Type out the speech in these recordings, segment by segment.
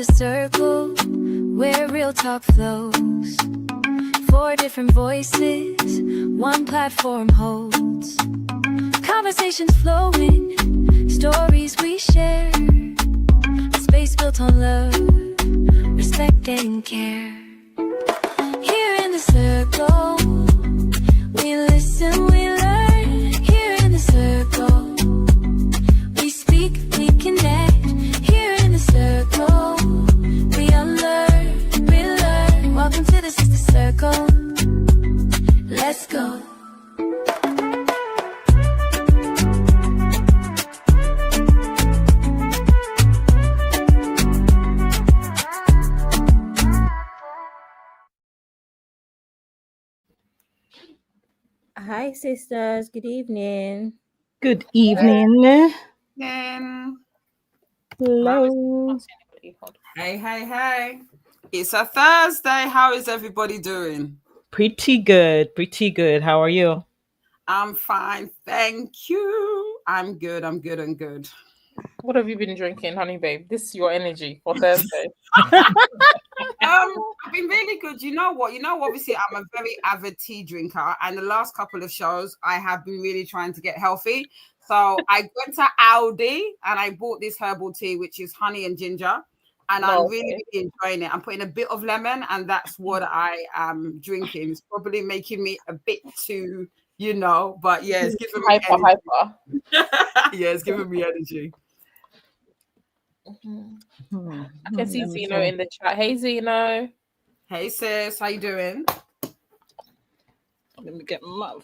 a circle where real talk flows. 4 different voices, one platform holds. Conversations flowing, stories we share. A space built on love, respect and care. Here in the circle, we listen, we learn. Here in the circle, we speak, we connect. Here in the circle, we unlearn, we learn. Welcome to the Sister Circle. Let's go. Hi, sisters. Good evening. Good evening. Hello. Hey. It's a Thursday. How is everybody doing? Pretty good. How are you? I'm fine. Thank you. I'm good. What have you been drinking, honey babe? This is your energy for Thursday. I've been really good. You know what? Obviously, I'm a very avid tea drinker, and the last couple of shows, I have been really trying to get healthy. So I went to Aldi and I bought this herbal tea, which is honey and ginger, and I'm really enjoying it. I'm putting a bit of lemon, and that's what I am drinking. It's probably making me a bit too, but yeah, it's giving me hyper. Yeah, it's giving me energy. I can see Zeno in the chat. Hey, Zeno. Hey, sis. How you doing? Let me get my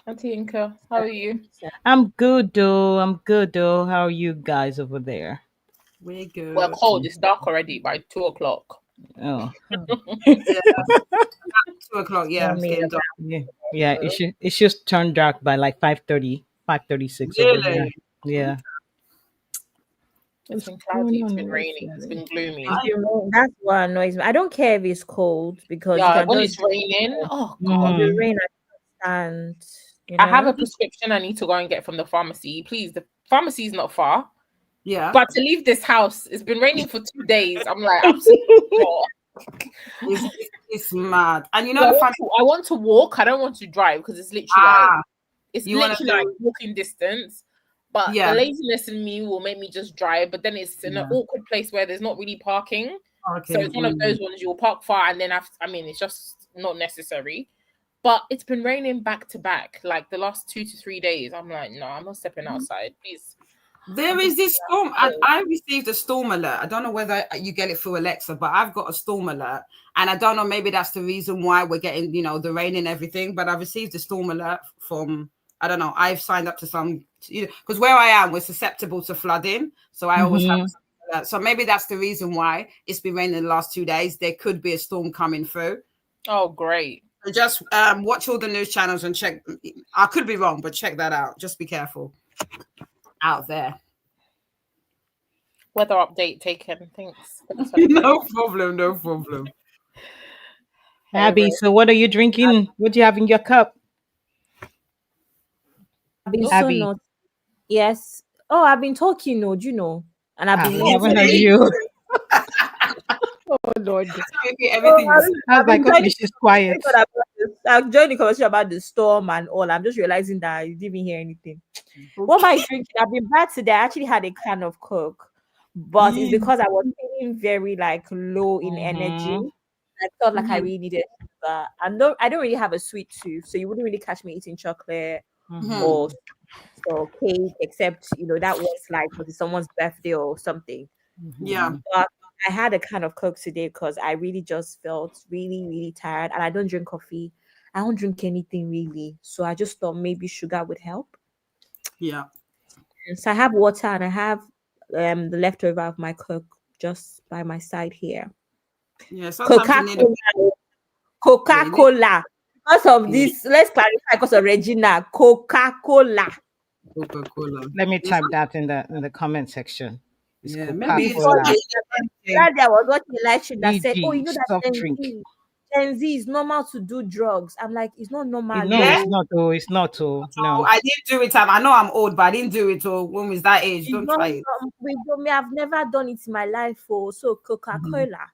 Auntie Inka, how are you? I'm good, though. How are you guys over there? We're good. We're cold. It's dark already by 2:00. Oh. Yeah. 2:00. Yeah, it's getting dark. Yeah. It should turn dark by like 5:30, 5:36. Really? Yeah. It's been cloudy. It's been raining. It's been gloomy. That's what annoys me. I don't care if it's cold because when it's raining, oh god, the rain. And I have a prescription I need to go and get from the pharmacy. Please, the pharmacy is not far. Yeah, but to leave this house, it's been raining for 2 days. I'm like, absolutely not. It's mad. And I want to walk. I don't want to drive because it's literally like walking distance. But the laziness in me will make me just drive. But then it's in an awkward place where there's not really parking. So it's one of those ones you'll park far and then it's just not necessary. But it's been raining back to back, like the last 2 to 3 days. I'm like, no, I'm not stepping outside. Please. There is this storm. I received a storm alert. I don't know whether you get it through Alexa, but I've got a storm alert. And I don't know, maybe that's the reason why we're getting, the rain and everything. But I received a storm alert from, I don't know, I've signed up to some, because where I am, we're susceptible to flooding. So I always have that. So maybe that's the reason why it's been raining the last 2 days. There could be a storm coming through. Oh, great. So just watch all the news channels and check. I could be wrong, but check that out. Just be careful out there. Weather update taken. Thanks. No problem. Abby, so what are you drinking? What do you have in your cup? I've been so naughty. Yes. Oh, I've been talking, and I've been haven't heard you. Oh Lord! Everything. I was like, okay, she's quiet. I'll join the conversation about the storm and all. I'm just realizing that you didn't hear anything. What am I drinking? I've been bad today. I actually had a can of Coke, but it's because I was feeling very low in energy. I felt like I really needed sugar. And I don't really have a sweet tooth, so you wouldn't really catch me eating chocolate or cake, except that was someone's birthday or something. Yeah. But I had a can of Coke today because I really just felt really, really tired, and I don't drink coffee. I don't drink anything really, so I just thought maybe sugar would help. Yeah. And so I have water and I have the leftover of my Coke just by my side here. Yeah. Coca-Cola. Because of this, let's clarify. Because of Regina, Coca-Cola. Let me type that in the comment section. Yeah, maybe there was watching a live stream that said, soft drink. Gen Z is normal to do drugs. I'm like, it's not normal. No, it's not. Oh, it's not. Oh, So no. I didn't do it. I know I'm old, but I didn't do it. Or when was that age? Don't try it. I've never done it in my life. So Coca-Cola.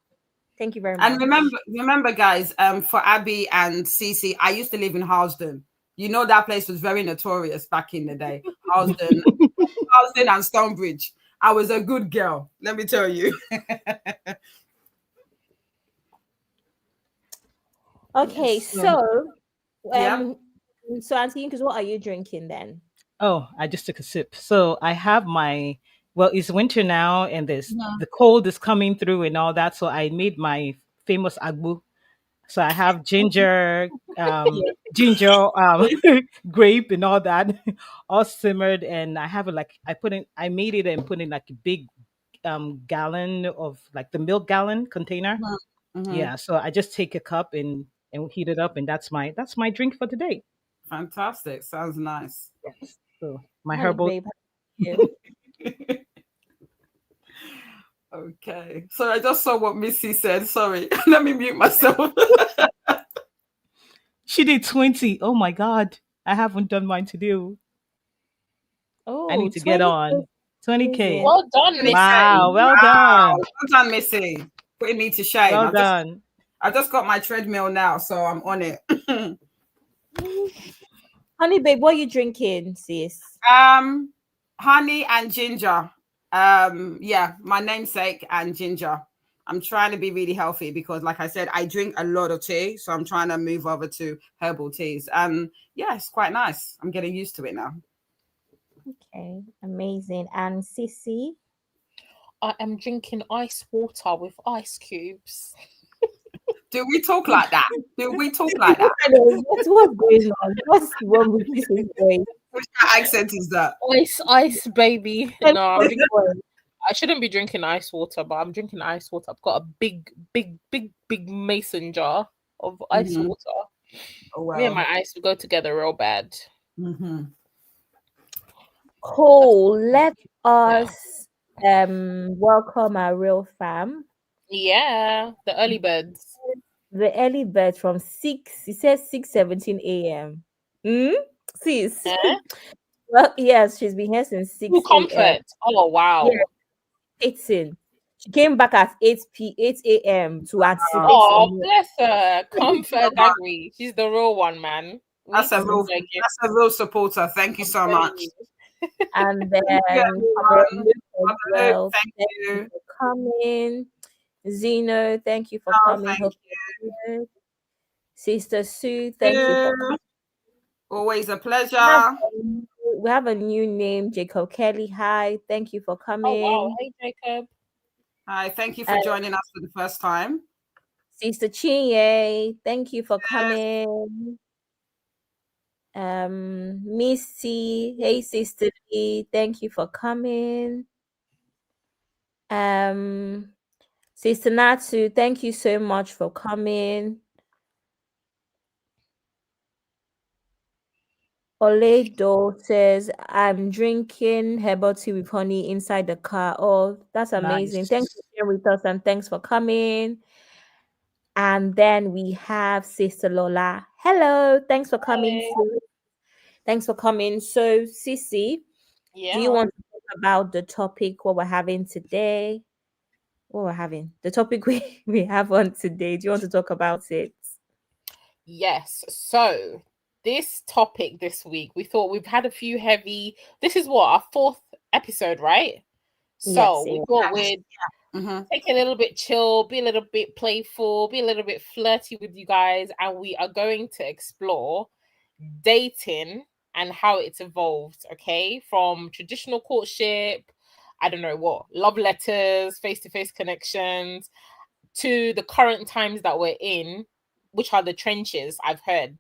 Thank you very much. And remember, guys, for Abby and Cece, I used to live in Halsden. You know that place was very notorious back in the day. Halsden and Stonebridge. I was a good girl, let me tell you. Okay, so yeah. So Auntie Yinkus, what are you drinking then? Oh, I just took a sip. So I have it's winter now, and the cold is coming through and all that. So I made my famous agbo. So I have ginger, grape and all that, all simmered, and I have it like I made it and put in like a big gallon of like the milk gallon container. Mm-hmm. Yeah, so I just take a cup and heat it up, and that's my drink for today. Fantastic, sounds nice. Yes. So my herbal. Babe, okay, so I just saw what Missy said. Sorry, let me mute myself. She did 20. Oh my God, I haven't done mine to do. Oh, I need to get on 20K. Well done, Missy. Wow, well done. Well done, Missy. Putting me to shame. Well done. I just got my treadmill now, so I'm on it. Honey, babe, what are you drinking, sis? Honey and ginger. Yeah, my namesake and ginger. I'm trying to be really healthy because, like I said, I drink a lot of tea, so I'm trying to move over to herbal teas. And yeah, it's quite nice. I'm getting used to it now. Okay, amazing. And Sissy? I am drinking ice water with ice cubes. Do we talk like that? What's going on? What's wrong with this boy? Which accent is that? Ice, baby. No, I shouldn't be drinking ice water, but I'm drinking ice water. I've got a big mason jar of ice water. Oh, wow. Me and my ice will go together real bad. Mm-hmm. Cool. Let us welcome our real fam. Yeah, the early birds. The early bird from 6. It says 6:17 a.m. Sis. Well, yes, she's been here since 6 Comfort. Oh wow. Yeah, 18. She came back at 8 a.m. to anticipate. Oh, bless her. Comfort Dagri. She's the real one, man. That's a real supporter. Thank you so much. And then thank you for coming. Zeno, thank you for coming. Thank you. Sister Sue, thank you for coming. Always a pleasure. We have a new name, Jacob Kelly. Hi, thank you for coming. Oh wow, hey Jacob. Hi, thank you for joining us for the first time. Sister Chinye, thank you for coming. Missy, hey Sister Lee, thank you for coming. Sister Natsu, thank you so much for coming. Oledo says, I'm drinking herbal tea with honey inside the car. Oh, that's amazing. Nice. Thanks for sharing with us and thanks for coming. And then we have Sister Lola. Hello, thanks for coming. Thanks for coming. So, Sissy, do you want to talk about the topic what we're having today? The topic we have on today. Do you want to talk about it? Yes. So this topic this week, we thought we've had a few heavy. This is what, our 4th episode, right? So we thought we'd take a little bit chill, be a little bit playful, be a little bit flirty with you guys, and we are going to explore dating and how it's evolved. Okay, from traditional courtship, I don't know what, love letters, face-to-face connections, to the current times that we're in, which are the trenches, I've heard,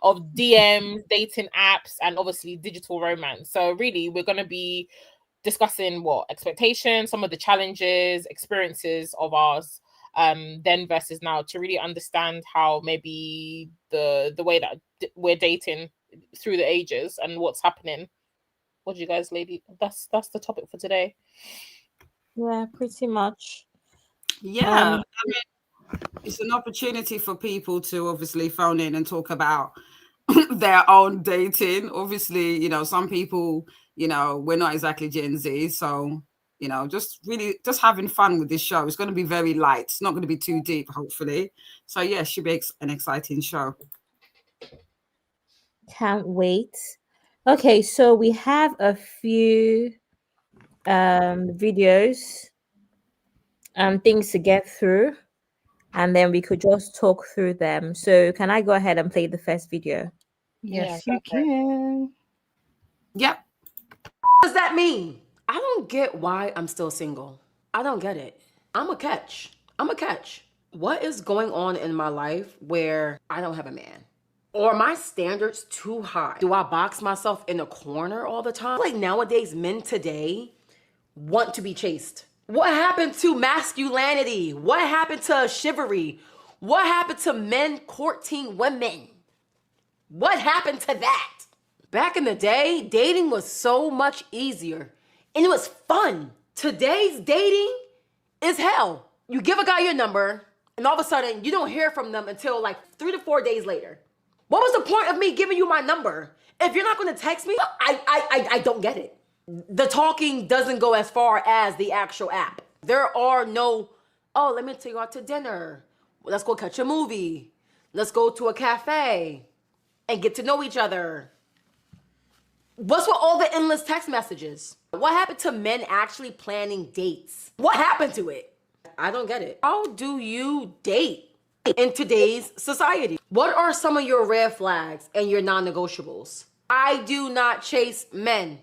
of DMs, dating apps, and obviously digital romance. So really, we're going to be discussing what expectations, some of the challenges, experiences of ours, then versus now, to really understand how maybe the way that we're dating through the ages and what's happening. What do you guys, lady? That's the topic for today. Yeah, pretty much. Yeah. It's an opportunity for people to obviously phone in and talk about their own dating. Obviously, some people, we're not exactly Gen Z. So, just having fun with this show. It's going to be very light. It's not going to be too deep, hopefully. So, yeah, should be an exciting show. Can't wait. Okay, so we have a few videos things to get through, and then we could just talk through them. So can I go ahead and play the first video? Yes, you can. Yep. What does that mean? I don't get why I'm still single. I don't get it. I'm a catch. What is going on in my life where I don't have a man? Or are my standards too high? Do I box myself in a corner all the time? Like nowadays, men today want to be chased. What happened to masculinity? What happened to chivalry? What happened to men courting women? What happened to that? Back in the day, dating was so much easier and it was fun. Today's dating is hell. You give a guy your number and all of a sudden you don't hear from them until like 3 to 4 days later. What was the point of me giving you my number? If you're not gonna text me, I don't get it. The talking doesn't go as far as the actual app. There are no, oh, let me take you out to dinner. Let's go catch a movie. Let's go to a cafe and get to know each other. What's with all the endless text messages? What happened to men actually planning dates? What happened to it? I don't get it. How do you date in today's society? What are some of your red flags and your non-negotiables? I do not chase men.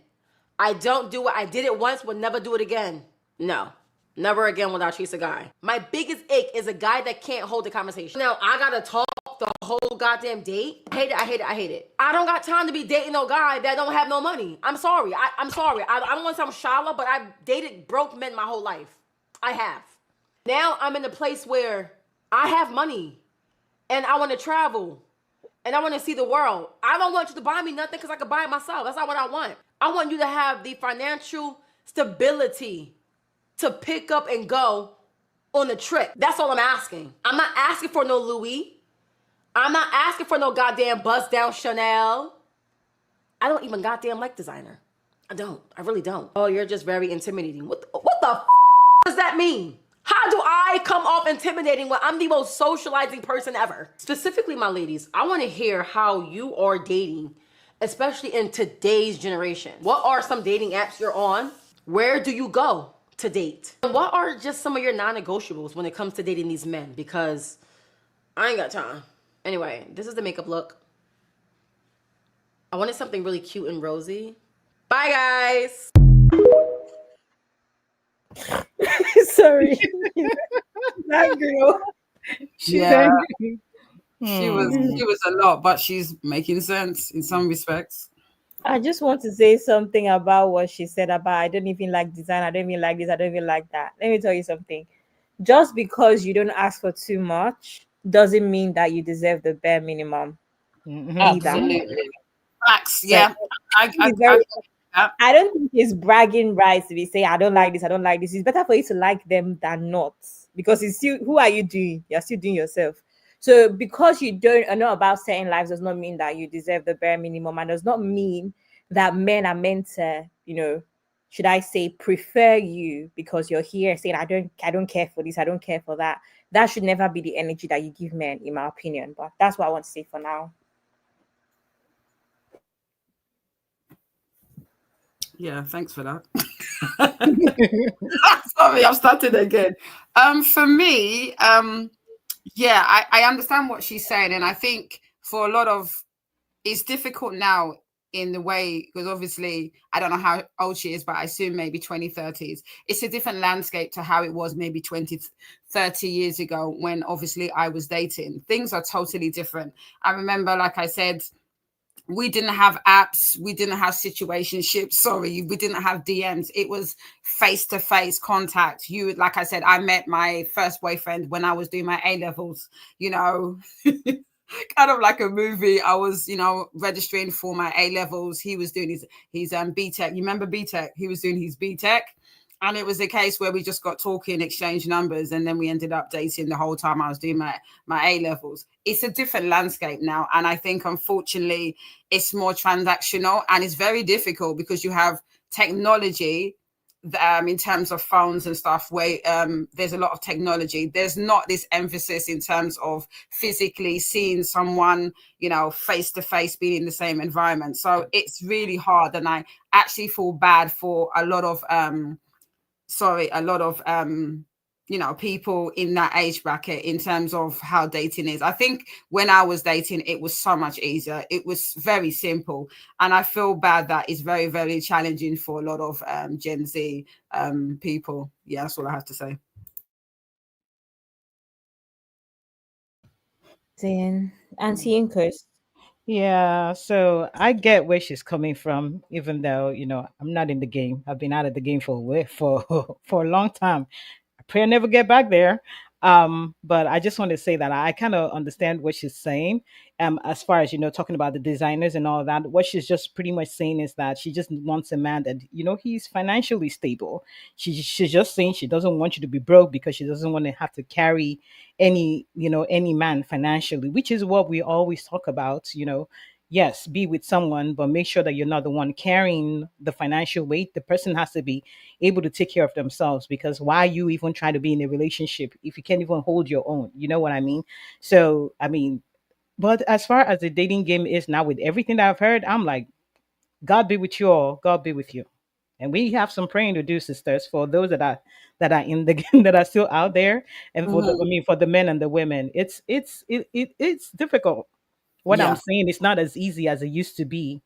I don't do it. I did it once, would never do it again. No, never again will I chase a guy. My biggest ick is a guy that can't hold a conversation. Now, I gotta talk the whole goddamn date. I hate it. I don't got time to be dating no guy that don't have no money. I'm sorry. I'm sorry. I don't want to sound shallow, but I've dated broke men my whole life. I have. Now I'm in a place where I have money and I want to travel and I want to see the world. I don't want you to buy me nothing because I can buy it myself. That's not what I want. I want you to have the financial stability to pick up and go on a trip. That's all I'm asking. I'm not asking for no Louis. I'm not asking for no goddamn bust down Chanel. I don't even goddamn like designer. I don't. I really don't. Oh, you're just very intimidating. What the does that mean? How do I come off intimidating when I'm the most socializing person ever? Specifically, my ladies, I want to hear how you are dating, especially in today's generation. What are some dating apps you're on? Where do you go to date? And what are just some of your non-negotiables when it comes to dating these men? Because I ain't got time. Anyway, this is the makeup look. I wanted something really cute and rosy. Bye, guys. Sorry. That girl. Yeah. She was a lot, but she's making sense in some respects. I just want to say something about what she said about I don't even like design, I don't even like this, I don't even like that. Let me tell you something. Just because you don't ask for too much doesn't mean that you deserve the bare minimum. Absolutely. Facts. Yeah. I don't think it's bragging rights to be saying I don't like this, I don't like this. It's better for you to like them than not. Because it's still, who are you doing? You're still doing yourself. So because you don't know about certain lives does not mean that you deserve the bare minimum, and does not mean that men are meant to, should I say, prefer you because you're here saying I don't care for this, I don't care for that. That should never be the energy that you give men, in my opinion. But that's what I want to say for now. Yeah, thanks for that. Sorry, I've started again. For me, yeah, I understand what she's saying, and I think for a lot of, it's difficult now in the way, because obviously I don't know how old she is, but I assume maybe 2030s. It's a different landscape to how it was maybe 20, 30 years ago when obviously I was dating. Things are totally different. I remember, like I said, we didn't have apps, we didn't have situationships, we didn't have DMs. It was face-to-face contact. Like I said, I met my first boyfriend when I was doing my A-levels, kind of like a movie. I was, registering for my A-levels. He was doing his BTEC. You remember BTEC? He was doing his BTEC. And it was a case where we just got talking, exchanged numbers, and then we ended up dating the whole time I was doing my A levels. It's a different landscape now. And I think, unfortunately, it's more transactional, and it's very difficult because you have technology in terms of phones and stuff, where there's a lot of technology. There's not this emphasis in terms of physically seeing someone, you know, face to face, being in the same environment. So it's really hard. And I actually feel bad for a lot of you know, people in that age bracket in terms of how dating is. I think when I was dating, it was so much easier. It was very simple. And I feel bad that it's very, very challenging for a lot of Gen Z people. Yeah, that's all I have to say. Auntie Incurs. Yeah, so I get where she's coming from, even though, you know, I'm not in the game. I've been out of the game for for a long time. I pray I never get back there. But I just want to say that I kind of understand what she's saying. As far as, you know, talking about the designers and all that, what she's just pretty much saying is that she just wants a man that, you know, he's financially stable. She's just saying she doesn't want you to be broke because she doesn't want to have to carry any, you know, any man financially, which is what we always talk about, you know. Yes, be with someone, but make sure that you're not the one carrying the financial weight. The person has to be able to take care of themselves, because why you even try to be in a relationship if you can't even hold your own? You know what I mean? So, I mean, but as far as the dating game is now, with everything that I've heard, I'm like, God be with you all. God be with you. And we have some praying to do, sisters, for those that are in the game, that are still out there, and for the, I mean, for the men and the women. It's difficult. What I'm Yeah. saying, it's not as easy as it used to be.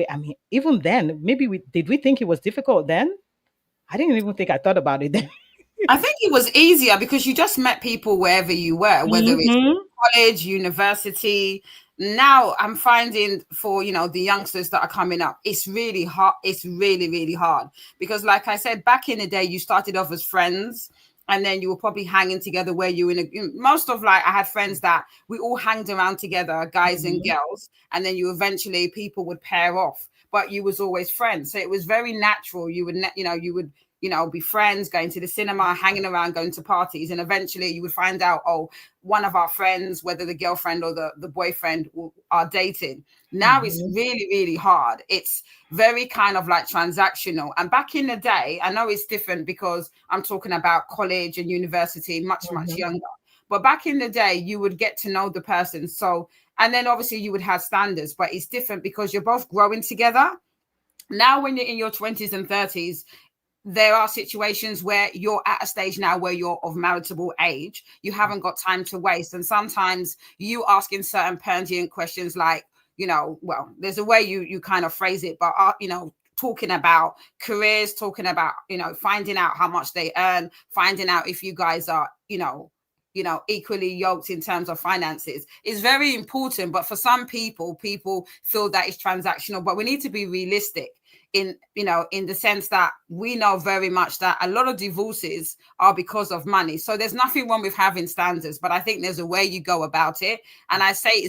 I mean, even then, maybe we think it was difficult then? I didn't even think I thought about it then. I think it was easier because you just met people wherever you were, whether it's Mhm. college, university. Now I'm finding, for, you know, the youngsters that are coming up, it's really hard. It's really, really hard because, like I said, back in the day, you started off as friends, and then you were probably hanging together where you most of, like, I had friends that we all hanged around together, guys and girls, and then you eventually, people would pair off, but you was always friends. So it was very natural. You would, you know, be friends, going to the cinema, hanging around, going to parties. And eventually you would find out, oh, one of our friends, whether the girlfriend or the boyfriend, are dating. Now it's really, really hard. It's very kind of like transactional. And back in the day, I know it's different because I'm talking about college and university, much younger. But back in the day, you would get to know the person. So, and then obviously you would have standards, but it's different because you're both growing together. Now, when you're in your 20s and 30s, there are situations where you're at a stage now where you're of maritable age. You haven't got time to waste. And sometimes you asking certain pertinent questions like, you know, well, there's a way you kind of phrase it, but, you know, talking about careers, talking about, you know, finding out how much they earn, finding out if you guys are, you know, equally yoked in terms of finances is very important. But for some people feel that it's transactional, but we need to be realistic in, you know, in the sense that we know very much that a lot of divorces are because of money. So there's nothing wrong with having standards, but I think there's a way you go about it. And I say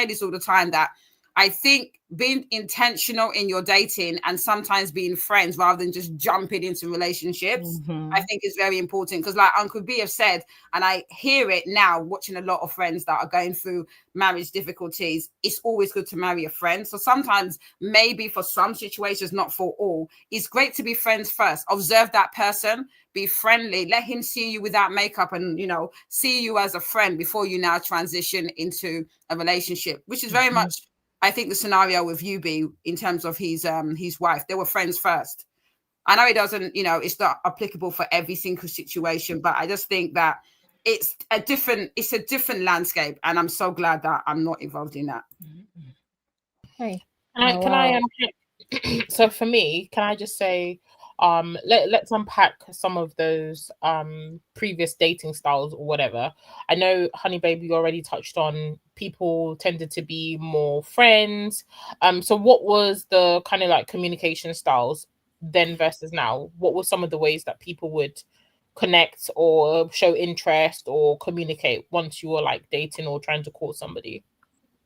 this all the time, that I think being intentional in your dating and sometimes being friends rather than just jumping into relationships, I think is very important. Because like Uncle B have said, and I hear it now watching a lot of friends that are going through marriage difficulties, it's always good to marry a friend. So sometimes, maybe for some situations, not for all, it's great to be friends first. Observe that person, be friendly, let him see you without makeup, and, you know, see you as a friend before you now transition into a relationship, which is very much, I think, the scenario with UB in terms of his wife. They were friends first. I know it doesn't, you know, it's not applicable for every single situation, but I just think that it's a different landscape, and I'm so glad that I'm not involved in that. Hey. So for me, can I just say, let's unpack some of those previous dating styles or whatever. I know, Honey Baby, you already touched on people tended to be more friends. So what was the kind of like communication styles then versus now? What were some of the ways that people would connect or show interest or communicate once you were like dating or trying to court somebody?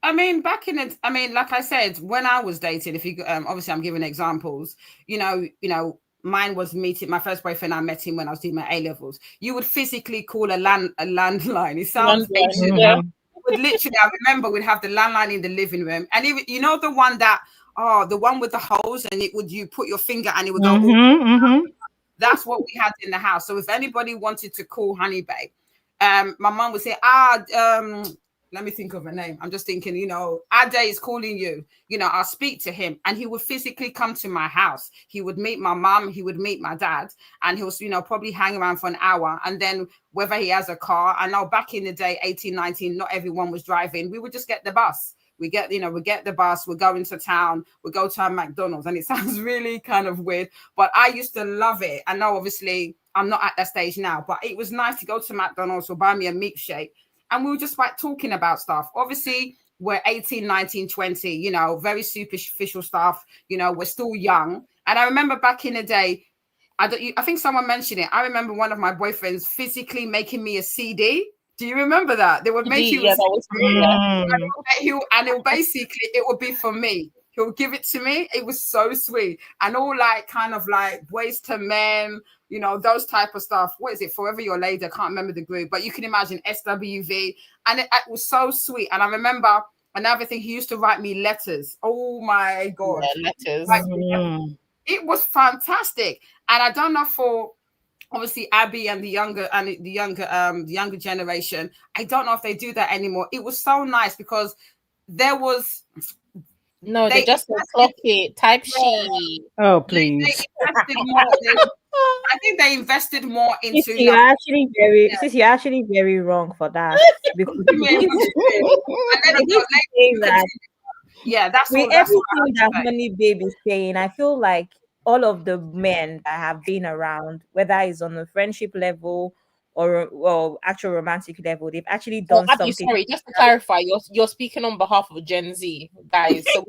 I mean, like I said, when I was dating, if you obviously I'm giving examples, you know, mine was meeting my first boyfriend. I met him when I was doing my A-levels. You would physically call a landline. It sounds ancient. Yeah. Would literally, I remember we'd have the landline in the living room, and even, you know, the one that, the one with the holes, and it would, you put your finger and it would go. That's what we had in the house. So if anybody wanted to call Honey Babe, my mom would say, let me think of a name. I'm just thinking, you know, Ade is calling you. You know, I'll speak to him, and he would physically come to my house. He would meet my mom, he would meet my dad, and he'll, you know, probably hang around for an hour. And then whether he has a car, I know back in the day, 18, 19, not everyone was driving. We would just get the bus. We get the bus, we go into town, we go to a McDonald's. And it sounds really kind of weird, but I used to love it. I know obviously I'm not at that stage now, but it was nice to go to McDonald's or buy me a milkshake. And we were just like talking about stuff. Obviously, we're 18, 19, 20, you know, very superficial stuff. You know, we're still young. And I remember back in the day, I think someone mentioned it. I remember one of my boyfriends physically making me a CD. Do you remember that? They would make you that was and it would be for me. He'll give it to me. It was so sweet. And all like kind of like Boys to Men, you know, those type of stuff. What is it? Forever Your Lady. I can't remember the group, but you can imagine SWV. And it was so sweet. And I remember another thing, he used to write me letters. Oh my God. Yeah, letters. It was fantastic. And I don't know for obviously Abby and the younger generation, I don't know if they do that anymore. It was so nice because there was they just clock it, type sheet. Oh, please. I think they invested more into. You're actually very wrong for that. Because that's with everything that Honey Babe is saying, I feel like all of the men that have been around, whether it's on a friendship level or actual romantic level, they've actually done something. Sorry, just to clarify, you're speaking on behalf of Gen Z, guys. So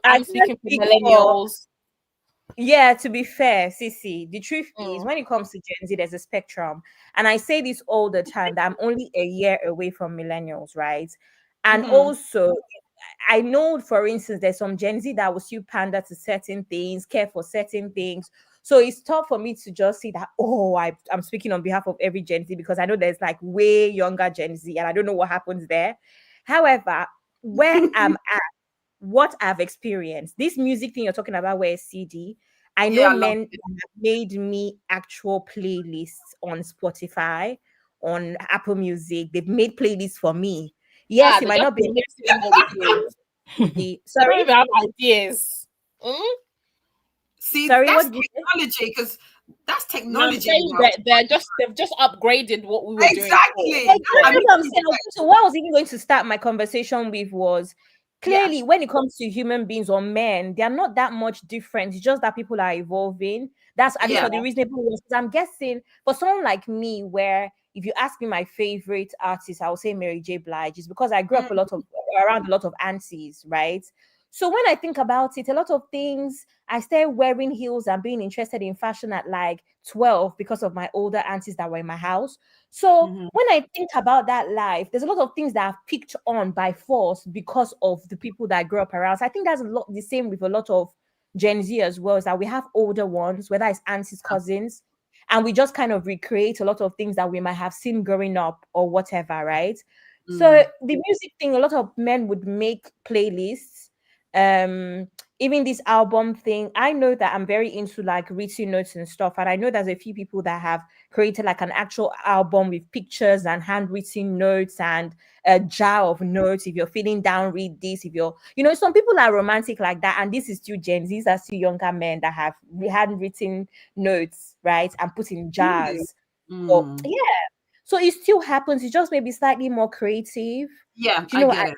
I'm speaking for millennials. Yeah, to be fair, Sissy, the truth is when it comes to Gen Z, there's a spectrum. And I say this all the time that I'm only a year away from millennials, right? And also, I know, for instance, there's some Gen Z that will still pander to certain things, care for certain things. So it's tough for me to just say that, I'm speaking on behalf of every Gen Z, because I know there's like way younger Gen Z and I don't know what happens there. However, where I'm at, what I've experienced, this music thing you're talking about, where it's CD, I know men have made me actual playlists on Spotify, on Apple Music. They've made playlists for me. Yes, it might not be. Sorry, about ideas. See, sorry, that's technology, because that's technology. They've just upgraded what we were doing. Exactly. So what I was even going to start my conversation with was clearly when it comes to human beings or men, they are not that much different. It's just that people are evolving. That's at least for the reasonable ones. I'm guessing for someone like me, where if you ask me my favorite artist, I would say Mary J. Blige. It's because I grew up around a lot of aunties, right? So when I think about it, a lot of things, I started wearing heels and being interested in fashion at like 12 because of my older aunties that were in my house. So when I think about that life, there's a lot of things that I've picked on by force because of the people that I grew up around. So I think that's the same with a lot of Gen Z as well, is that we have older ones, whether it's aunties, cousins, and we just kind of recreate a lot of things that we might have seen growing up or whatever, right? So the music thing, a lot of men would make playlists. Even this album thing, I know that I'm very into like written notes and stuff, and I know there's a few people that have created like an actual album with pictures and handwritten notes and a jar of notes. If you're feeling down, read this. If you're, some people are romantic like that, and this is still Gen Zs, are still younger men that have handwritten notes, right, and put in jars. So it still happens. It just maybe slightly more creative. Yeah, I get it.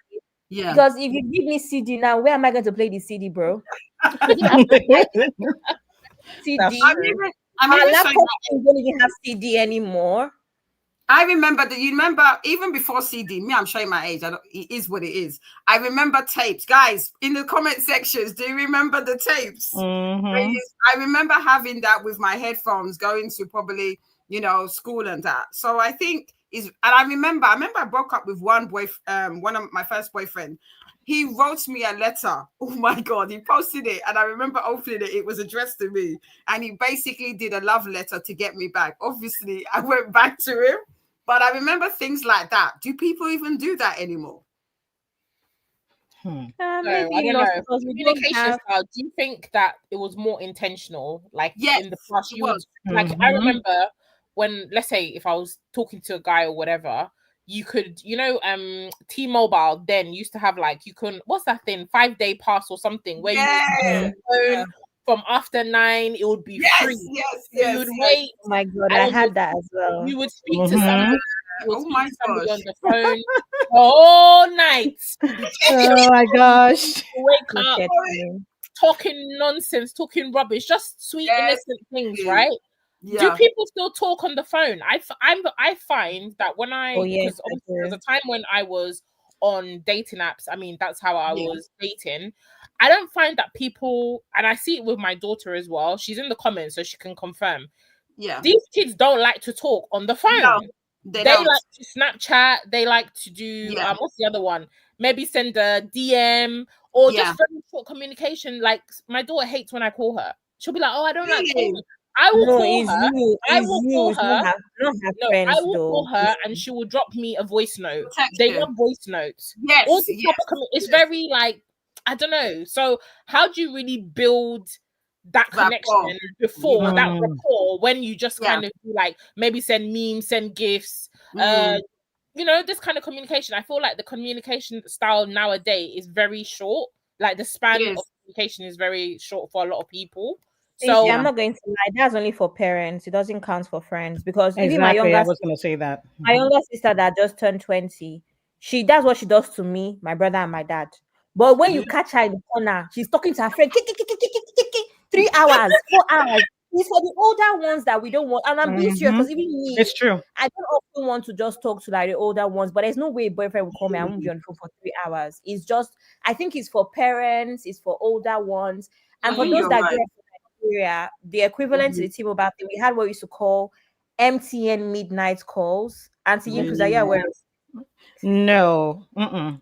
Yeah. Because if you give me CD now, where am I going to play the CD, bro? CD. My laptop don't even have CD anymore. I remember that. You remember even before CD? Me, I'm showing my age. It is what it is. I remember tapes, guys. In the comment sections, do you remember the tapes? I remember having that with my headphones, going to probably school and that. So I think is, and I remember I broke up with one of my first boyfriend. He wrote me a letter. Oh my God, he posted it. And I remember opening it. It was addressed to me. And he basically did a love letter to get me back. Obviously, I went back to him. But I remember things like that. Do people even do that anymore? No, Maybe I don't not, know. because we Communication style. Do you think that it was more intentional? Like in the past, you would like. I remember when, let's say, if I was talking to a guy or whatever, you could, T-Mobile then used to have like, you can, what's that thing, 5-day pass or something, where you would phone from after 9, it would be free. You would wait. Oh my God, I had that as well. You would speak to somebody. Oh my gosh. On the phone all night. Oh my gosh. Wake up, talking nonsense, talking rubbish, just sweet, innocent things, right? Do people still talk on the phone? I find that when because there was a time when I was on dating apps. I mean, that's how I was dating. I don't find that people, and I see it with my daughter as well. She's in the comments, so she can confirm. Yeah, these kids don't like to talk on the phone. No, they like to Snapchat. They like to do what's the other one? Maybe send a DM or just very short communication. Like my daughter hates when I call her. She'll be like, "Oh, I don't like calling." I will call her. I will call her. I will call her, and she will drop me a voice note. They love voice notes. Yes, it's very like, I don't know. So how do you really build that connection before that rapport when you just kind of do like maybe send memes, send gifs, this kind of communication? I feel like the communication style nowadays is very short. Like the span of communication is very short for a lot of people. So I'm not going to lie, that's only for parents. It doesn't count for friends, because even my younger, I was going to say that. My younger sister that just turned 20, that's what she does to me, my brother, and my dad. But when you catch her in the corner, she's talking to her friend 3 hours, 4 hours. It's for the older ones that we don't want. And I'm being serious, because even me, it's true. I don't often want to just talk to like the older ones, but there's no way a boyfriend will call me. I won't be on the phone for 3 hours. It's just, I think it's for parents, it's for older ones, and for those that get Nigeria, the equivalent to the T-Mobile thing, we had what we used to call MTN midnight calls. Auntie Yinkus, are you aware? No. I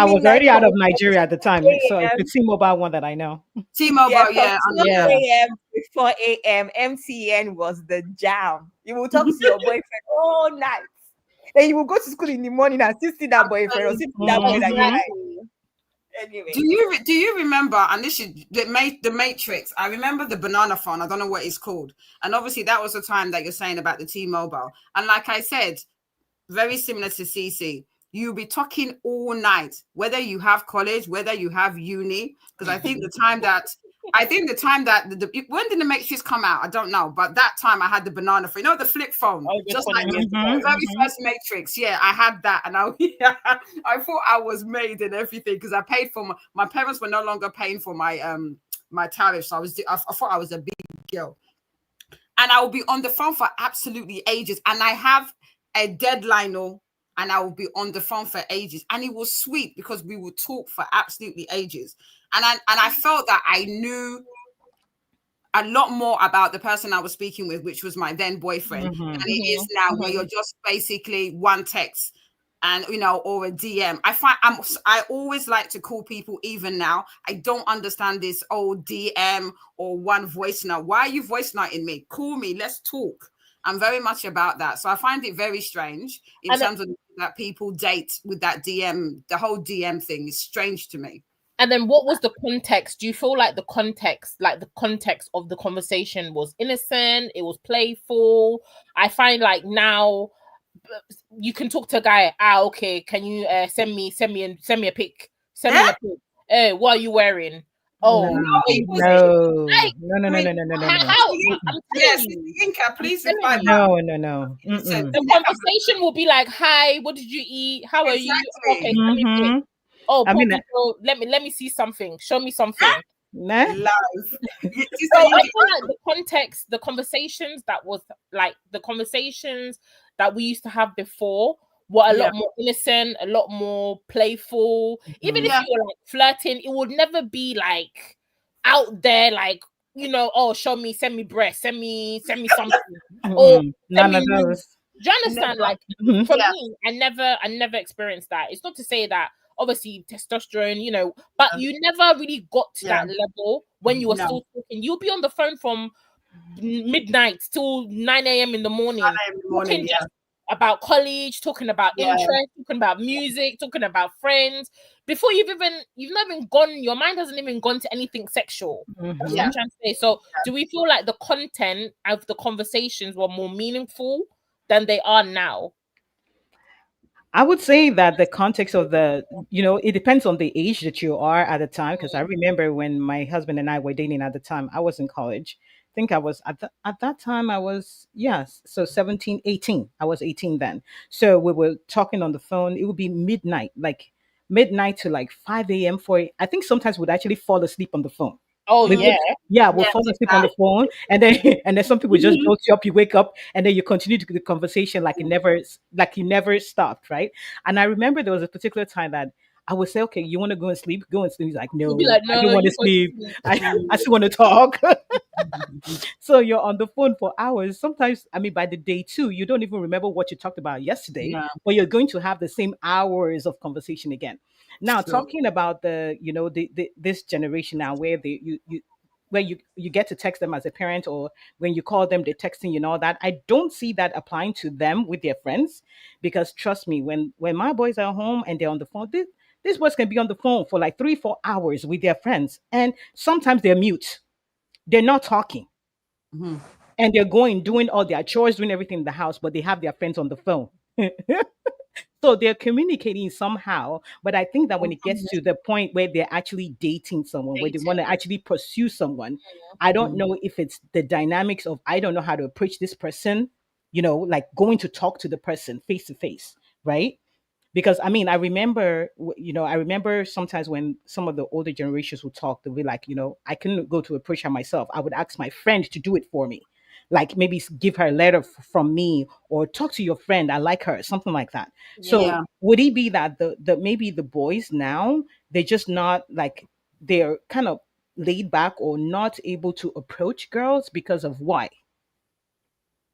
was already out of Nigeria at the time, so it's the T-Mobile one that I know. T-Mobile, 2 a.m. to 4 a.m. MTN was the jam. You will talk to your boyfriend all night. Then you will go to school in the morning and still see that boyfriend or see that boy that you like. Anyway. Do you remember, and this is the Matrix, I remember the banana phone, I don't know what it's called, and obviously that was the time that you're saying about the T-Mobile, and like I said, very similar to CC, you'll be talking all night, whether you have college, whether you have uni, because I think the time that when did the Matrix come out? I don't know, but that time I had the banana phone, the flip phone, just like the very first Matrix. Yeah, I had that, and I thought I was made and everything, because I paid for my parents were no longer paying for my my tariff, so I thought I was a big girl, and I will be on the phone for absolutely ages, and I have a deadline, and I will be on the phone for ages, and it was sweet because we would talk for absolutely ages. And I felt that I knew a lot more about the person I was speaking with, which was my then boyfriend, than it is now, where you're just basically one text and or a DM. I always like to call people even now. I don't understand this old DM or one voice note. Why are you voice noting me? Call me, let's talk. I'm very much about that. So I find it very strange in terms of that people date with that DM. The whole DM thing is strange to me. And then what was the context? Do you feel like the context of the conversation was innocent? It was playful? I find like now you can talk to a guy. Okay, can you send me a pic? Send me a pic. What are you wearing? Oh no! How? Yes, Yinka, please reply. No. The conversation will be like, "Hi, what did you eat? How are you? Okay, let me people, let me see something. Show me something." Live. So I feel like the conversations that we used to have before were a lot more innocent, a lot more playful. Even if you were like flirting, it would never be like out there, like oh, show me, send me breast, send me something. Or none of those. Do you understand? Never. Like Mhm. for me, I never experienced that. It's not to say that obviously testosterone, you know, but you never really got to that level when you were still talking. You'll be on the phone from midnight till 9 a.m. in the morning, talking just about college, talking about interest, talking about music, talking about friends. Before you've not even gone, your mind hasn't even gone to anything sexual. That's what I'm trying to say. So do we feel like the content of the conversations were more meaningful than they are now? I would say that the context of it depends on the age that you are at the time. Because I remember when my husband and I were dating at the time, I was in college. I think I was at that time, I was, yes. So 17, 18. I was 18 then. So we were talking on the phone. It would be midnight, like midnight to like 5 a.m. I think sometimes we'd actually fall asleep on the phone. Oh We yeah. would, yeah, we'll fall asleep on the phone, and then and then some people just doze you up. You wake up, and then you continue the conversation like you never stopped, right? And I remember there was a particular time that I would say, "Okay, you want to go and sleep? Go and sleep." He's like, You'll be "No, like, I no, don't want to you go to sleep. sleep. I still want to talk." So you're on the phone for hours. Sometimes, I mean, by the day two, you don't even remember what you talked about yesterday, but you're going to have the same hours of conversation again. Now, talking about this generation now, where where you get to text them as a parent, or when you call them, they're texting you and all that. I don't see that applying to them with their friends, because trust me, when my boys are home and they're on the phone, these boys can be on the phone for like 3-4 hours with their friends, and sometimes they're mute. They're not talking, and they're going doing all their chores, doing everything in the house, but they have their friends on the phone. So they're communicating somehow, but I think that when it gets to the point where they're actually dating someone, where they want to actually pursue someone, I don't know if it's the dynamics of, I don't know how to approach this person, like going to talk to the person face to face, right? Because I mean, I remember sometimes when some of the older generations would talk, they'll be like, I couldn't go to approach her myself. I would ask my friend to do it for me, like maybe give her a letter from me, or talk to your friend. I like her, something like that. So would it be that the maybe the boys now, they're just not like, they're kind of laid back or not able to approach girls because of why?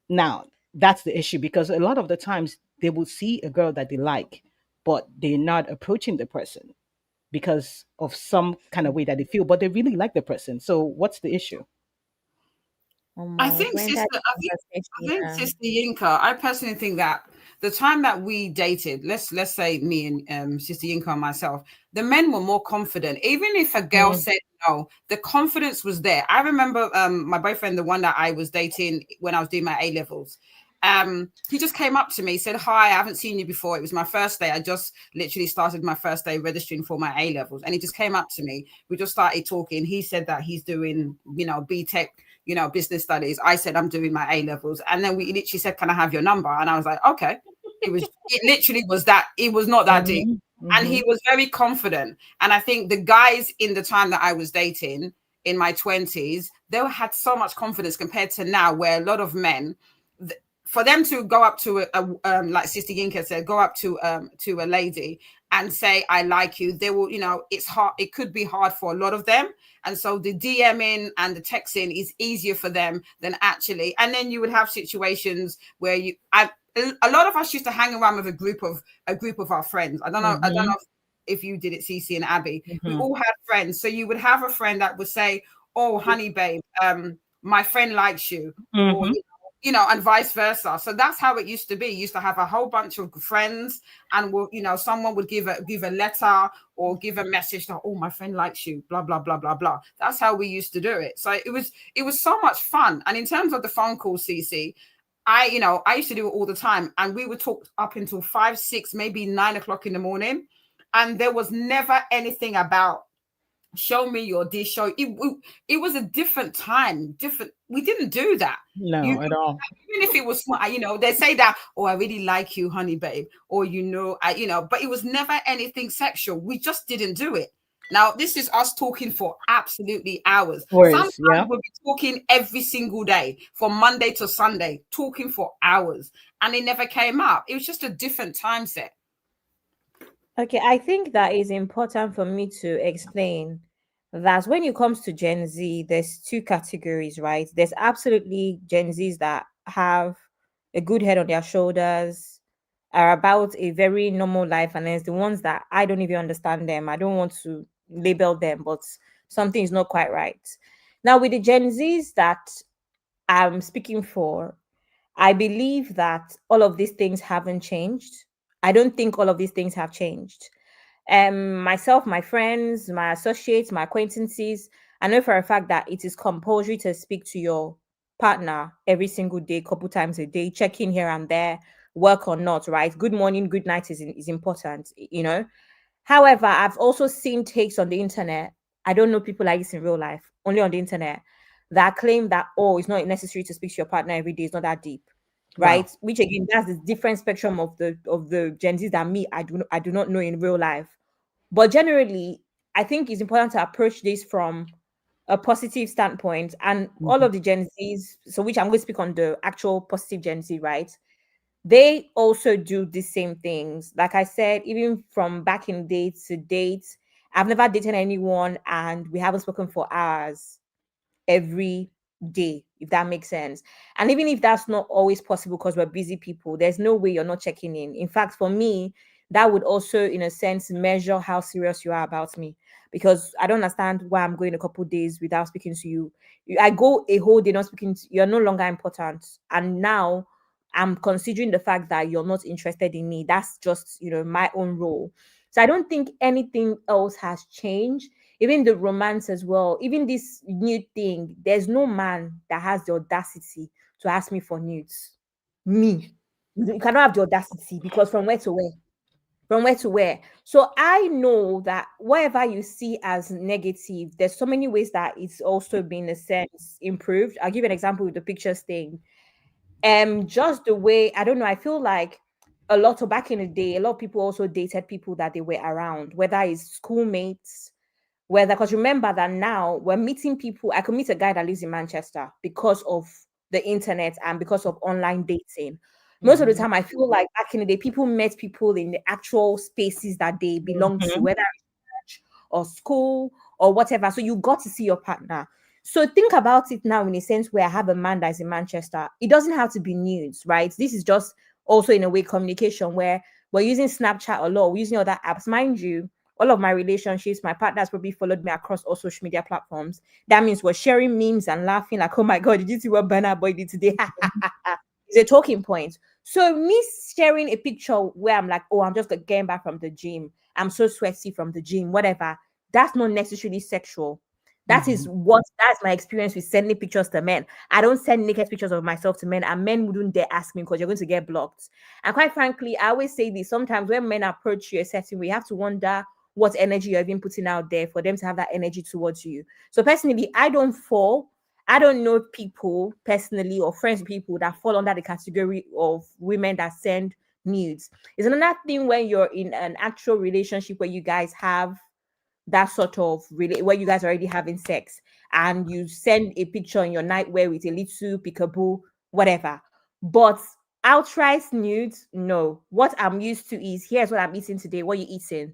Now, that's the issue, because a lot of the times they will see a girl that they like, but they're not approaching the person because of some kind of way that they feel, but they really like the person. So what's the issue? I We've think, entered sister, the I think, conversation. Sister Yinka, I personally think that the time that we dated, let's say me and Sister Yinka and myself, the men were more confident. Even if a girl said no, the confidence was there. I remember my boyfriend, the one that I was dating when I was doing my A levels. He just came up to me, said, "Hi, I haven't seen you before. It was my first day. I just literally started my first day registering for my A levels." And he just came up to me. We just started talking. He said that he's doing, BTech, business studies. I said, I'm doing my A levels. And then we literally said, "Can I have your number?" And I was like, okay. It literally was that. It was not that deep. And he was very confident. And I think the guys in the time that I was dating in my 20s, they had so much confidence compared to now, where a lot of men, for them to go up to like Sister Yinka said, go up to a lady and say, "I like you," they will, it's hard. It could be hard for a lot of them. And so the DMing and the texting is easier for them than actually. And then you would have situations where a lot of us used to hang around with a group of our friends. I don't know if you did it, Cece and Abby. We all had friends. So you would have a friend that would say, "Oh, honey, babe, my friend likes you," or and vice versa. So that's how it used to be. You used to have a whole bunch of friends, and someone would give a letter or give a message that, "Oh, my friend likes you," blah blah blah blah blah. That's how we used to do it. So it was so much fun. And in terms of the phone call, Cece, I used to do it all the time, and we would talk up until 5, 6, maybe 9 o'clock in the morning, and there was never anything about show me your dish. It was a different time. We didn't do that. No, at all. Even if it was smart, they say that, "Oh, I really like you, honey, babe," or but it was never anything sexual. We just didn't do it. Now, this is us talking for absolutely hours. Sometimes we'll be talking every single day from Monday to Sunday, talking for hours, and it never came up. It was just a different time set. Okay, I think that is important for me to explain that when it comes to Gen Z, there's two categories, right? There's absolutely Gen Zs that have a good head on their shoulders, are about a very normal life, and there's the ones that I don't even understand them. I don't want to label them, but something is not quite right. Now, with the Gen Zs that I'm speaking for, I believe that all of these things haven't changed. I don't think all of these things have changed. Myself, my friends, my associates, my acquaintances, I know for a fact that it is compulsory to speak to your partner every single day, couple times a day, check in here and there, work or not, right? Good morning, good night is important, you know. However, I've also seen takes on the internet. I don't know people like this in real life, only on the internet, that claim that, oh, it's not necessary to speak to your partner every day. It's not that deep, right? Wow. Which again, that's the different spectrum of the Gen Zs that me, I do not know in real life. But generally, I think it's important to approach this from a positive standpoint. And all of the Gen Zs, so which I'm going to speak on the actual positive Gen Z, right? They also do the same things. Like I said, even from back in day to date, I've never dated anyone and we haven't spoken for hours every day, if that makes sense. And even if that's not always possible because we're busy people, there's no way you're not checking in. In fact, for me, that would also, in a sense, measure how serious you are about me. Because I don't understand why I'm going a couple days without speaking to you. I go a whole day not speaking to you, you're no longer important. And now I'm considering the fact that you're not interested in me. That's just, my own role. So I don't think anything else has changed. Even the romance as well, even this new thing, there's no man that has the audacity to ask me for nudes. Me. You cannot have the audacity because from where to where? From where to where? So I know that whatever you see as negative, there's so many ways that it's also been a sense improved. I'll give you an example with the pictures thing. Just the way, I don't know, I feel like a lot of back in the day, a lot of people also dated people that they were around, whether it's schoolmates, whether, because remember that now we're meeting people. I could meet a guy that lives in Manchester because of the internet and because of online dating. Most of the time, I feel like back in the day, people met people in the actual spaces that they belong to, whether it's church or school or whatever. So you got to see your partner. So think about it now in a sense where I have a man that's in Manchester. It doesn't have to be news, right? This is just also in a way communication where we're using Snapchat a lot, we're using other apps. Mind you, all of my relationships, my partners probably followed me across all social media platforms. That means we're sharing memes and laughing like, oh my God, did you see what Beno boy did today? It's a talking point. So me sharing a picture where I'm like, oh, I'm just getting back from the gym. I'm so sweaty from the gym, whatever. That's not necessarily sexual. That's my experience with sending pictures to men. I don't send naked pictures of myself to men, and men wouldn't dare ask me because you're going to get blocked. And quite frankly, I always say this, sometimes when men approach you a certain way, you have to wonder what energy you're even putting out there for them to have that energy towards you. So personally, I don't know people personally or friends with people that fall under the category of women that send nudes. It's another thing when you're in an actual relationship where you guys have that sort of where you guys are already having sex and you send a picture in your nightwear with a little peekaboo, whatever. But outright nudes, no. What I'm used to is here's what I'm eating today. What you eating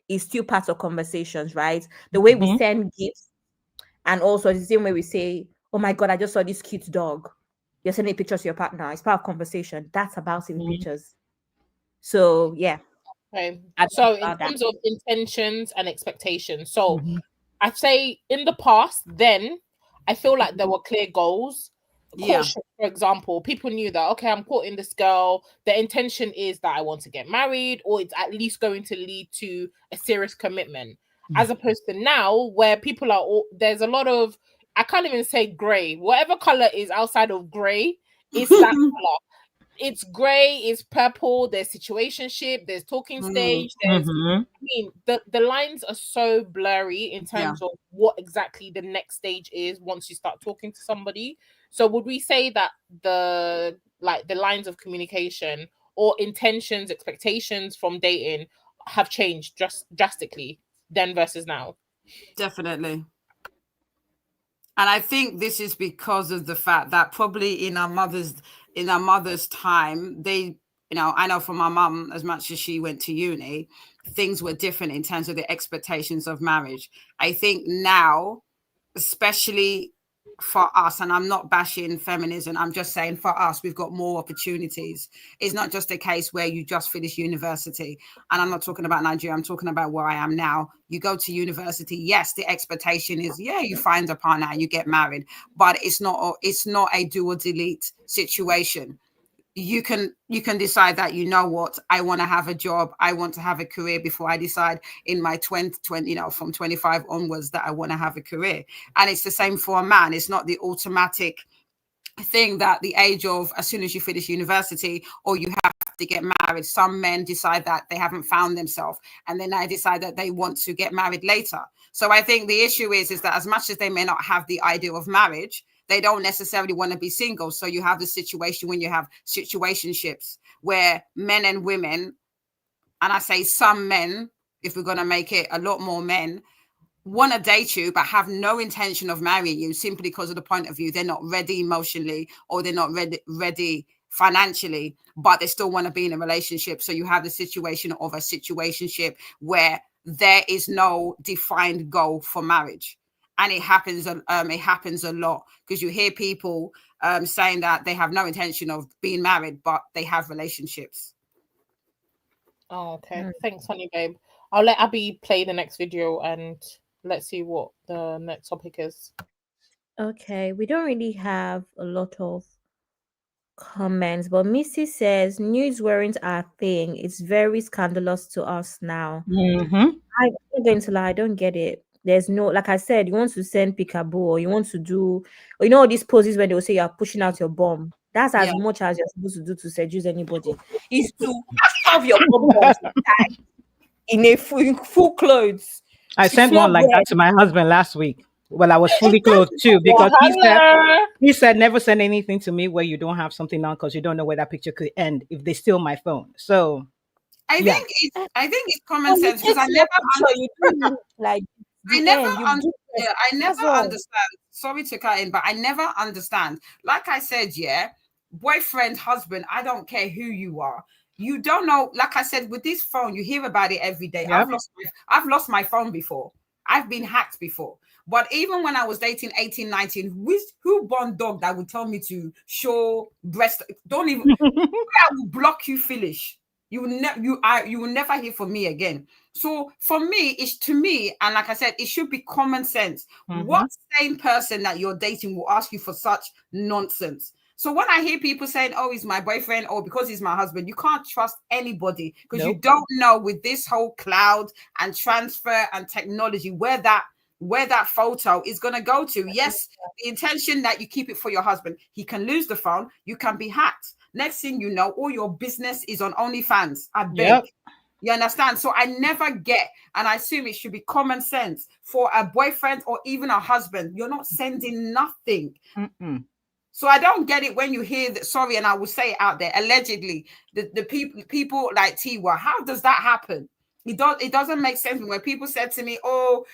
is still part of conversations, right? The way we send gifts, and also the same way we say, oh my God, I just saw this cute dog. You're sending pictures to your partner. It's part of conversation. That's about in pictures. So yeah. Okay. So in terms of intentions and expectations, so I'd say in the past, then I feel like there were clear goals. Courtship, for example, people knew that, okay, I'm courting this girl. The intention is that I want to get married, or it's at least going to lead to a serious commitment. As opposed to now, where people are there's a lot of, I can't even say gray. Whatever color is outside of gray is that color. It's gray, it's purple, there's situationship, there's talking stage, there's I mean the lines are so blurry in terms of what exactly the next stage is once you start talking to somebody. So would we say that the lines of communication or intentions, expectations from dating have changed drastically then versus now? Definitely. And I think this is because of the fact that probably in our mother's time, they, I know from my mum, as much as she went to uni, things were different in terms of the expectations of marriage. I think now, especially for us, and I'm not bashing feminism, I'm just saying for us, we've got more opportunities. It's not just a case where you just finish university. And I'm not talking about Nigeria, I'm talking about where I am now. You go to university, yes, the expectation is, yeah, you find a partner, you get married, but it's not a do or delete situation. You can decide that, you know what, I want to have a job, I want to have a career before I decide in my 20, from 25 onwards that I want to have a career. And it's the same for a man. It's not the automatic thing that the age of as soon as you finish university or you have to get married. Some men decide that they haven't found themselves and then they decide that they want to get married later. So I think the issue is that as much as they may not have the idea of marriage, they don't necessarily want to be single. So you have the situation when you have situationships where men and women, and I say some men, if we're going to make it a lot more men, want to date you but have no intention of marrying you simply because of the point of view they're not ready emotionally or they're not ready financially, but they still want to be in a relationship. So you have the situation of a situationship where there is no defined goal for marriage. And it happens a lot because you hear people saying that they have no intention of being married, but they have relationships. Oh, okay. Thanks, honey babe. I'll let Abby play the next video and let's see what the next topic is. Okay, we don't really have a lot of comments, but Missy says news weren't our thing. It's very scandalous to us now. Mm-hmm. I'm not going to lie, I don't get it. There's no, like I said, you want to send peekaboo or you want to do, or you know, all these poses where they'll say you're pushing out your bomb. That's as much as you're supposed to do to seduce anybody. Is to shove your bomb in a full clothes. I sent one like that to my husband last week. Well, I was fully clothed too because he said never send anything to me where you don't have something on because you don't know where that picture could end if they steal my phone. So I think it's common sense because I never understand. Sorry to cut in, but I never understand. Like I said, boyfriend, husband, I don't care who you are. You don't know. Like I said, with this phone, you hear about it every day. Yep. I've lost my phone before. I've been hacked before. But even when I was dating 18, 19, who born dog that would tell me to show breast? Don't even. I will block you, foolish. You will never hear from me again. So for me, and like I said, it should be common sense. Mm-hmm. What same person that you're dating will ask you for such nonsense? So when I hear people saying, oh, he's my boyfriend or because he's my husband, you can't trust anybody because you don't know with this whole cloud and transfer and technology where that photo is going to go to. Yes, the intention that you keep it for your husband. He can lose the phone. You can be hacked. Next thing you know, all your business is on OnlyFans. I beg. Yep. You understand? So I never get, and I assume it should be common sense for a boyfriend or even a husband. You're not sending nothing. Mm-mm. So I don't get it when you hear that. Sorry, and I will say it out there. Allegedly, the people like Tiwa. How does that happen? It doesn't make sense when people said to me, "Oh,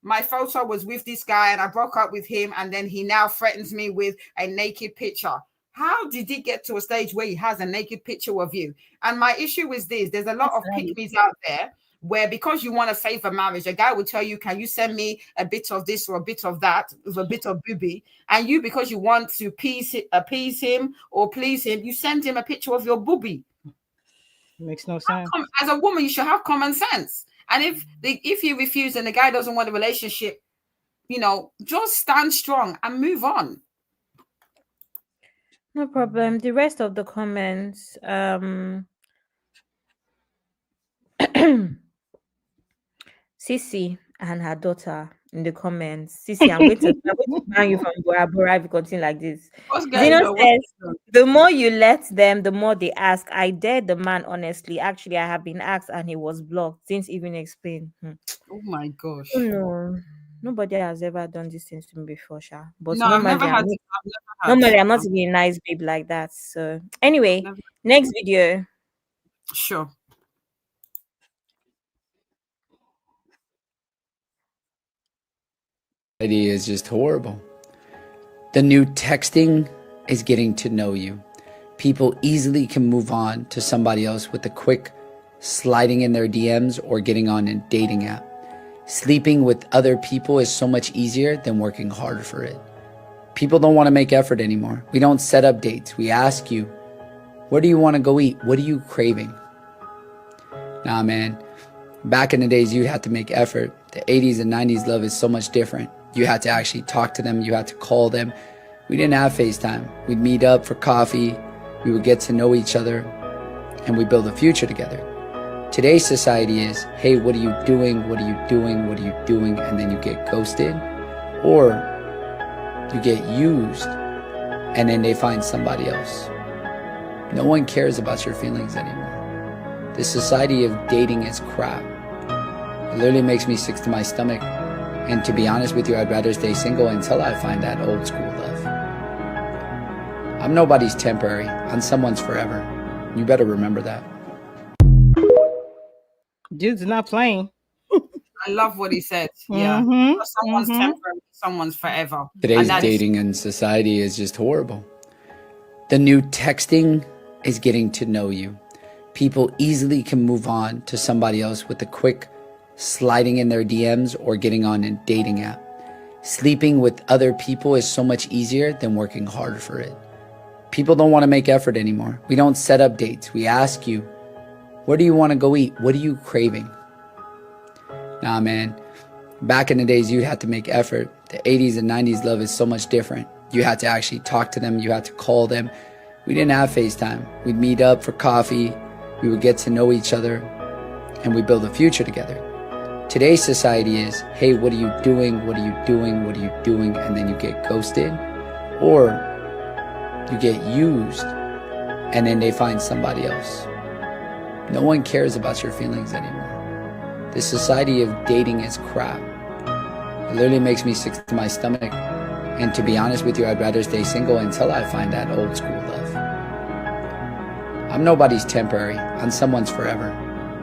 my photo was with this guy, and I broke up with him, and then he now threatens me with a naked picture." How did he get to a stage where he has a naked picture of you? And my issue is this: there's a lot of pick-me's out there where because you want to save a marriage, a guy will tell you, can you send me a bit of this or a bit of that with a bit of booby? And you, because you want to appease him or please him, you send him a picture of your booby. Makes no sense. As a woman, you should have common sense. And if you refuse and the guy doesn't want a relationship, just stand strong and move on. No problem. The rest of the comments, Sissy and her daughter in the comments. Sissy, I'm going to ban you from Bora Bora if you continue like this. Zeno says, the more you let them, the more they ask. I dared the man, honestly. Actually, I have been asked and he was blocked. Didn't even explain. Oh my gosh. No. Nobody has ever done these things to me before, Sha. But no, normally, I'm not even a nice babe like that. So anyway, next video. Sure. Idea is just horrible. The new texting is getting to know you. People easily can move on to somebody else with a quick sliding in their DMs or getting on a dating app. Sleeping with other people is so much easier than working harder for it. People don't want to make effort anymore. We don't set up dates. We ask you, where do you want to go eat? What are you craving? Nah, man. Back in the days, you had to make effort. The 80s and 90s love is so much different. You had to actually talk to them. You had to call them. We didn't have FaceTime. We'd meet up for coffee. We would get to know each other, and we build a future together. Today's society is, hey, what are you doing? What are you doing? What are you doing? And then you get ghosted, or you get used, and then they find somebody else. No one cares about your feelings anymore. The society of dating is crap. It literally makes me sick to my stomach. And to be honest with you, I'd rather stay single until I find that old school love. I'm nobody's temporary. I'm someone's forever. You better remember that. Dude's not playing. I love what he said. Yeah. Someone's temporary, someone's forever. Today's dating and society is just horrible. The new texting is getting to know you. People easily can move on to somebody else with a quick sliding in their DMs or getting on a dating app. Sleeping with other people is so much easier than working hard for it. People don't want to make effort anymore. We don't set up dates. We ask you, where do you want to go eat? What are you craving? Nah, man. Back in the days, you had to make effort. The 80s and 90s love is so much different. You had to actually talk to them. You had to call them. We didn't have FaceTime. We'd meet up for coffee. We would get to know each other, and we build a future together. Today's society is, hey, what are you doing? What are you doing? What are you doing? And then you get ghosted, or you get used, and then they find somebody else. No one cares about your feelings anymore. The society of dating is crap. It literally makes me sick to my stomach. And to be honest with you, I'd rather stay single until I find that old school love. I'm nobody's temporary. I'm someone's forever.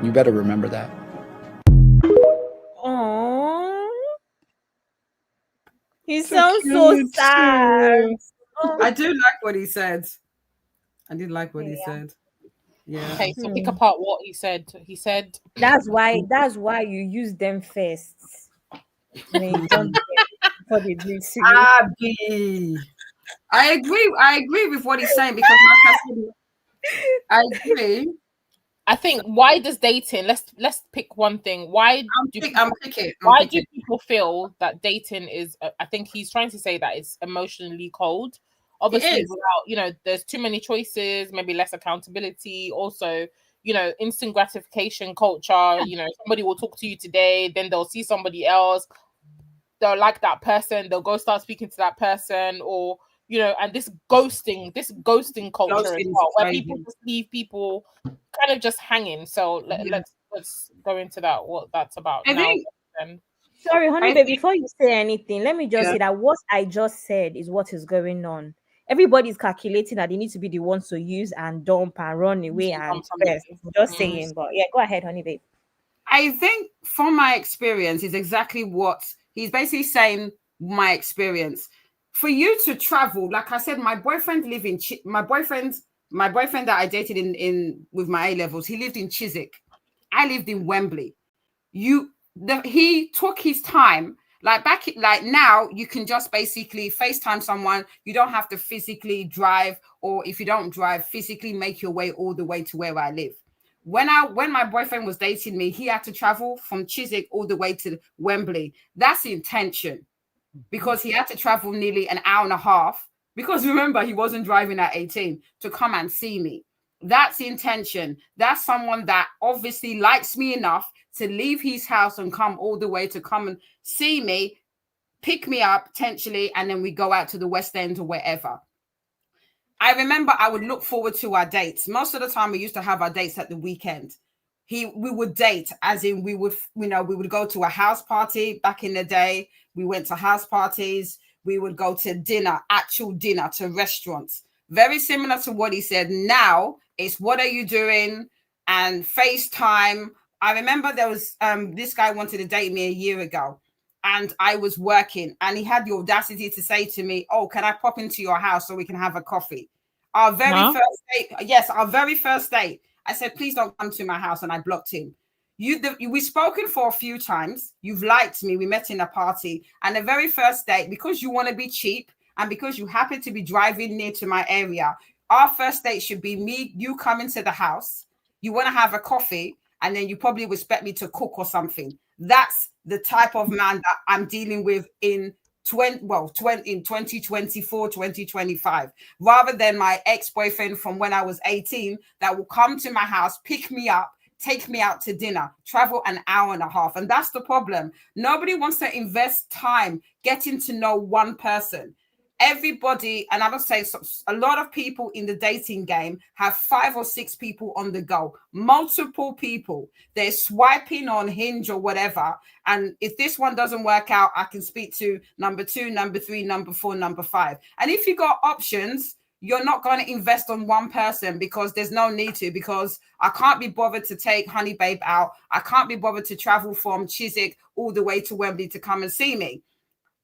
You better remember that. Aww. He sounds so sad. I do like what he said. I did like what he said. Yeah. Okay, so pick apart what he said. He said that's why you use them first. Abby. I agree with what he's saying, because like I said, I agree. I think, why does dating, let's pick one thing. Why do people feel that dating is, I think he's trying to say that it's emotionally cold. Obviously, without, there's too many choices, maybe less accountability. Also, instant gratification culture. Somebody will talk to you today, then they'll see somebody else. They'll like that person. They'll go start speaking to that person, or and this ghosting culture as well, where people just leave people kind of just hanging. So let's go into that. What that's about. Sorry, honey, baby. Before you say anything, let me just say that what I just said is what is going on. Everybody's calculating that they need to be the ones to use and dump and run away and first. Just saying, but yeah, go ahead, honey, babe. I think from my experience is exactly what he's basically saying. My experience, for you to travel, like I said, my boyfriend that I dated in with my A-levels, he lived in Chiswick. I lived in Wembley. He took his time. Like now, you can just basically FaceTime someone. You don't have to physically drive, or if you don't drive, physically make your way all the way to where I live. When my boyfriend was dating me, he had to travel from Chiswick all the way to Wembley. That's the intention, because he had to travel nearly an hour and a half, because remember, he wasn't driving at 18, to come and see me. That's the intention. That's someone that obviously likes me enough to leave his house and come all the way to come and see me, pick me up potentially, and then we go out to the West End or wherever. I remember I would look forward to our dates. Most of the time we used to have our dates at the weekend. We would date, as in we would go to a house party. Back in the day, we went to house parties. We would go to dinner, actual dinner, to restaurants. Very similar to what he said. Now it's, what are you doing? And FaceTime. I remember there was this guy wanted to date me a year ago, and I was working, and he had the audacity to say to me, "Oh, can I pop into your house so we can have a coffee?" Our very first date. Yes, our very first date. I said, "Please don't come to my house," and I blocked him. We've spoken for a few times. You've liked me. We met in a party, and the very first date, because you want to be cheap and because you happen to be driving near to my area, our first date should be me, you coming to the house. You want to have a coffee, and then you probably would expect me to cook or something. That's the type of man that I'm dealing with in 2024, 2025, rather than my ex-boyfriend from when I was 18 that will come to my house, pick me up, take me out to dinner, travel an hour and a half. And that's the problem. Nobody wants to invest time getting to know one person. Everybody, and I would say a lot of people in the dating game have 5 or 6 people on the go, multiple people. They're swiping on Hinge or whatever. And if this one doesn't work out, I can speak to number 2, number 3, number 4, number 5. And if you got options, you're not going to invest on one person because there's no need to, because I can't be bothered to take Honey Babe out. I can't be bothered to travel from Chiswick all the way to Wembley to come and see me.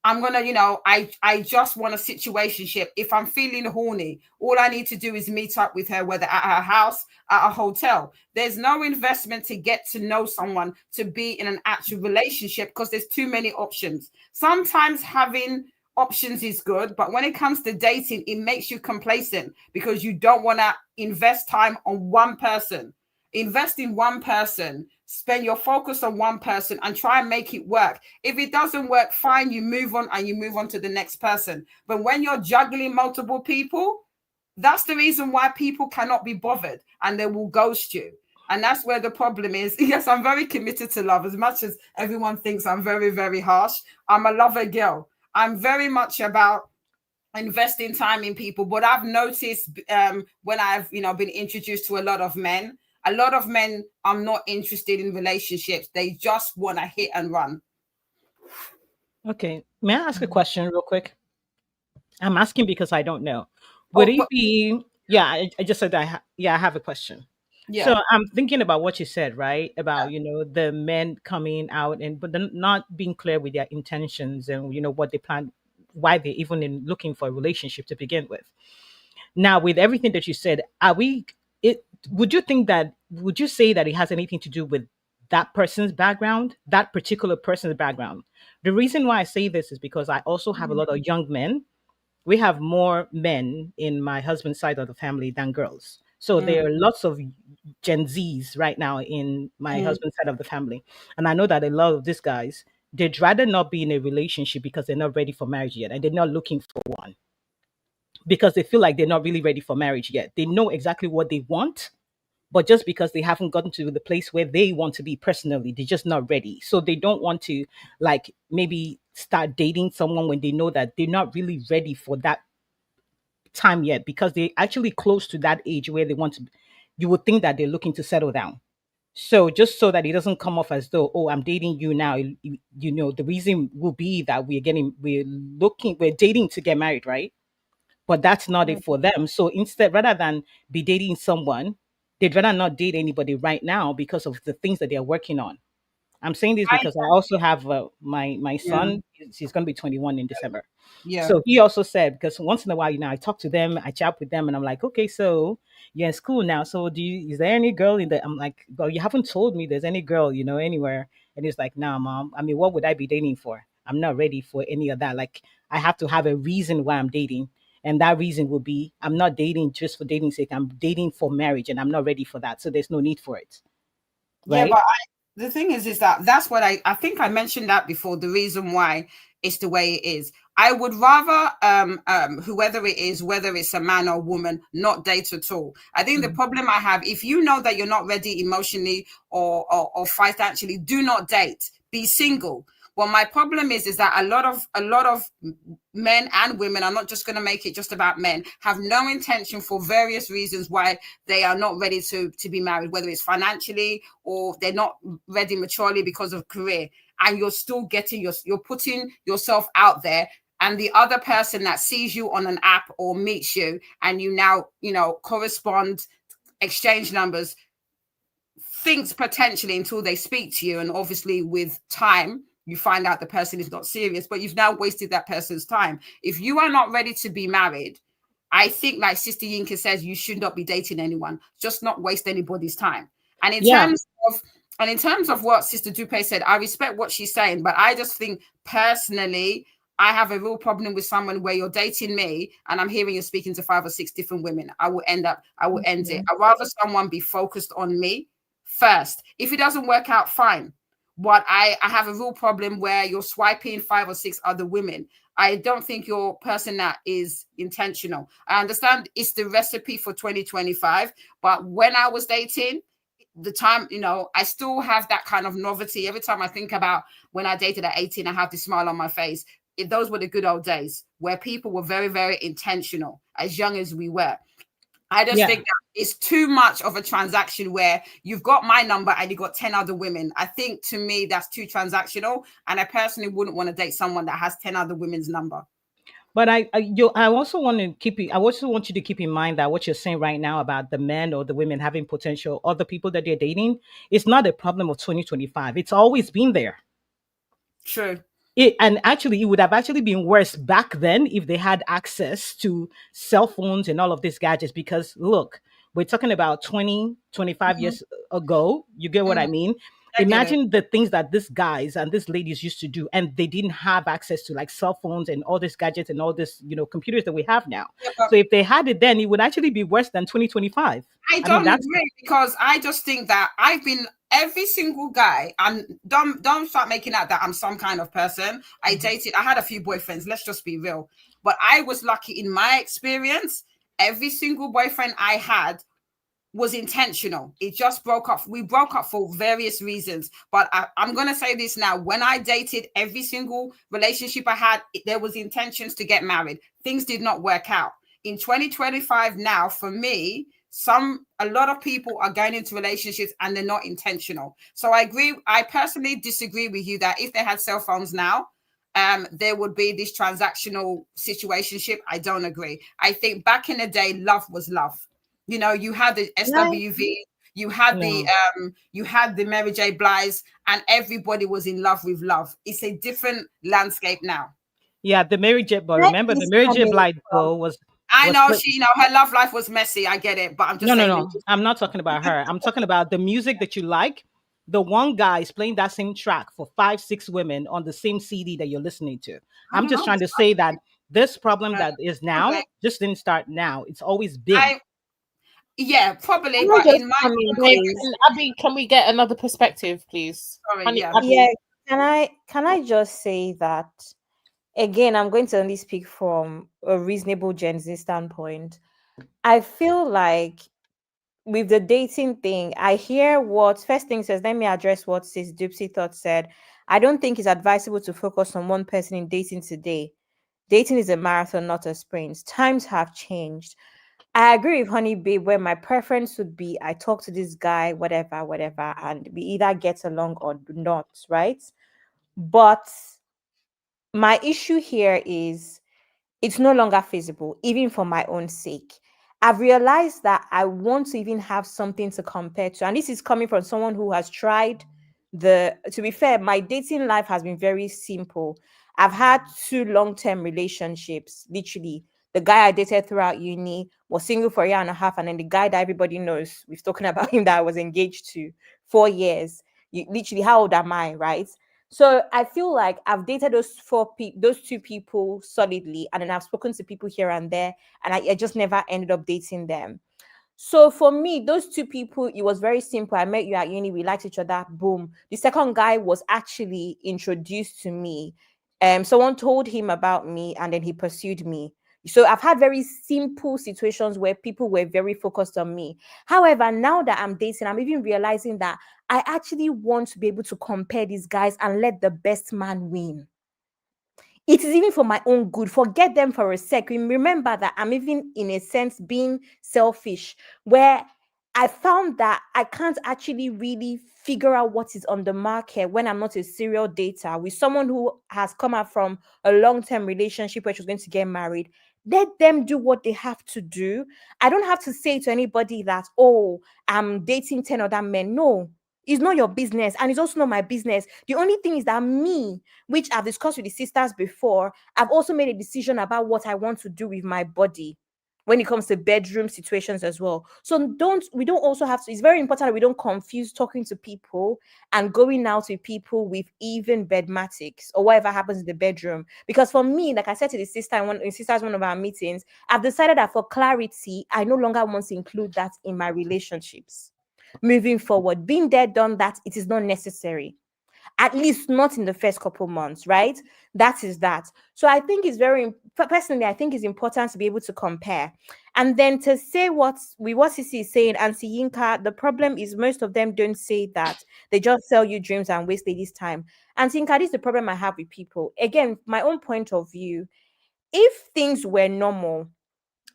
I'm going to, I just want a situationship. If I'm feeling horny, all I need to do is meet up with her, whether at her house, at a hotel. There's no investment to get to know someone, to be in an actual relationship, because there's too many options. Sometimes having options is good, but when it comes to dating, it makes you complacent because you don't want to invest time on one person. Invest in one person, spend your focus on one person and try and make it work. If it doesn't work, fine, you move on and you move on to the next person. But when you're juggling multiple people, that's the reason why people cannot be bothered and they will ghost you. And that's where the problem is. Yes, I'm very committed to love. As much as everyone thinks I'm very, very harsh, I'm a lover girl. I'm very much about investing time in people. But I've noticed when I've been introduced to a lot of men are not interested in relationships. They just want to hit and run. Okay. May I ask a question real quick? I'm asking because I don't know. Would it be, I just said I have a question. Yeah. So I'm thinking about what you said, right? About, the men coming out but they're not being clear with their intentions and, what they plan, why they're even looking for a relationship to begin with. Now, with everything that you said, would you say that it has anything to do with that person's background, that particular person's background? The reason why I say this is because I also have a lot of young men. We have more men in my husband's side of the family than girls. So there are lots of Gen Zs right now in my husband's side of the family. And I know that a lot of these guys, they'd rather not be in a relationship because they're not ready for marriage yet. And they're not looking for one because they feel like they're not really ready for marriage yet. They know exactly what they want, but just because they haven't gotten to the place where they want to be personally, they're just not ready. So they don't want to maybe start dating someone when they know that they're not really ready for that time yet, because they're actually close to that age where they want to, you would think that they're looking to settle down. So just so that it doesn't come off as though, oh, I'm dating you now, the reason will be that we're dating to get married, right? But that's not it for them. So instead, rather than be dating someone, they'd rather not date anybody right now because of the things that they're working on. I'm saying this because I also have my son. He's going to be 21 in December. Yeah. So he also said, because once in a while, I talk to them, I chat with them, and I'm like, okay, so you're in school now. So is there any girl in the? I'm like, well, you haven't told me there's any girl, anywhere. And he's like, nah, mom. I mean, what would I be dating for? I'm not ready for any of that. Like, I have to have a reason why I'm dating. And that reason will be, I'm not dating just for dating's sake. I'm dating for marriage, and I'm not ready for that. So there's no need for it. Right? Yeah, but the thing is that's what I think I mentioned that before. The reason why it's the way it is. I would rather whoever it is, whether it's a man or woman, not date at all. I think the problem I have, if you know that you're not ready emotionally or financially, do not date. Be single. Well, my problem is that a lot of men and women, I'm not just going to make it just about men, have no intention for various reasons why they are not ready to be married, whether it's financially or they're not ready maturely because of career. And you're still you're putting yourself out there. And the other person that sees you on an app or meets you and you now, correspond, exchange numbers, thinks potentially until they speak to you. And obviously with time, you find out the person is not serious, but you've now wasted that person's time. If you are not ready to be married, I think, like Sister Yinka says, you should not be dating anyone. Just not waste anybody's time. And in terms of what Sister Dupe said, I respect what she's saying, but I just think personally, I have a real problem with someone where you're dating me and I'm hearing you're speaking to 5 or 6 different women. I will end it. I'd rather someone be focused on me first. If it doesn't work out, fine. But I have a real problem where you're swiping 5 or 6 other women. I don't think you're a person that is intentional. I understand it's the recipe for 2025, but when I was dating, the time, I still have that kind of novelty. Every time I think about when I dated at 18, I have this smile on my face. Those were the good old days where people were very, very intentional, as young as we were. I just think that it's too much of a transaction where you've got my number and you got 10 other women. I think, to me, that's too transactional. And I personally wouldn't want to date someone that has 10 other women's number. But I also want to I also want you to keep in mind that what you're saying right now about the men or the women having potential, other people that they're dating, it's not a problem of 2025. It's always been there. True. And actually, it would have actually been worse back then if they had access to cell phones and all of these gadgets. Because look, we're talking about 20, 25 years ago. You get what I mean? Imagine the things that these guys and these ladies used to do, and they didn't have access to like cell phones and all these gadgets and all this, computers that we have now. So if they had it then, it would actually be worse than 2025. I don't agree, because I just think that I've been every single guy, and don't start making out that I'm some kind of person. I had a few boyfriends, let's just be real. But I was lucky in my experience. Every single boyfriend I had was intentional. It just broke up. We broke up for various reasons. But I'm going to say this now. When I dated, every single relationship I had, there was intentions to get married. Things did not work out. In 2025 now, for me, a lot of people are going into relationships and they're not intentional. So I agree. I personally disagree with you that if they had cell phones now, there would be this transactional situationship. I don't agree. I think back in the day, love was love. You had the SWV, you had the Mary J. Blige, and everybody was in love with love. It's a different landscape now. Yeah, the Mary J. But remember, the Mary J. Blige was. I know her love life was messy. I get it, but I'm just saying. No. I'm not talking about her. I'm talking about the music that you like. The one guy is playing that same track for 5, 6 women on the same CD that you're listening to. I'm just trying to say that this problem that is now just didn't start now. It's always been. Yeah, probably. But in my Abby, can we get another perspective, please? Sorry, yeah. Can I just say that again? I'm going to only speak from a reasonable Gen Z standpoint. I feel like with the dating thing, I hear what first thing says. Let me address what Sis Dupsy Thought said. I don't think it's advisable to focus on one person in dating today. Dating is a marathon, not a sprint. Times have changed. I agree with Honey Babe where my preference would be I talk to this guy, whatever, and we either get along or do not, right? But my issue here is it's no longer feasible, even for my own sake. I've realized that I want to even have something to compare to. And this is coming from someone who has tried to be fair, my dating life has been very simple. I've had 2 long-term relationships, literally. The guy I dated throughout uni was single for a year and a half, and then the guy that everybody knows, we've spoken about him, that I was engaged to 4 years. Literally, how old am I, right? So I feel like I've dated those 2 people solidly, and then I've spoken to people here and there, and I just never ended up dating them. So for me, those 2 people, it was very simple. I met you at uni, we liked each other, boom. The second guy was actually introduced to me. Someone told him about me, and then he pursued me. So I've had very simple situations where people were very focused on me. However, now that I'm dating, I'm even realizing that I actually want to be able to compare these guys and let the best man win. It is even for my own good. Forget them for a sec. Remember that I'm even, in a sense, being selfish, where I found that I can't actually really figure out what is on the market when I'm not a serial dater with someone who has come out from a long-term relationship where she's going to get married. Let them do what they have to do. I don't have to say to anybody that, oh, I'm dating 10 other men. No, it's not your business, and it's also not my business. The only thing is that me, which I've discussed with the sisters before, I've also made a decision about what I want to do with my body. when it comes to bedroom situations as well. So we don't also have to, it's very important that we don't confuse talking to people and going out with people with even bedmatics or whatever happens in the bedroom. Because for me, like I said to the sister in one of our meetings, I've decided that for clarity, I no longer want to include that in my relationships. Moving forward, being there, done that, it is not necessary. At least not in the first couple months, right? That is that. So I think it's personally, I think it's important to be able to compare. And then to say what Sisi is saying, and Yinka, the problem is most of them don't say that. They just sell you dreams and waste ladies' time. And Yinka, this is the problem I have with people. Again, my own point of view, if things were normal,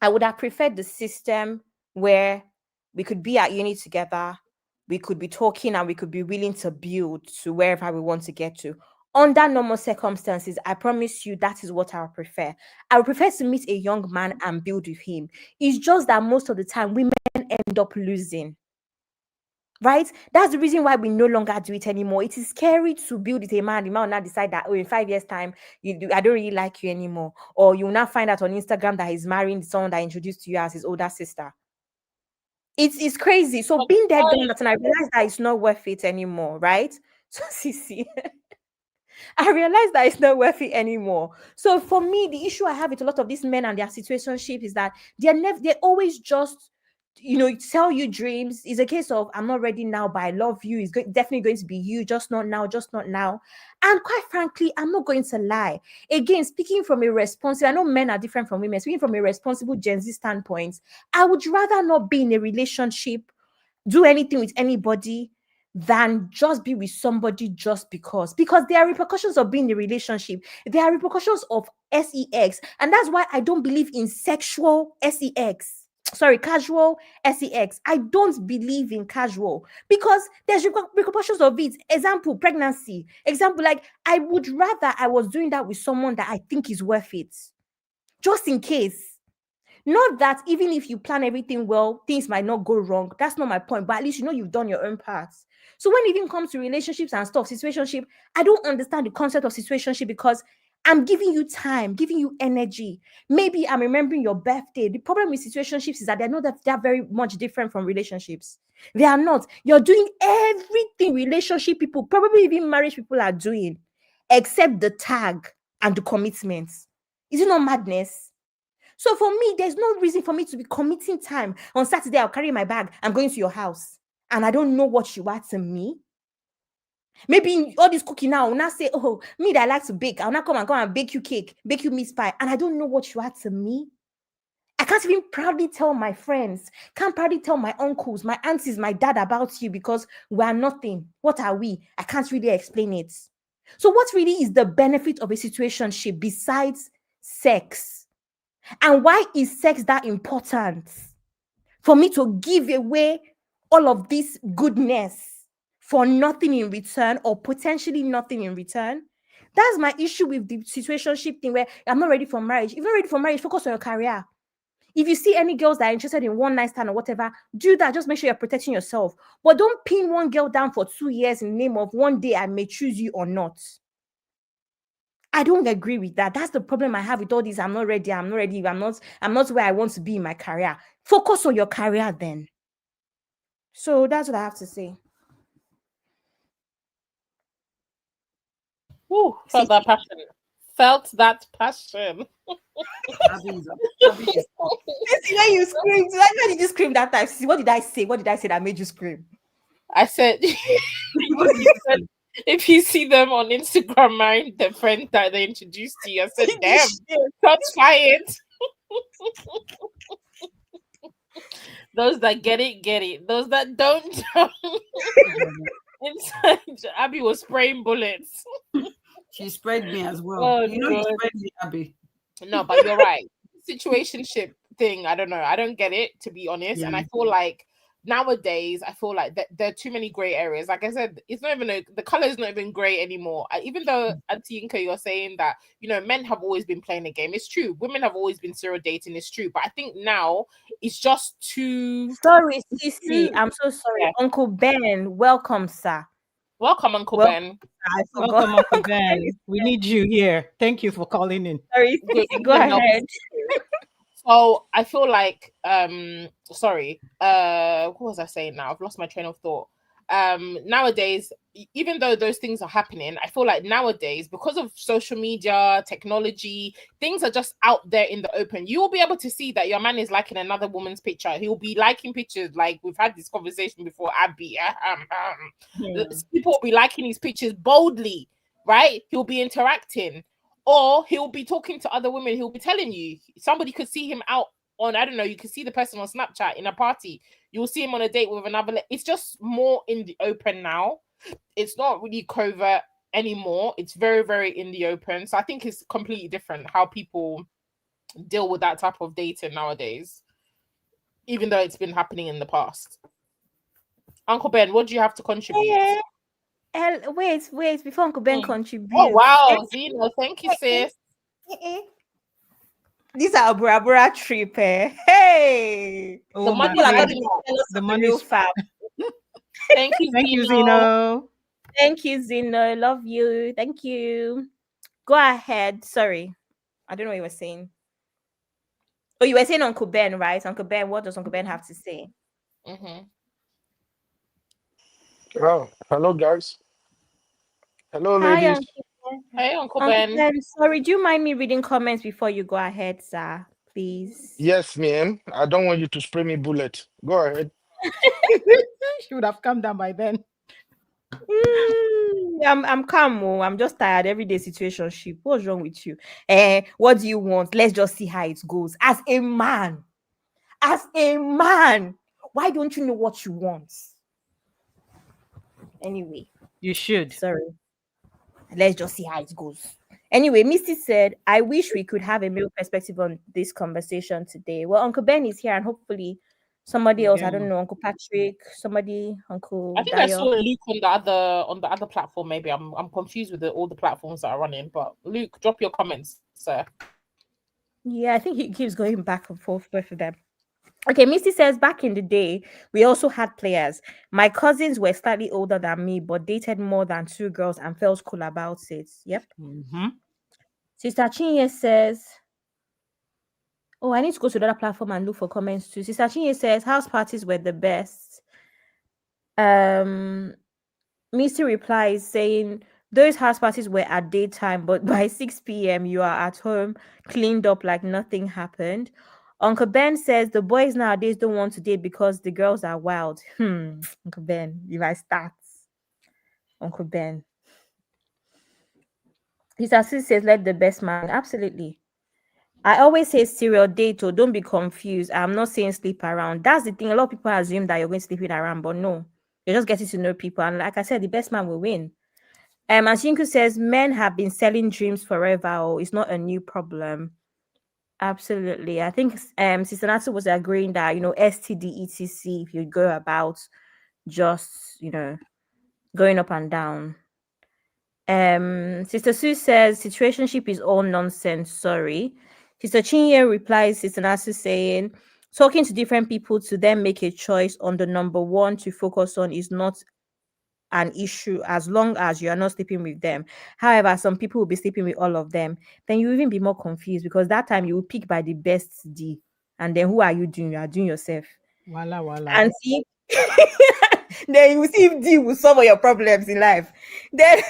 I would have preferred the system where we could be at uni together, we could be talking, and we could be willing to build to wherever we want to get to. Under normal circumstances, I promise you that is what I would prefer. I would prefer to meet a young man and build with him. It's just that most of the time women end up losing. Right? That's the reason why we no longer do it anymore. It is scary to build with a man. The man will not decide that, oh, in 5 years' time, I don't really like you anymore. Or you will not find out on Instagram that he's marrying someone that introduced to you as his older sister. It's crazy. So being there, done that, and I realized that it's not worth it anymore, right? So Sisi, I realized that it's not worth it anymore. So for me, the issue I have with a lot of these men and their situationship is that they're always just, tell you dreams. It's a case of, I'm not ready now, but I love you. It's definitely going to be you, just not now, just not now. And quite frankly, I'm not going to lie. Again, speaking from a responsible, I know men are different from women. Speaking from a responsible Gen Z standpoint, I would rather not be in a relationship, do anything with anybody, than just be with somebody just because there are repercussions of being in a relationship. There are repercussions of sex, and that's why I don't believe in casual sex. I don't believe in casual, because there's repercussions of it. Example, pregnancy. Example, like, I would rather I was doing that with someone that I think is worth it, just in case. Not that even if you plan everything well, things might not go wrong. That's not my point. But at least you've done your own part. So when it even comes to relationships and stuff, situationship, I don't understand the concept of situationship, because I'm giving you time, giving you energy. Maybe I'm remembering your birthday. The problem with situationships is that they're very much different from relationships. They are not. You're doing everything relationship people, probably even marriage people, are doing, except the tag and the commitments. Is it not madness? So for me, there's no reason for me to be committing time. On Saturday, I'll carry my bag. I'm going to your house. And I don't know what you are to me. Maybe all this cooking now, I'll not say, oh, me that I like to bake. I'll not come and bake you cake, bake you meat pie. And I don't know what you are to me. I can't even proudly tell my friends, can't proudly tell my uncles, my aunties, my dad about you, because we are nothing. What are we? I can't really explain it. So what really is the benefit of a situationship besides sex? And why is sex that important? For me to give away all of this goodness for nothing in return, or potentially nothing in return? That's my issue with the situationship thing, where I'm not ready for marriage. If you're not ready for marriage, focus on your career. If you see any girls that are interested in one night stand or whatever, do that. Just make sure you're protecting yourself. But don't pin one girl down for 2 years in the name of one day I may choose you or not. I don't agree with that. That's the problem I have with all this. I'm not ready. I'm not where I want to be in my career. Focus on your career then. So that's what I have to say. Ooh, felt that passion. Felt that passion. See, when you screamed, why did you scream that time? See, what did I say? What did I say that made you scream? I said, if you see them on Instagram marrying the friend that they introduced to you, I said, damn, shots fired. Those that get it. Those that don't. Inside, Abby was spraying bullets. She sprayed me as well. Oh, you sprayed me, Abby. No, but you're right. Situationship thing, I don't know. I don't get it, to be honest. Yeah. And I feel like nowadays, there are too many gray areas. Like I said, it's not even the color is not even gray anymore. Even though, Auntie Yinka, you're saying that, men have always been playing the game. It's true. Women have always been serial dating. It's true. But I think now it's just too... Sorry, Sisi. I'm so sorry. Yeah. Uncle Ben, welcome, sir. Welcome, Uncle Ben. Welcome, Uncle Ben. We need you here. Thank you for calling in. Sorry, go ahead. So I feel like sorry, what was I saying now? I've lost my train of thought. Nowadays, even though those things are happening, I feel like nowadays, because of social media, technology, things are just out there in the open. You'll be able to see that your man is liking another woman's picture. He'll be liking pictures, like we've had this conversation before, Abby. People will be liking his pictures boldly, right? He'll be interacting, or he'll be talking to other women. He'll be telling you, somebody could see him out on, I don't know, you can see the person on Snapchat in a party. You'll see him on a date with another. It's just more in the open now. It's not really covert anymore. It's very, very in the open. So I think it's completely different how people deal with that type of dating nowadays, even though it's been happening in the past. Uncle Ben, what do you have to contribute? Wait, before Uncle Ben contributes. Oh, wow, Zeno, thank you, sis. These are a Bora trip, eh? Hey! The money are getting the money's fab. Thank you, thank you, Zeno. Thank you, Zeno. Love you. Thank you. Go ahead. Sorry. I don't know what you were saying. Oh, you were saying Uncle Ben, right? Uncle Ben, what does Uncle Ben have to say? Oh, hello, guys. Hello, Hi, ladies. Uncle Ben. Hey, Uncle Ben. Sorry, do you mind me reading comments before you go ahead, sir? Please. Yes, ma'am. I don't want you to spray me bullet. Go ahead. She would have come down by then. I'm calm. I'm just tired. Everyday situationship. What's wrong with you? What do you want? Let's just see how it goes. As a man, why don't you know what you want? Anyway, you should. Sorry. Let's just see how it goes. Anyway, Misty said, I wish we could have a male perspective on this conversation today. Well, Uncle Ben is here, and hopefully somebody else, I don't know, Uncle Patrick, Uncle I think Dayo. I saw Luke on the other platform. Maybe I'm confused with all the platforms that are running. But Luke, drop your comments, sir. Yeah, I think he keeps going back and forth, both of them. Okay, Misty says, back in the day, we also had players. My cousins were slightly older than me, but dated more than 2 girls and felt cool about it. Yep. Sister Chinye says, oh, I need to go to the other platform and look for comments too. Sister Chinye says, house parties were the best. Misty replies saying, those house parties were at daytime, but by 6 p.m. you are at home, cleaned up like nothing happened. Uncle Ben says the boys nowadays don't want to date because the girls are wild. Uncle Ben, if I start. Uncle Ben. His assistant says, let the best man. Absolutely. I always say serial date, or don't be confused. I'm not saying sleep around. That's the thing. A lot of people assume that you're going to sleep around, but no. You're just getting to know people. And like I said, the best man will win. Ashinku says, men have been selling dreams forever, or it's not a new problem. Absolutely. I think Sister Natsu was agreeing that, STD, etc., if you go about just, going up and down. Sister Sue says, situationship is all nonsense. Sorry. Sister Chinye replies, Sister Natsu saying, talking to different people to then make a choice on the number one to focus on is not an issue as long as you are not sleeping with them. However, some people will be sleeping with all of them. Then you even be more confused because that time you will pick by the best D. And then who are you doing? You are doing yourself. Wala. And see, then you will see if D will solve all your problems in life. Then,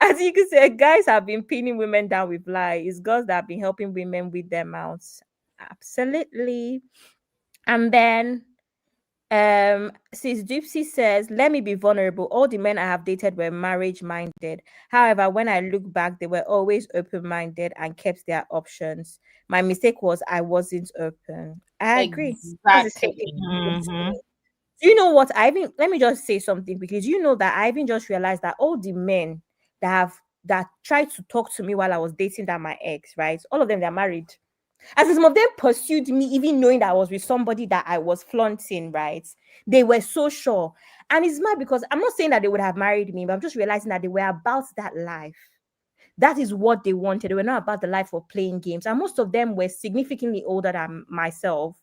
as you can say, guys have been pinning women down with lies. It's girls that have been helping women with their mouths. Absolutely. And then Sis Gypsy says, let me be vulnerable. All the men I have dated were marriage minded. However, when I look back, they were always open minded and kept their options. My mistake was I wasn't open. I agree. Exactly. Do you know what? Let me just say something, because you know that I even just realized that all the men that tried to talk to me while I was dating my ex, right? All of them, they're married. As some of them pursued me, even knowing that I was with somebody that I was flaunting, right? They were so sure. And it's mad because I'm not saying that they would have married me, but I'm just realizing that they were about that life. That is what they wanted. They were not about the life of playing games. And most of them were significantly older than myself,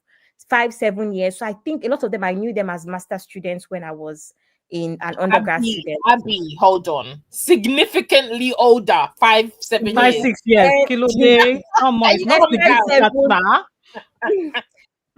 5-7 years. So I think a lot of them, I knew them as master students when I was in an undergrad student. Abby, hold on. Significantly older, 5-7 years. 5-6 years. Kilo day. How much? Not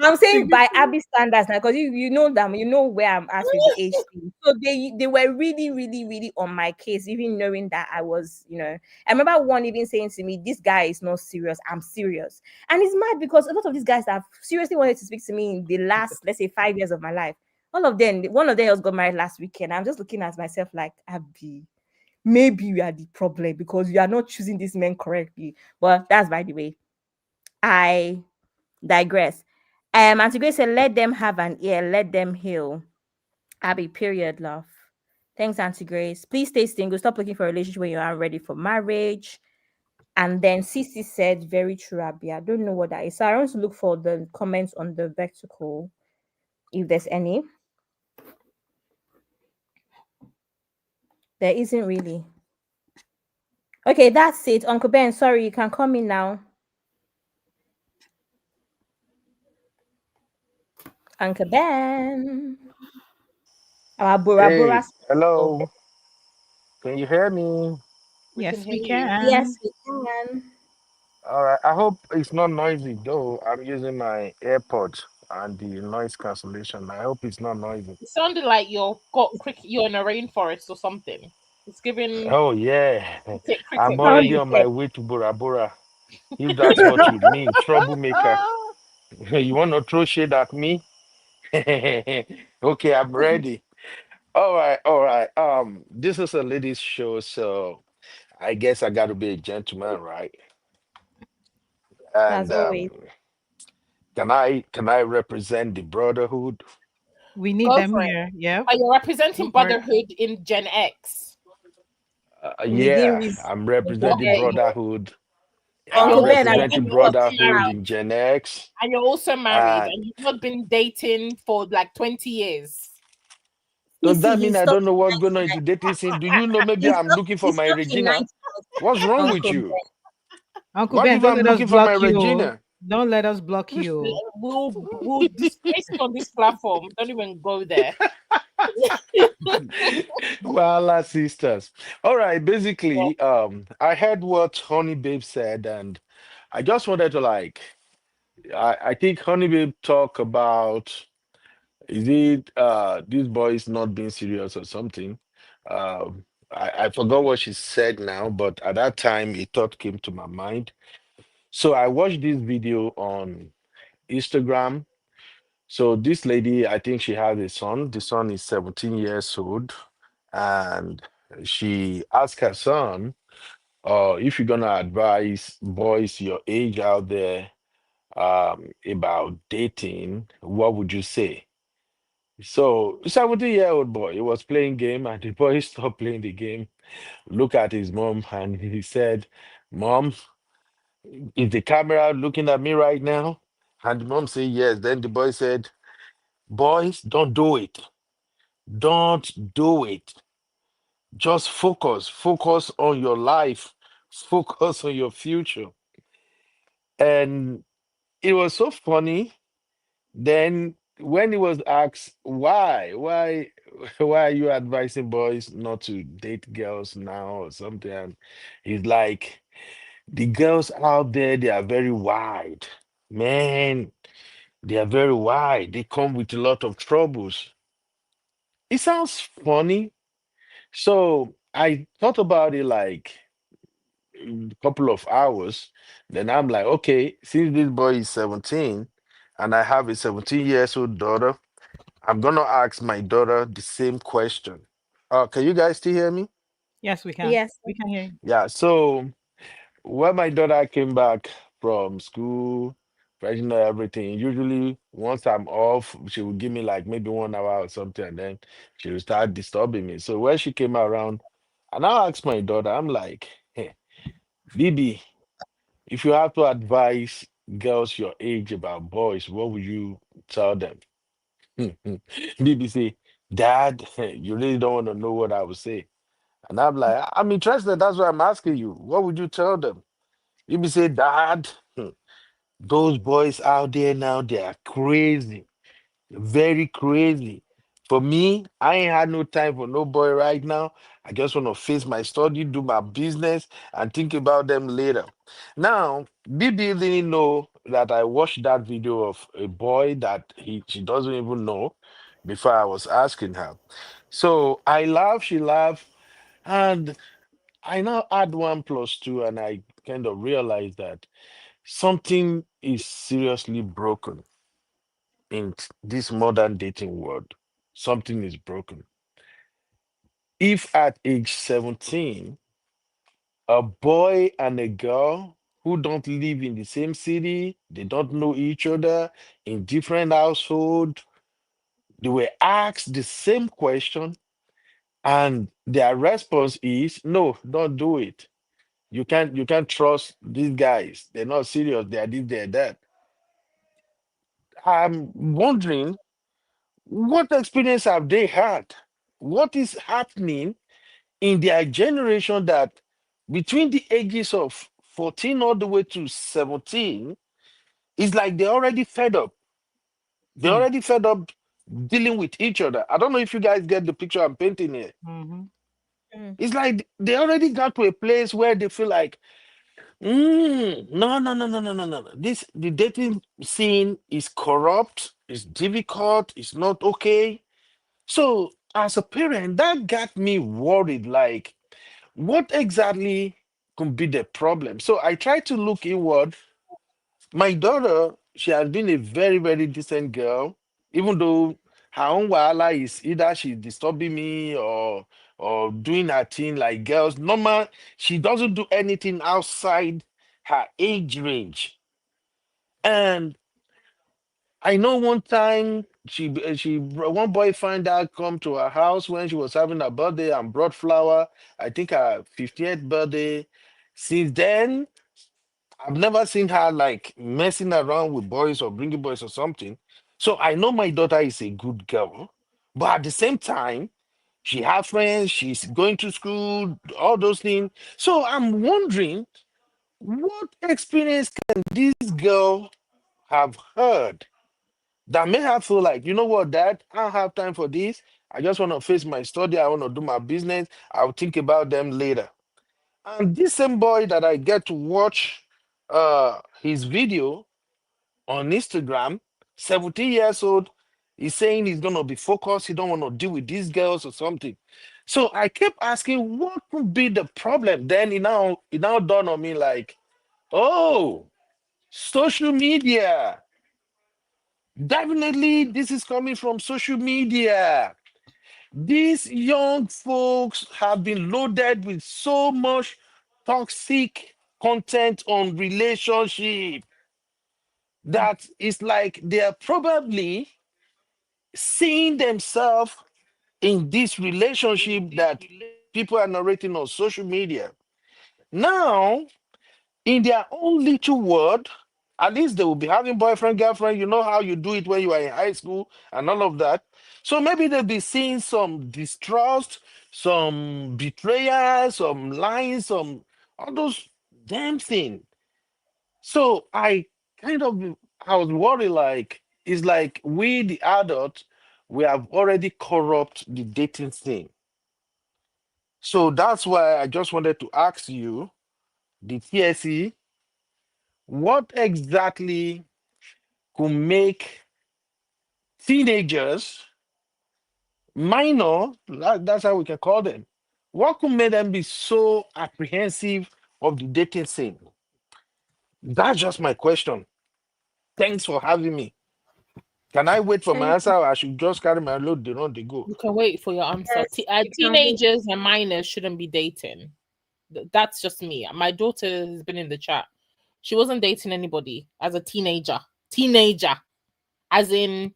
I'm saying by Abby standards now, because you know them, you know where I'm at with the age thing. So they were really, really, really on my case, even knowing that I was, I remember one even saying to me, "This guy is not serious. I'm serious." And it's mad because a lot of these guys that have seriously wanted to speak to me in the last, let's say, 5 years of my life, all of them, one of them just got married last weekend. I'm just looking at myself like, Abby, maybe we are the problem because you are not choosing these men correctly. But that's by the way. I digress. Auntie Grace said, let them have an ear, let them heal. Abby, period, love. Thanks, Auntie Grace. Please stay single. Stop looking for a relationship when you aren't ready for marriage. And then Cece said, very true, Abby. I don't know what that is. So I want to look for the comments on the vertical, if there's any. There isn't really. Okay, that's it. Uncle Ben, sorry, you can come in now. Uncle Ben. Our Bora Hey, Bora. hello. Can you hear me? We can Yes, hear we you. Yes, can. we can. All right. I hope it's not noisy though. I'm using my AirPods and the noise cancellation. I hope it's not noisy. It sounded like you're in a rainforest or something. It's giving Oh yeah. I'm cricket already vibes. on my way to Bora Bora. If that's what you mean, troublemaker. You want to throw shade at me? Okay, I'm ready. All right, all right. This is a ladies' show, so I guess I got to be a gentleman, right? As And always. can I represent the brotherhood? We need Go them for it. here. Yep. Are you Go representing for it. brotherhood in Gen X? We didn't Yeah, receive I'm the representing Okay. brotherhood. I'm Uncle You're Ben, are also you representing giving us brotherhood married. in Gen X. And you're also married, And and you've not been dating for like 20 years. does CC? that He mean I stopped don't know what's going on into dating scene? Do you know maybe he I'm stopped looking he for my stopped in Regina? 90s, What's wrong with Uncle you? Ben. Uncle What Ben, if don't I'm let us looking for block my you. Regina? Don't let us block you. We'll disgrace you on this platform. Don't even go there. Well, sisters. All right, basically, I heard what Honey Babe said, and I just wanted to I think Honey Babe talk about is it these boys not being serious or something. I forgot what she said now, but at that time a thought came to my mind. So I watched this video on Instagram. So this lady, I think she has a son. The son is 17 years old, and she asked her son, if you're gonna advise boys your age out there about dating, what would you say? So, 17-year-old boy, he was playing game, and the boy stopped playing the game, look at his mom, and he said, "Mom, is the camera looking at me right now?" And the mom said, "Yes." Then the boy said, "Boys, don't do it. Don't do it. Just focus. Focus on your life. Focus on your future." And it was so funny. Then when he was asked why are you advising boys not to date girls now or something? And he's like, the girls out there, they are very wide. Man, they are very wide. They come with a lot of troubles. It sounds funny. So I thought about it like a couple of hours. Then I'm like, okay, since this boy is 17 and I have a 17 years old daughter, I'm gonna ask my daughter the same question. Can you guys still hear me? Yes, we can. Yes. We can hear you. Yeah. So when my daughter came back from school, freshen up everything, usually once I'm off, she would give me like maybe 1 hour or something, and then she would start disturbing me. So when she came around, and I asked my daughter, I'm like, hey, Bibi, if you have to advise girls your age about boys, what would you tell them? BBC, Dad, you really don't want to know what I would say. And I'm like, I'm interested. That's why I'm asking you. What would you tell them? BBC, Dad, those boys out there now, they are crazy, very crazy. For me, I ain't had no time for no boy right now. I just want to face my study, do my business, and think about them later. Now, BB didn't know that I watched that video of a boy that she doesn't even know before I was asking her. So I laugh, she laughed, and I now add one plus two, and I kind of realized that something is seriously broken in this modern dating world. Something is broken. If at age 17, a boy and a girl who don't live in the same city, they don't know each other, in different household, they were asked the same question, and their response is, no, don't do it. You can't trust these guys. They're not serious. They are this, they're that. I'm wondering, what experience have they had? What is happening in their generation that between the ages of 14 all the way to 17, it's like they're already fed up. They're already fed up dealing with each other. I don't know if you guys get the picture I'm painting here. Mm-hmm. It's like they already got to a place where they feel like, no, no, no, no, no, no, no, no. The dating scene is corrupt, it's difficult, it's not okay. So as a parent, that got me worried, like, what exactly could be the problem? So I tried to look inward. My daughter, she has been a very, very decent girl, even though her own wahala is either she's disturbing me or doing her thing like girls. Normal, she doesn't do anything outside her age range. And I know one time one boy find out come to her house when she was having her birthday and brought flower. I think her 50th birthday. Since then, I've never seen her like messing around with boys or bringing boys or something. So I know my daughter is a good girl, but at the same time, she has friends. She's going to school, all those things. So I'm wondering, what experience can this girl have heard that made her feel like, you know what, Dad, I don't have time for this. I just want to face my study. I want to do my business. I'll think about them later. And this same boy that I get to watch his video on Instagram, 17 years old, he's saying he's gonna be focused, he don't want to deal with these girls or something. So I kept asking what could be the problem. Then it now dawned on me like, oh, social media. Definitely, this is coming from social media. These young folks have been loaded with so much toxic content on relationship that it's like they're probably seeing themselves in this relationship that people are narrating on social media. Now, in their own little world, at least they will be having boyfriend, girlfriend. You know how you do it when you are in high school and all of that. So maybe they'll be seeing some distrust, some betrayal, some lying, some all those damn things. So I was worried like it's like we the adults we have already corrupt the dating thing. So that's why I just wanted to ask you, the TSE, what exactly could make teenagers, minor, that's how we can call them, what could make them be so apprehensive of the dating scene? That's just my question. Thanks for having me. Can I wait for my answer or I should just carry my load, they run, they go? You can wait for your answer. Yes, you can wait. Teenagers and minors shouldn't be dating. That's just me. My daughter has been in the chat. She wasn't dating anybody as a teenager. Teenager. As in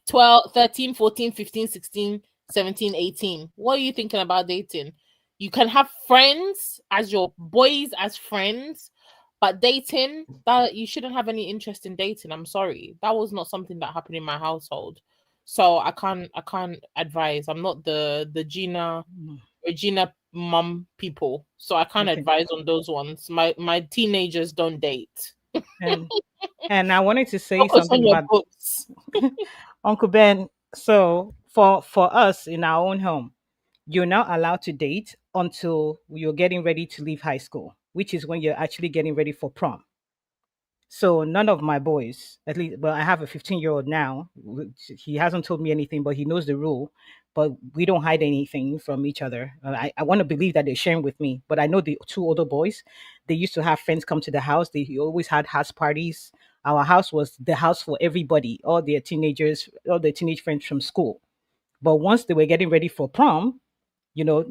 12, 13, 14, 15, 16, 17, 18. What are you thinking about dating? You can have friends as your boys as friends, but dating, that you shouldn't have any interest in dating. I'm sorry. That was not something that happened in my household. So I can't advise. I'm not the Regina mom people. So I can't advise on those ones. My teenagers don't date. And I wanted to say Focus on something your about books. Uncle Ben. So for us in our own home, you're not allowed to date until you're getting ready to leave high school, which is when you're actually getting ready for prom. So none of my boys, at least, well, I have a 15-year-old now. He hasn't told me anything, but he knows the rule. But we don't hide anything from each other. I want to believe that they're sharing with me. But I know the two older boys, they used to have friends come to the house. They always had house parties. Our house was the house for everybody, all their teenagers, all their teenage friends from school. But once they were getting ready for prom, you know,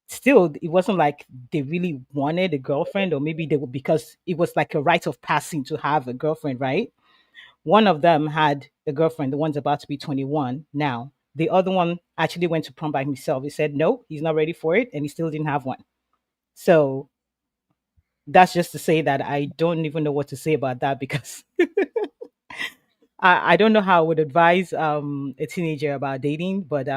still it wasn't like they really wanted a girlfriend, or maybe they were, because it was like a rite of passing to have a girlfriend, right? One of them had a girlfriend, the one's about to be 21 now. The other one actually went to prom by himself. He said no, he's not ready for it, and he still didn't have one. So that's just to say that I don't even know what to say about that, because I don't know how I would advise a teenager about dating, but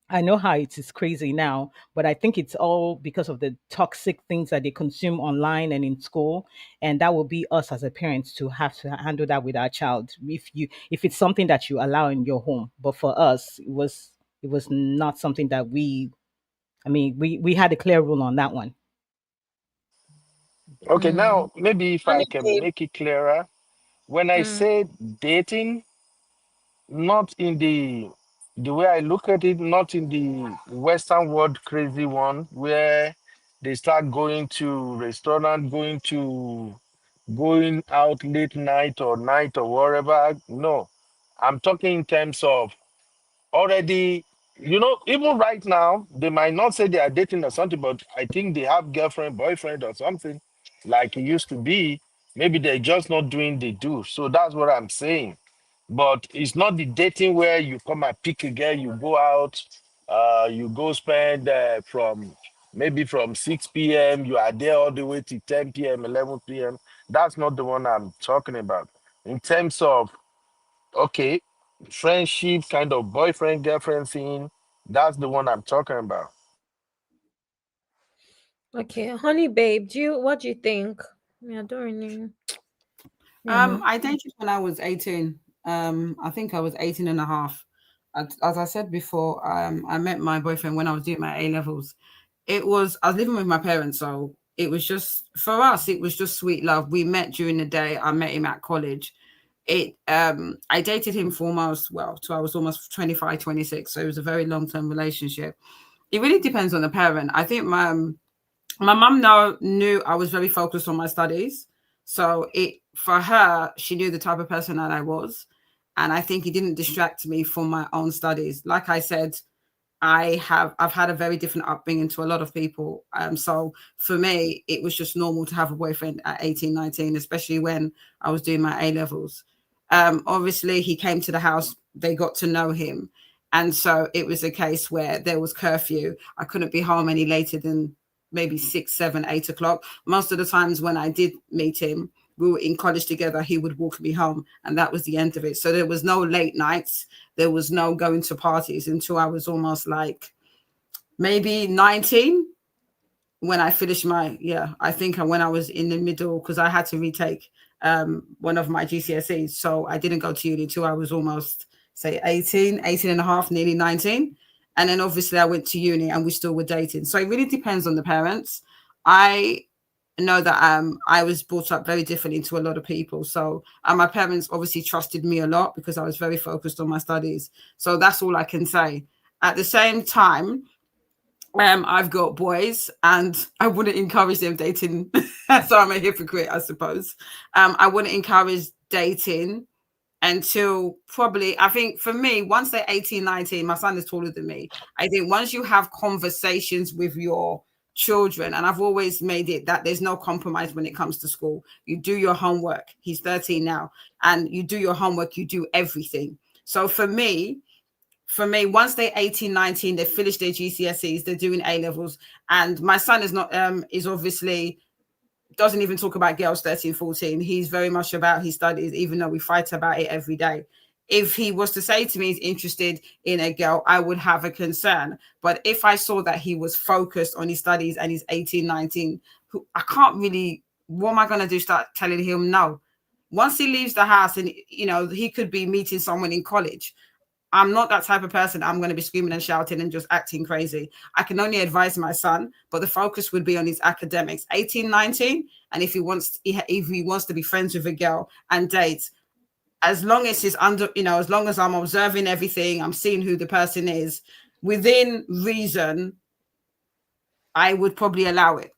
I know how it is crazy now, but I think it's all because of the toxic things that they consume online and in school, and that will be us as a parents to have to handle that with our child. If it's something that you allow in your home, but for us, it was not something that we. I mean, we had a clear rule on that one. Okay, now maybe if I Honey can babe. make it clearer, when I say dating, not in the way I look at it, not in the Western world crazy one where they start going to restaurant, going out late night or night or wherever. No, I'm talking in terms of already, even right now, they might not say they are dating or something, but I think they have girlfriend, boyfriend or something like it used to be. Maybe they're just not doing the do. So that's what I'm saying. But it's not the dating where you come and pick a girl, you go out, you go spend from 6 p.m., you are there all the way to 10 p.m., 11 p.m. That's not the one I'm talking about. In terms of, okay, friendship, kind of boyfriend, girlfriend thing, that's the one I'm talking about. Okay, honey babe, what do you think? Yeah, I don't really, you know. I dated when I was 18. I think I was 18 and a half. As I said before, I met my boyfriend when I was doing my A levels. I was living with my parents, so it was just, for us, it was just sweet love. We met during the day. I met him at college. I dated him for almost, well, till I was almost 25, 26. So it was a very long-term relationship. It really depends on the parent. I think my mum knew I was very focused on my studies. So for her, she knew the type of person that I was. And I think it didn't distract me from my own studies. Like I said, I've had a very different upbringing to a lot of people. So for me, it was just normal to have a boyfriend at 18, 19, especially when I was doing my A levels. Obviously he came to the house, they got to know him. And so it was a case where there was curfew. I couldn't be home any later than maybe 6, 7, 8 o'clock. Most of the times when I did meet him, we were in college together, he would walk me home, and that was the end of it. So there was no late nights. There was no going to parties until I was almost like maybe 19 when I finished I think when I was in the middle, because I had to retake one of my GCSEs. So I didn't go to uni until I was almost, say, 18 and a half, nearly 19. And then obviously I went to uni and we still were dating. So it really depends on the parents. I know that I was brought up very differently to a lot of people. So my parents obviously trusted me a lot because I was very focused on my studies. So that's all I can say. At the same time, I've got boys and I wouldn't encourage them dating. So I'm a hypocrite, I suppose. I wouldn't encourage dating until probably, I think for me, once they're 18, 19, my son is taller than me. I think once you have conversations with your children, and I've always made it that there's no compromise when it comes to school. You do your homework. He's 13 now, and you do your homework, you do everything. So for me, once they're 18, 19, they finish their GCSEs, they're doing A levels. And my son is obviously doesn't even talk about girls 13, 14. He's very much about his studies, even though we fight about it every day. If he was to say to me he's interested in a girl, I would have a concern. But if I saw that he was focused on his studies and he's 18, 19, I can't really, what am I going to do? Start telling him no. Once he leaves the house and, he could be meeting someone in college, I'm not that type of person. I'm going to be screaming and shouting and just acting crazy. I can only advise my son, but the focus would be on his academics, 18, 19. And if he wants to be friends with a girl and date, as long as he's under, as long as I'm observing everything, I'm seeing who the person is within reason, I would probably allow it.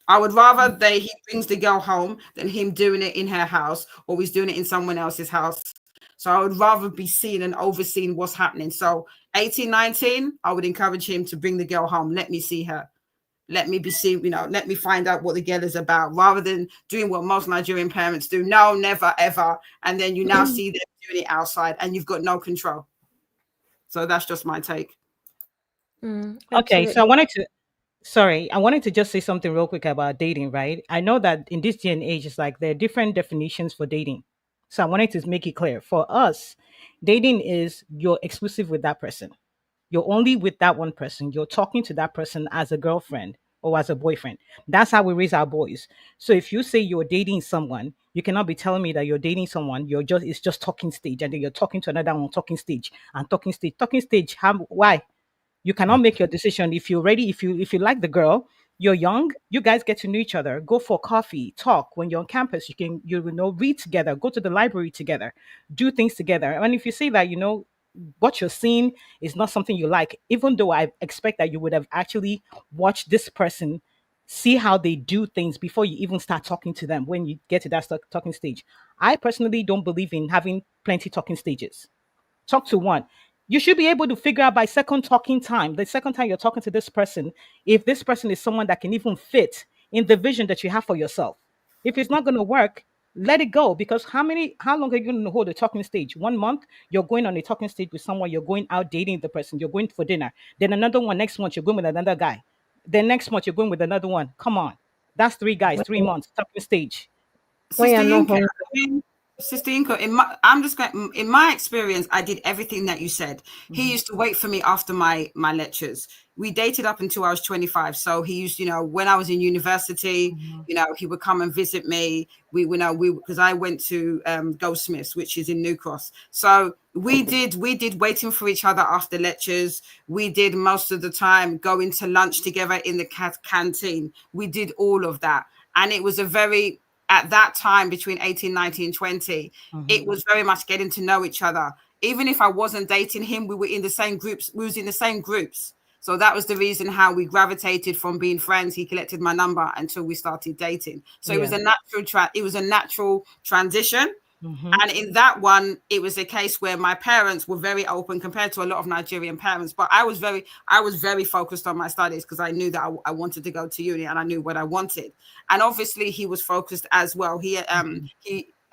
I would rather he brings the girl home than him doing it in her house, or he's doing it in someone else's house. So I would rather be seeing and overseeing what's happening. So 18, 19, I would encourage him to bring the girl home. Let me see her. Let me be seen, let me find out what the girl is about, rather than doing what most Nigerian parents do. No, never, ever. And then you now see them doing it outside and you've got no control. So that's just my take. Okay, so I wanted to just say something real quick about dating, right? I know that in this day and age, it's like there are different definitions for dating. So I wanted to make it clear. For us, dating is you're exclusive with that person. You're only with that one person. You're talking to that person as a girlfriend or as a boyfriend. That's how we raise our boys. So if you say you're dating someone, you cannot be telling me that you're dating someone. It's just talking stage, and then you're talking to another one, talking stage and talking stage. Talking stage. Why? You cannot make your decision if you're ready. If you like the girl, you're young, you guys get to know each other, go for coffee, talk. When you're on campus, read together, go to the library together, do things together. And if you say that what you're seeing is not something you like, even though I expect that you would have actually watched this person, see how they do things before you even start talking to them. When you get to that talking stage, I personally don't believe in having plenty talking stages. Talk to one. You should be able to figure out by second talking time, the second time you're talking to this person, if this person is someone that can even fit in the vision that you have for yourself. If it's not going to work, let it go. Because how long are you going to hold a talking stage? 1 month, you're going on a talking stage with someone, you're going out dating the person, you're going for dinner. Then another one, next month, you're going with another guy. Then next month, you're going with another one. Come on. That's 3 guys, 3 months, talking stage. When Sister you're not Yinka, hungry. Sister Inko, I'm just going. In my experience, I did everything that you said. He used to wait for me after my lectures. We dated up until I was 25. So he used, when I was in university, he would come and visit me. Because I went to Goldsmiths, which is in New Cross. So we did waiting for each other after lectures. We did most of the time going to lunch together in the canteen. We did all of that, and it was at that time between 18, 19, 20, it was very much getting to know each other. Even if I wasn't dating him, we were in the same groups. We was in the same groups. So that was the reason how we gravitated from being friends. He collected my number until we started dating. So it was a natural transition. And in that one, it was a case where my parents were very open compared to a lot of Nigerian parents. But I was very focused on my studies because I knew that I wanted to go to uni and I knew what I wanted. And obviously, he was focused as well. He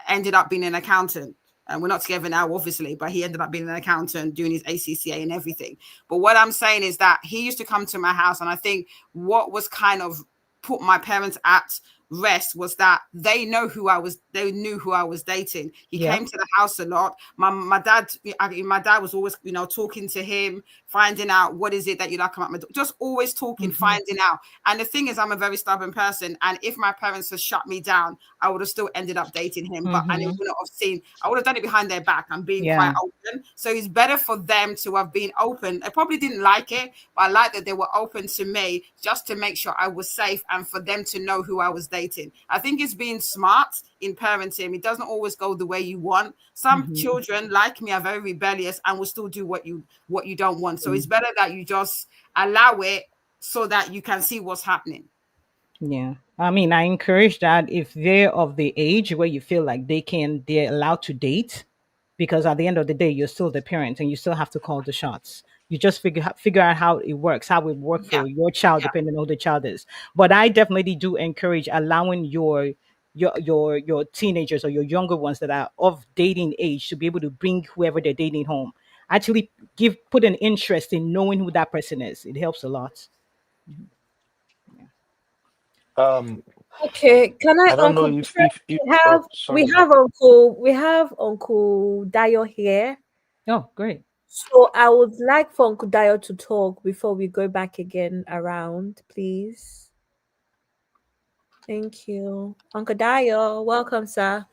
ended up being an accountant. And we're not together now, obviously, but he ended up being an accountant, doing his ACCA and everything. But what I'm saying is that he used to come to my house, and I think what was kind of put my parents at rest was that they knew who I was dating. He came to the house a lot. My dad was always talking to him, finding out what is it that you like about my just always talking, finding out. And the thing is, I'm a very stubborn person, and if my parents had shut me down, I would have still ended up dating him. But and it wouldn't have seen, I would have done it behind their back. I'm being quite open. So it's better for them to have been open. I probably didn't like it, but I like that they were open to me just to make sure I was safe and for them to know who I was dating. I think it's being smart in parenting. It doesn't always go the way you want. Some children like me are very rebellious and will still do what you don't want. So it's better that you just allow it so that you can see what's happening. Yeah. I mean, I encourage that if they're of the age where you feel like they're allowed to date, because at the end of the day, you're still the parent and you still have to call the shots. You just figure out how it works, how it works for your child, depending on who the child is. But I definitely do encourage allowing your teenagers or your younger ones that are of dating age to be able to bring whoever they're dating home. Actually, put an interest in knowing who that person is. It helps a lot. Um, Okay, can I, I don't know Uncle? if We have oh, sorry. Uncle Dayo here. Oh, great. So I would like for Uncle Dayo to talk before we go back again around, please. Thank you, Uncle Dayo. Welcome, sir.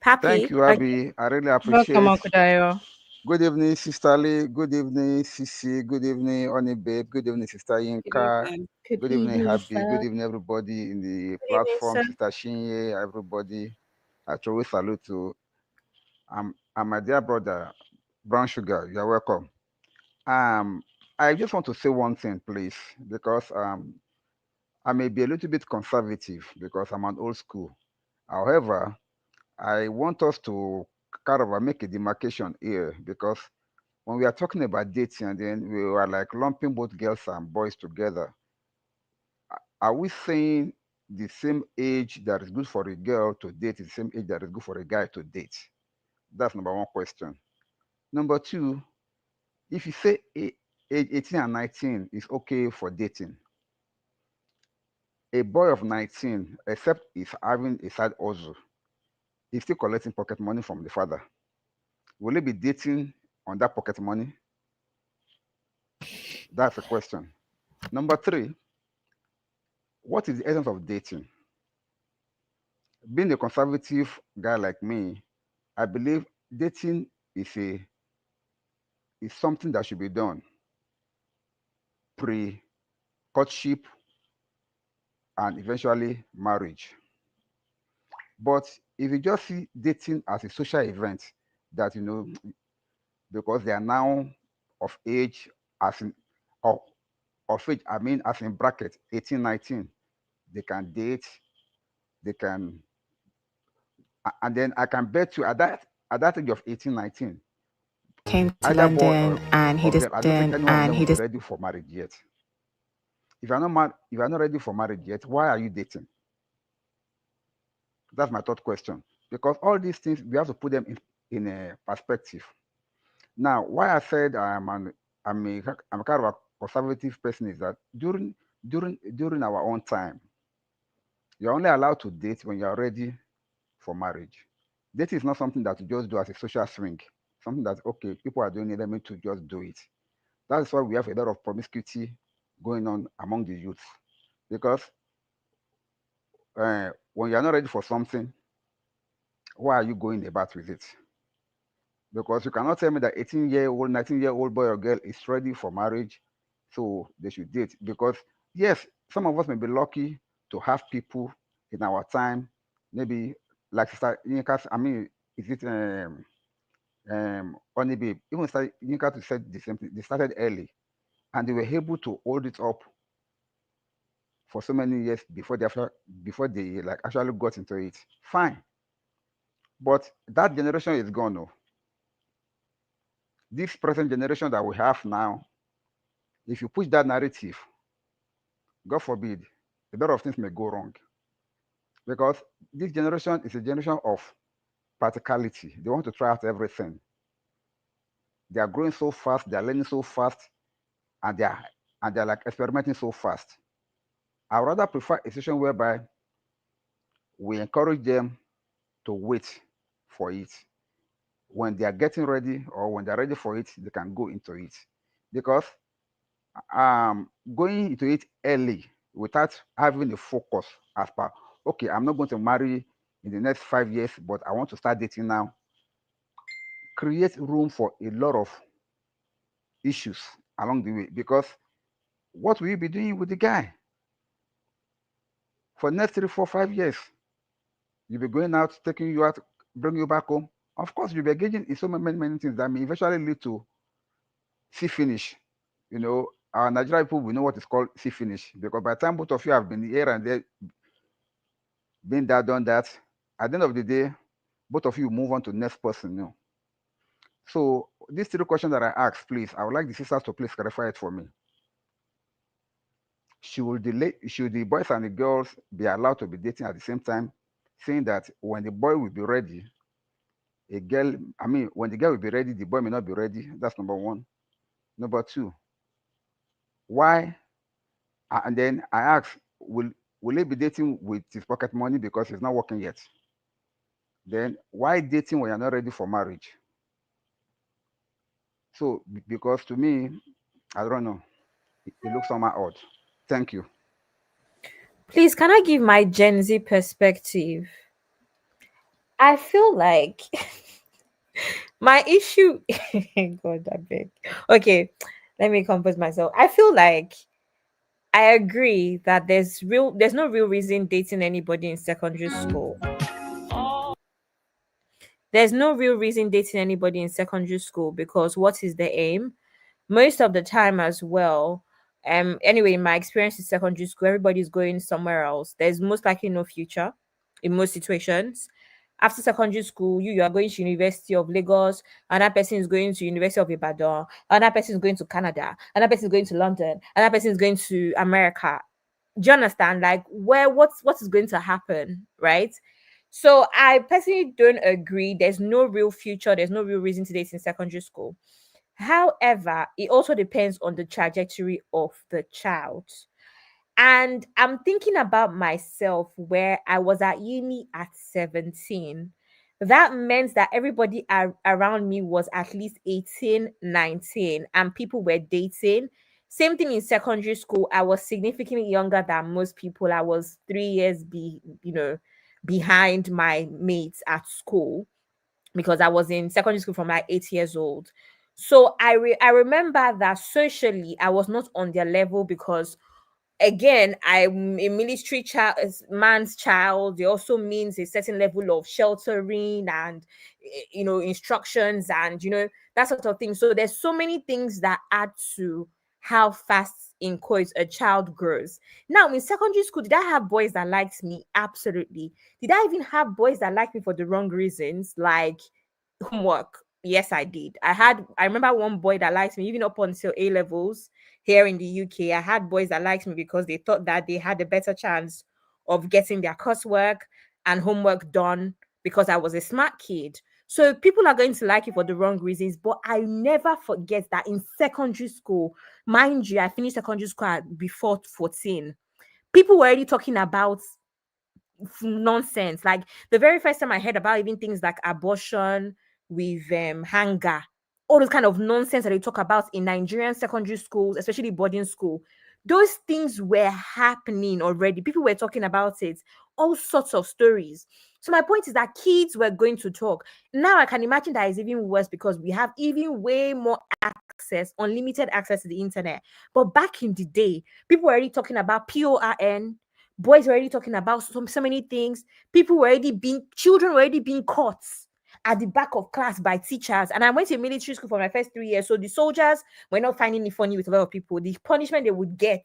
Pappy, Thank you, Abby. I really Welcome, appreciate. Uncle Dayo. Good evening, Sister Lee. Good evening, Sisi. Good evening, Oni Babe. Good evening, Sister Good Yinka. evening. good Good evening, evening, Happy. Good sir. evening, everybody in the Good evening, platform. sir. Sister Shinye, everybody. I truly salute to. I'm my dear brother, Brown Sugar. You're welcome. Um, I just want to say one thing, please, because I may be a little bit conservative because I'm an old school. However, I want us to kind of make a demarcation here because when we are talking about dating and then we are like lumping both girls and boys together, are we saying the same age that is good for a girl to date is the same age that is good for a guy to date? That's number one question. Number two, if you say age 18 and 19 is okay for dating, a boy of 19, except he's having a side hustle, he's still collecting pocket money from the father. Will he be dating on that pocket money? That's a question. Number three, what is the essence of dating? Being a conservative guy like me, I believe dating is something that should be done pre courtship and eventually marriage. But if you just see dating as a social event that because they are now of age as in of, of age, I mean as in bracket 18, 19, they can date, they can and then I can bet you at that age of 18, 19, Came to either boy London and he of them, I don't think decided any one of and them he will be decided ready for marriage yet. If you're not ready for marriage yet, why are you dating? That's my third question. Because all these things we have to put them in a perspective. Now, why I said I'm kind of a conservative person is that during our own time, you're only allowed to date when you're ready for marriage. Dating is not something that you just do as a social swing. Something that okay, people are doing it, let me to just do it. That's why we have a lot of promiscuity going on among the youth. Because when you're not ready for something, why are you going about with it? Because you cannot tell me that 18-year-old, 19-year-old boy or girl is ready for marriage, so they should date. Because yes, some of us may be lucky to have people in our time, maybe like Sister Yinka, I mean, is it Only Babe, even Sister Yinka to said the same thing. They started early and they were able to hold it up for so many years before they like actually got into it. Fine. But that generation is gone. Oh. This present generation that we have now, if you push that narrative, God forbid, a lot of things may go wrong. Because this generation is a generation of practicality. They want to try out everything. They are growing so fast, they are learning so fast, and they're like experimenting so fast. I would rather prefer a situation whereby we encourage them to wait for it. When they are getting ready or when they're ready for it, they can go into it. Because going into it early without having a focus as per okay, I'm not going to marry in the next 5 years, but I want to start dating now, create room for a lot of issues along the way. Because what will you be doing with the guy for the next 3, 4, 5 years? You'll be going out, taking you out, bring you back home. Of course, you'll be engaging in so many things that may eventually lead to see finish. Our Nigerian people will know what is called see finish because by the time both of you have been here and there, been that, done that, at the end of the day, both of you move on to the next person. So these three questions that I asked, please, I would like the sisters to please clarify it for me. Should the boys and the girls be allowed to be dating at the same time, saying that when the boy will be ready, when the girl will be ready, the boy may not be ready? That's number one. Number two, why? And then I ask, will he be dating with his pocket money because he's not working yet? Then why dating when you're not ready for marriage? So because to me, I don't know, it looks somehow odd. Thank you. Please, can I give my Gen Z perspective? I feel like my issue. God, I beg. Okay, let me compose myself. I feel like I agree that there's no real reason dating anybody in secondary school. There's no real reason dating anybody in secondary school because what is the aim? Most of the time as well. Anyway, in my experience in secondary school, everybody's going somewhere else. There's most likely no future in most situations. After secondary school, you are going to University of Lagos, another person is going to University of Ibadan, another person is going to Canada, another person is going to London, another person is going to America. Do you understand? Like what is going to happen, right? So I personally don't agree. There's no real future, there's no real reason to date in secondary school. However, it also depends on the trajectory of the child. And I'm thinking about myself where I was at uni at 17. That meant that everybody around me was at least 18, 19, and people were dating. Same thing in secondary school. I was significantly younger than most people. I was 3 years behind my mates at school because I was in secondary school from like 8 years old. So I remember that socially I was not on their level because again, I'm a military child, man's child. It also means a certain level of sheltering and instructions and that sort of thing. So there's so many things that add to how fast in quotes a child grows. Now in secondary school, did I have boys that liked me? Absolutely. Did I even have boys that liked me for the wrong reasons, like homework? Yes, I did. I remember one boy that liked me even up until A levels here in the UK. I had boys that liked me because they thought that they had a better chance of getting their coursework and homework done because I was a smart kid. So people are going to like you for the wrong reasons, but I never forget that in secondary school, mind you, I finished secondary school before 14. People were already talking about nonsense. Like the very first time I heard about even things like abortion with hunger, all those kind of nonsense that they talk about in Nigerian secondary schools, especially boarding school, those things were happening already. People were talking about it, all sorts of stories. So my point is that kids were going to talk. Now I can imagine that is even worse because we have even way more access, unlimited access to the internet. But back in the day, people were already talking about PORN. Boys were already talking about so many things. Children were already being caught at the back of class by teachers. And I went to military school for my first 3 years. So the soldiers were not finding it funny with a lot of people. The punishment they would get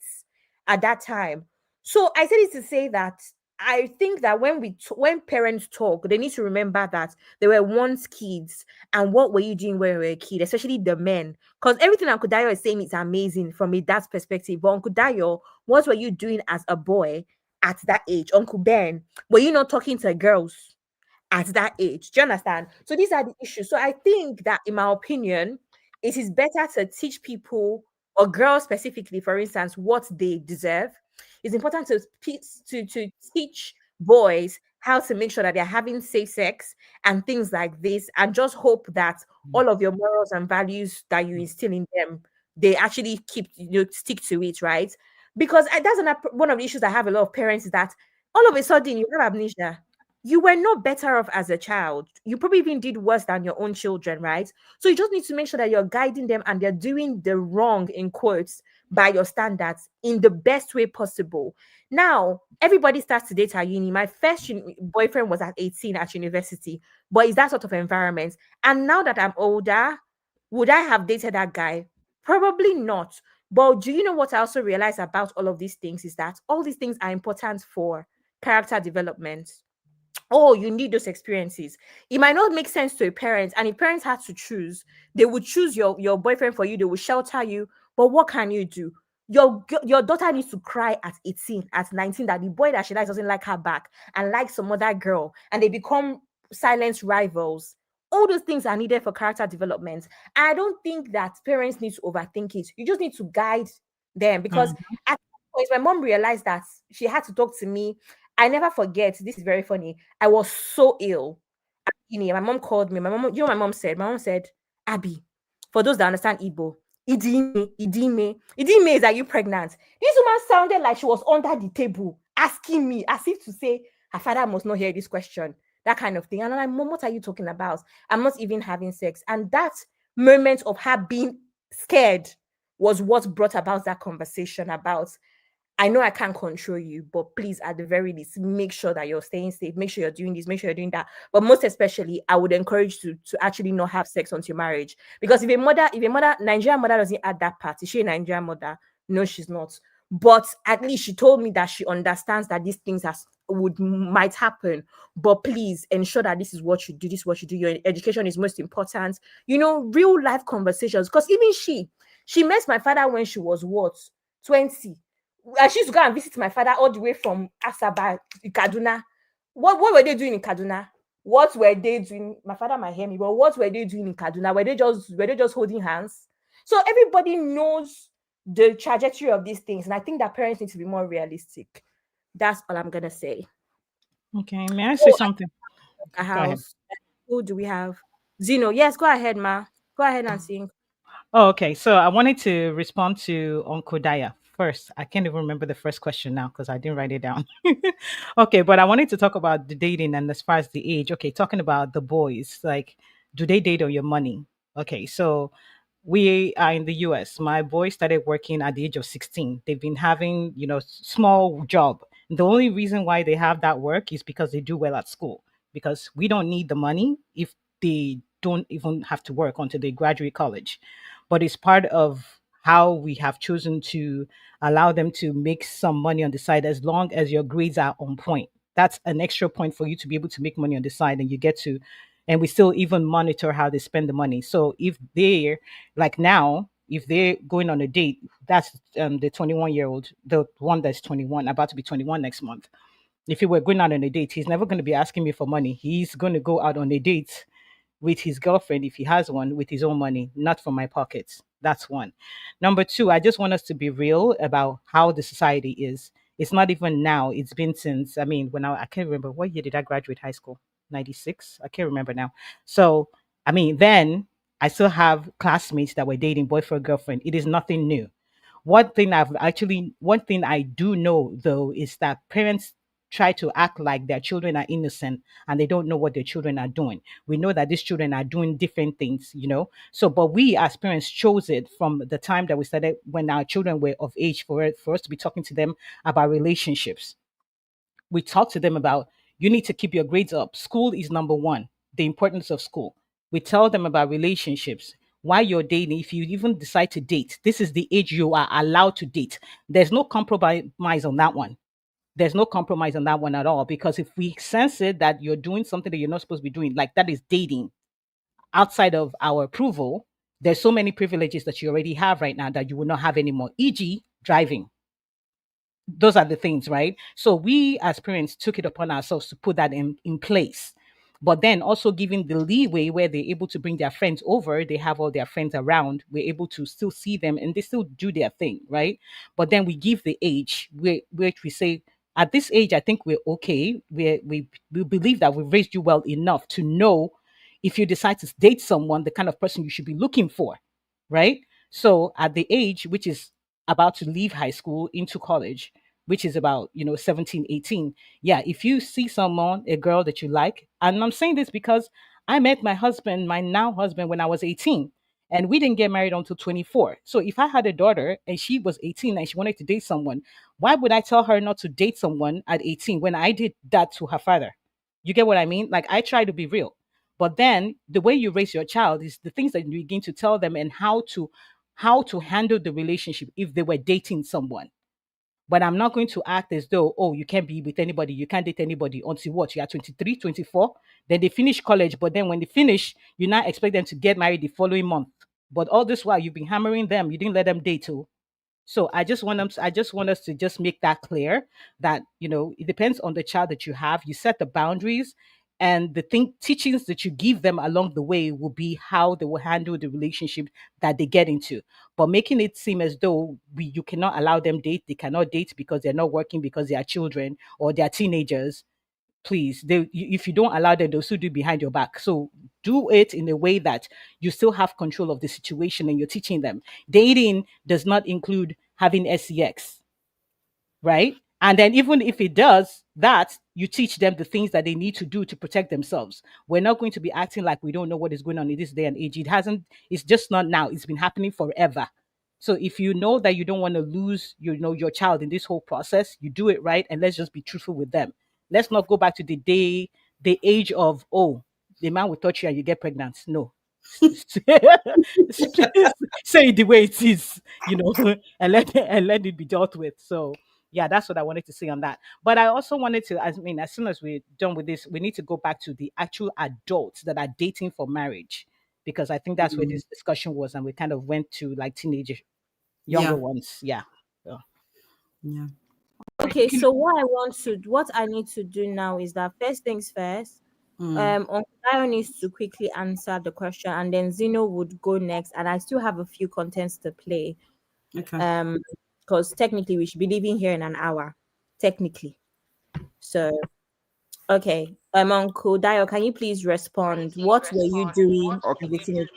at that time. So I said it to say that I think that when parents talk, they need to remember that they were once kids. And what were you doing when you were a kid, especially the men? Because everything Uncle Dayo is saying is amazing from a dad's perspective. But Uncle Dayo, what were you doing as a boy at that age? Uncle Ben, were you not talking to girls at that age? Do you understand? So these are the issues. So I think that, in my opinion, it is better to teach people, or girls specifically, for instance, what they deserve. It's important to teach boys how to make sure that they're having safe sex and things like this, and just hope that all of your morals and values that you instill in them, they actually stick to it, right? Because that's one of the issues I have a lot of parents is that all of a sudden you have amnesia. You were no better off as a child. You probably even did worse than your own children, right? So you just need to make sure that you're guiding them and they're doing the wrong, in quotes, by your standards in the best way possible. Now, everybody starts to date at uni. My first boyfriend was at 18 at university, but it's that sort of environment. And now that I'm older, would I have dated that guy? Probably not. But do you know what I also realize about all of these things is that all these things are important for character development. Oh, you need those experiences. It might not make sense to a parent, and if parents had to choose, they would choose your boyfriend for you. They will shelter you. But what can you do? Your daughter needs to cry at 18, at 19, that the boy that she likes doesn't like her back and likes some other girl, and they become silent rivals. All those things are needed for character development. I don't think that parents need to overthink it. You just need to guide them because at some point, my mom realized that she had to talk to me. I never forget. This is very funny. I was so ill. My mom called me. My mom, you know, what my mom said. My mom said, "Abby, for those that understand Igbo, Idime, Idime, Idime is, are you pregnant?" This woman sounded like she was under the table asking me, as if to say her father must not hear this question. that kind of thing. And I'm like, Mom, what are you talking about? I'm not even having sex. And that moment of her being scared was what brought about that conversation about, I know I can't control you, but please, at the very least, make sure that you're staying safe. Make sure you're doing this, make sure you're doing that. But most especially, I would encourage you to actually not have sex until marriage. Because if a mother, Nigerian mother doesn't add that part, is she a Nigerian mother? No, she's not. But at least she told me that she understands that these things might happen. But please ensure that this is what you do, this is what you do. Your education is most important. Real life conversations. Because even she met my father when she was what? 20. I used to go and visit my father all the way from Asaba, Kaduna. What were they doing in Kaduna? What were they doing? My father might hear me, but what were they doing in Kaduna? Were they just holding hands? So everybody knows the trajectory of these things, and I think that parents need to be more realistic. That's all I'm gonna say. Okay, may I say something? A Go ahead. house. Who do we have? Zeno. Yes, go ahead, ma. Go ahead and sing. Oh, okay. So I wanted to respond to Uncle Daya first. I can't even remember the first question now because I didn't write it down. Okay, but I wanted to talk about the dating and as far as the age. Okay, talking about the boys, like, do they date on your money? Okay, so we are in the US. My boy started working at the age of 16. They've been having, small job. The only reason why they have that work is because they do well at school. Because we don't need the money if they don't even have to work until they graduate college. But it's part of how we have chosen to allow them to make some money on the side as long as your grades are on point. That's an extra point for you to be able to make money on the side, and you get to, and we still even monitor how they spend the money. So if they're like now, if they're going on a date, that's the 21-year-old, the one that's 21, about to be 21 next month. If he were going out on a date, he's never going to be asking me for money. He's going to go out on a date with his girlfriend, if he has one, with his own money, not from my pockets. That's one. Number two, I just want us to be real about how the society is. It's not even now. It's been since, I mean, I can't remember, what year did I graduate high school? 96? I can't remember now. So, I mean, then I still have classmates that were dating boyfriend, girlfriend. It is nothing new. One thing I do know though is that parents try to act like their children are innocent and they don't know what their children are doing. We know that these children are doing different things. So, but we as parents chose it from the time that we started when our children were of age for us to be talking to them about relationships. We talk to them about, you need to keep your grades up. School is number one, the importance of school. We tell them about relationships. While you're dating, if you even decide to date, this is the age you are allowed to date. There's no compromise on that one. There's no compromise on that one at all. Because if we sense it that you're doing something that you're not supposed to be doing, like that is dating outside of our approval, there's so many privileges that you already have right now that you will not have anymore, e.g., driving. Those are the things, right? So we as parents took it upon ourselves to put that in place. But then also giving the leeway where they're able to bring their friends over, they have all their friends around, we're able to still see them and they still do their thing, right? But then we give the age which we say, at this age, I think we're okay. We believe that we've raised you well enough to know if you decide to date someone, the kind of person you should be looking for, right? So at the age which is about to leave high school into college, which is about 17, 18. Yeah, if you see someone, a girl that you like, and I'm saying this because I met my now husband, when I was 18, and we didn't get married until 24. So if I had a daughter and she was 18 and she wanted to date someone, why would I tell her not to date someone at 18 when I did that to her father? You get what I mean? Like, I try to be real. But then the way you raise your child is the things that you begin to tell them, and how to handle the relationship if they were dating someone. But I'm not going to act as though, oh, you can't be with anybody, you can't date anybody until what? You are 23, 24. Then they finish college. But then when they finish, you now expect them to get married the following month. But all this while, you've been hammering them. You didn't let them date too. So I just want us to just make that clear that, it depends on the child that you have. You set the boundaries, and the teachings that you give them along the way will be how they will handle the relationship that they get into. But making it seem as though you cannot allow them date, they cannot date because they're not working, because they are children or they are teenagers. Please, if you don't allow them, they'll still do behind your back. So do it in a way that you still have control of the situation and you're teaching them. Dating does not include having sex, right? And then even if it does that, you teach them the things that they need to do to protect themselves. We're not going to be acting like we don't know what is going on in this day and age. It's just not now. It's been happening forever. So if you know that you don't want to lose, your child in this whole process, you do it right, and let's just be truthful with them. Let's not go back to the age of, oh, the man will touch you and you get pregnant. No. Please say it the way it is, and let it be dealt with. So yeah, that's what I wanted to say on that. But I also wanted to, as soon as we're done with this, we need to go back to the actual adults that are dating for marriage, because I think that's where this discussion was, and we kind of went to like teenage, younger ones. Yeah. So. Yeah. Okay, so what I need to do now is that first things first, Uncle Dayo needs to quickly answer the question, and then Zeno would go next, and I still have a few contents to play. Okay. Because technically we should be leaving here in an hour, technically. So, okay, Uncle Dayo, can you please respond? What were you doing Okay. in the teenage?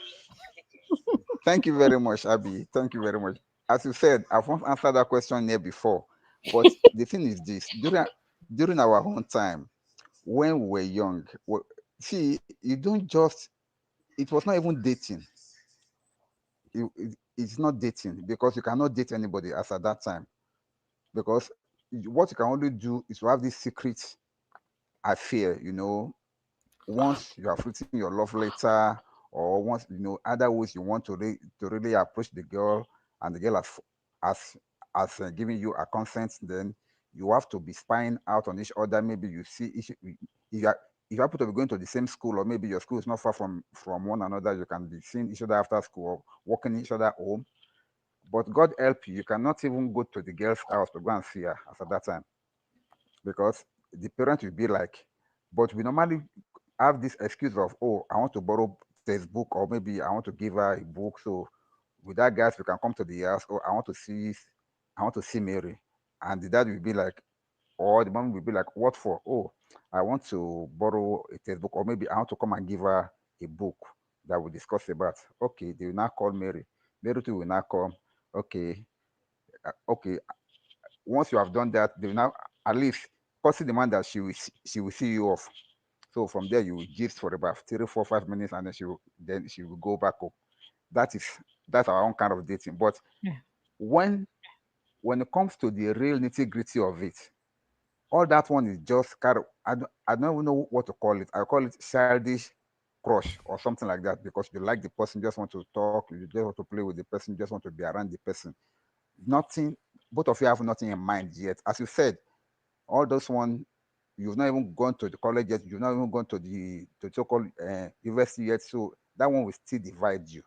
Thank you very much, Abby. Thank you very much. As you said, I've once answered that question here before. But the thing is this: during our own time, when we were young, see, you don't just. It was not even dating. It's not dating because you cannot date anybody as at that time. Because what you can only do is to have this secret affair. Once you have written your love letter, or once other ways you want to really approach the girl, and the girl has given you a consent, then you have to be spying out on each other. Maybe you see if you happen to be going to the same school, or maybe your school is not far from one another, you can be seeing each other after school, or walking each other home. But God help you, you cannot even go to the girl's house to go and see her as at that time, because the parent will be like, but we normally have this excuse of, oh, I want to borrow textbook, or maybe I want to give her a book. So with that, guys, we can come to the house. Oh, I want to see Mary. And the dad will be like, or the mom will be like, what for? Oh, I want to borrow a textbook, or maybe I want to come and give her a book that we discuss about. Okay, they will now call Mary. Mary too will now come. Okay, okay. Once you have done that, they will now at least possibly demand that she will see you off. So from there, you will gist for about 3, 4, 5 minutes, and then she will go back up. That is that's our own kind of dating. But Yeah. when when it comes to the real nitty gritty of it, all that one is just kind of, I don't even know what to call it. I call it childish crush or something like that, because you like the person, just want to talk, you just want to play with the person, just want to be around the person. Nothing, both of you have nothing in mind yet. As you said, all those one, you've not even gone to the college yet, you've not even gone to the so-called university yet, so that one will still divide you.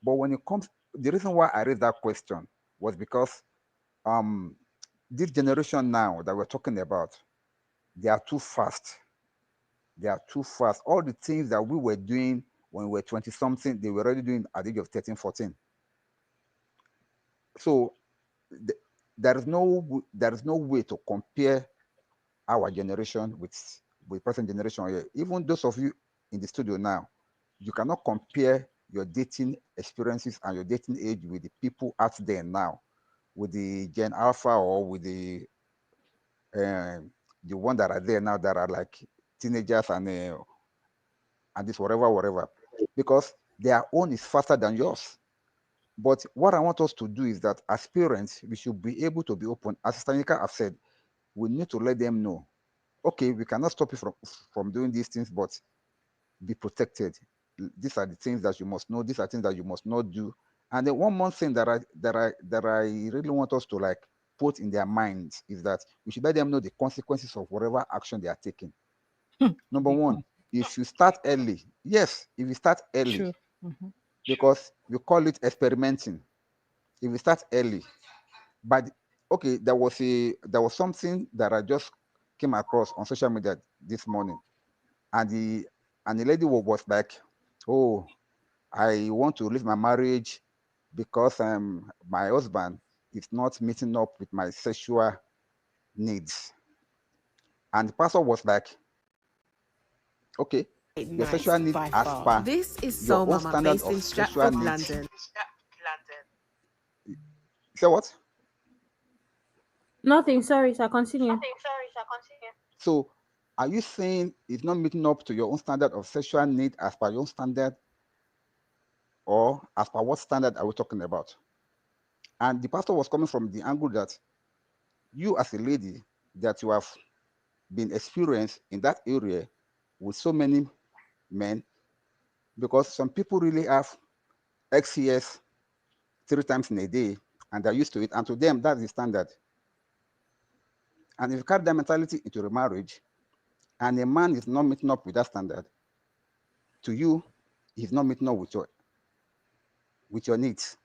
But when it comes, the reason why I raised that question was because um this generation now that we're talking about, they are too fast. They are too fast. All the things that we were doing when we were 20 something, they were already doing at the age of 13, 14. So th- there is no way to compare our generation with present generation here. Even those of you in the studio now, you cannot compare your dating experiences and your dating age with the people out there now, with the Gen Alpha, or with the one that are there now that are like teenagers, and this whatever, because their own is faster than yours. But what I want us to do is that as parents, we should be able to be open. As Stanika have said, we need to let them know, okay, we cannot stop you from doing these things, but be protected. These are the things that you must know. These are things that you must not do. And then one more thing that I really want us to like put in their minds is that we should let them know the consequences of whatever action they are taking. Number one, if you start early, yes, if you start early, True. Mm-hmm. because we call it experimenting. If you start early, but okay, there was something that I just came across on social media this morning, and the lady was like, "Oh, I want to leave my marriage because my husband is not meeting up with my sexual needs." And the pastor was like, "Okay, your Nice sexual needs by as far. per This is your Soul own Mama standard based of in sexual Stratford, needs." London. Say what? Nothing. Sorry, sir. Continue. So, are you saying it's not meeting up to your own standard of sexual need as per your own standard, or as per what standard are we talking about? And the pastor was coming from the angle that you, as a lady, that you have been experienced in that area with so many men, because some people really have XCS 3 times in a day and they're used to it, and to them that's the standard. And if you carry that mentality into a marriage and a man is not meeting up with that standard, to you he's not meeting up with your needs.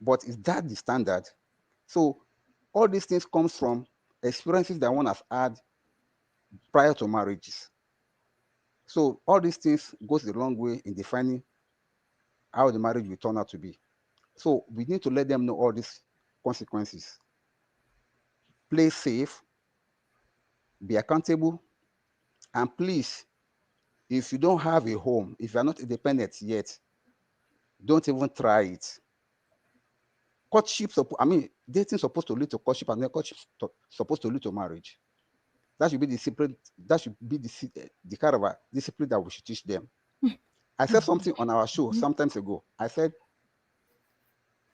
But is that the standard? So all these things comes from experiences that one has had prior to marriages. So all these things goes a long way in defining how the marriage will turn out to be. So we need to let them know all these consequences. Play safe, be accountable, and please, if you don't have a home, if you're not independent yet, don't even try it. Courtship, dating supposed to lead to courtship, and then courtship supposed to lead to marriage. That should be the discipline. That should be the kind of discipline that we should teach them. I said something on our show sometimes ago. I said,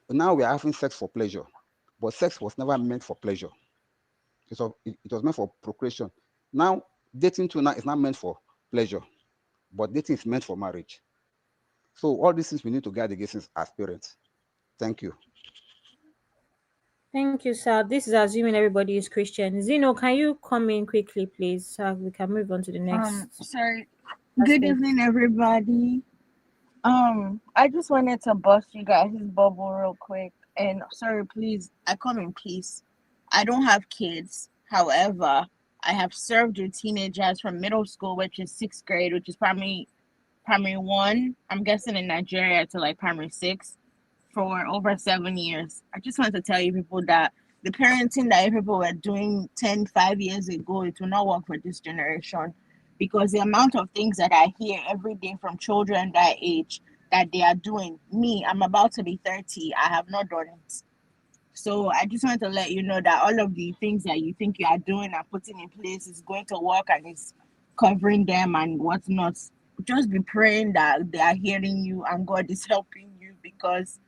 now we are having sex for pleasure, but sex was never meant for pleasure. It was meant for procreation. Now, dating too now is not meant for pleasure, but dating is meant for marriage. So all these things we need to guard against as parents. Thank you. Thank you, sir. This is assuming everybody is Christian. Zeno, can you come in quickly, please, so we can move on to the next? Sorry. Good evening, everybody. I just wanted to bust you guys' bubble real quick. And sorry, please, I come in peace. I don't have kids. However, I have served with teenagers from middle school, which is 6th grade, which is primary 1, I'm guessing in Nigeria, to like primary 6, for over 7 years. I just want to tell you people that the parenting that people were doing 5 years ago, it will not work for this generation, because the amount of things that I hear every day from children that age that they are doing. Me, I'm about to be 30. I have not done it. So I just want to let you know that all of the things that you think you are doing and putting in place is going to work and is covering them and whatnot. Just be praying that they are hearing you and God is helping you, because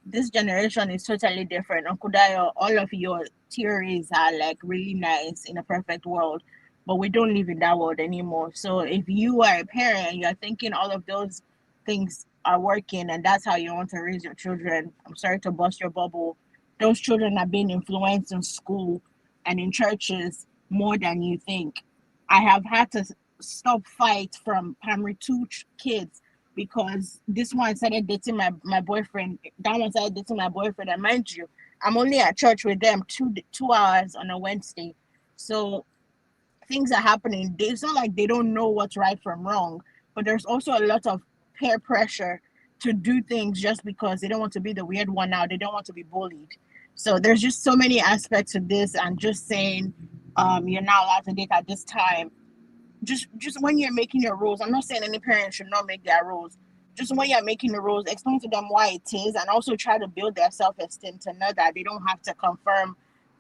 this generation is totally different. Uncle Dayo, all of your theories are like really nice in a perfect world, but we don't live in that world anymore. So if you are a parent and you're thinking all of those things are working and that's how you want to raise your children, I'm sorry to bust your bubble. Those children are being influenced in school and in churches more than you think. I have had to stop fight from primary 2 kids because this one started dating my boyfriend. That one started dating my boyfriend. And mind you, I'm only at church with them 2 hours on a Wednesday. So things are happening. It's not like they don't know what's right from wrong, but there's also a lot of peer pressure to do things just because they don't want to be the weird one now. They don't want to be bullied. So there's just so many aspects of this, and just saying you're not allowed to date at this time. Just when you're making your rules, I'm not saying any parent should not make their rules. Just when you're making the rules, explain to them why it is, and also try to build their self-esteem to know that they don't have to conform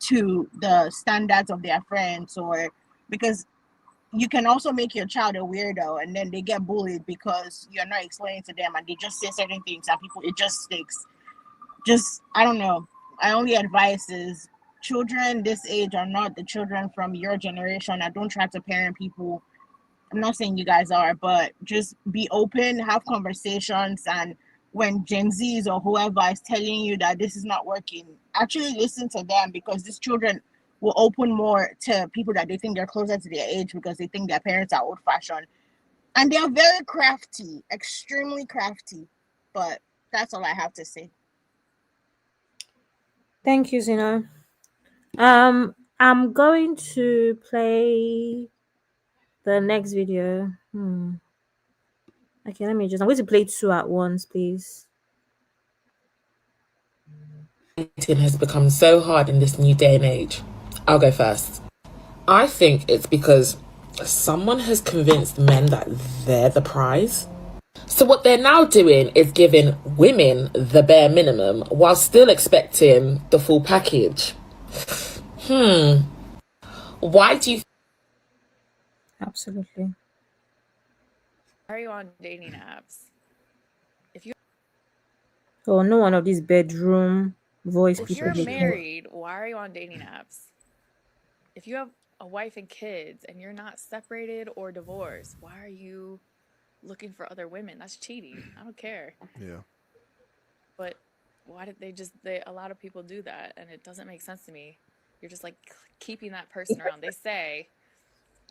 to the standards of their friends, or because you can also make your child a weirdo and then they get bullied because you're not explaining to them and they just say certain things and it just sticks. I don't know. My only advice is children this age are not the children from your generation. I don't try to parent people. I'm not saying you guys are, but just be open, have conversations, and when Gen Zs or whoever is telling you that this is not working, actually listen to them, because these children will open more to people that they think they're closer to their age because they think their parents are old-fashioned. And they are very crafty, extremely crafty. But that's all I have to say. Thank you, Zeno. I'm going to play the next video. Okay, I'm going to play 2 at once, please. Dating has become so hard in this new day and age. I'll go first. I think it's because someone has convinced men that they're the prize. So what they're now doing is giving women the bare minimum while still expecting the full package. Why do you Absolutely. Why are you on dating apps? Oh, no one of these bedroom voice If people you're again. married, why are you on dating apps? If you have a wife and kids and you're not separated or divorced, why are you looking for other women? That's cheating. I don't care. Yeah. But why did a lot of people do that, and it doesn't make sense to me. You're just like keeping that person around. They say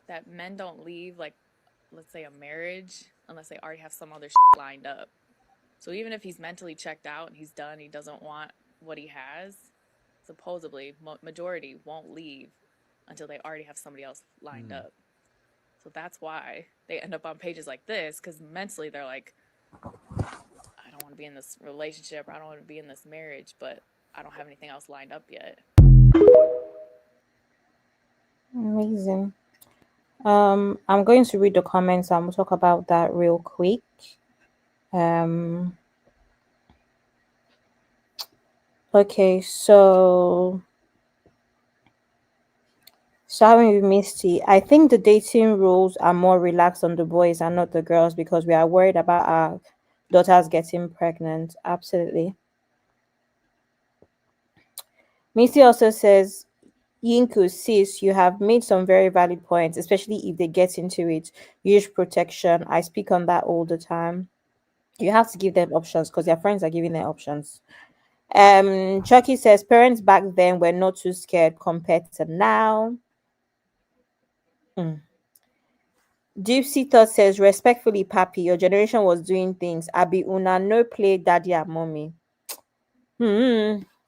that men don't leave, like, let's say a marriage, unless they already have some other lined up. So even if he's mentally checked out and he's done, he doesn't want what he has, supposedly majority won't leave until they already have somebody else lined up. So that's why they end up on pages like this, because mentally they're like, I don't want to be in this relationship, or I don't want to be in this marriage, but I don't have anything else lined up yet. Amazing. I'm going to read the comments and we'll talk about that real quick. Okay, so starting with Misty, I think the dating rules are more relaxed on the boys and not the girls because we are worried about our daughters getting pregnant. Absolutely. Misty also says, Yinku, sis, you have made some very valid points, especially if they get into it. Use protection. I speak on that all the time. You have to give them options because their friends are giving them options. Chucky says parents back then were not too scared compared to now. Gypsy Thought says respectfully, Pappy, your generation was doing things. Abi una no play daddy and mommy.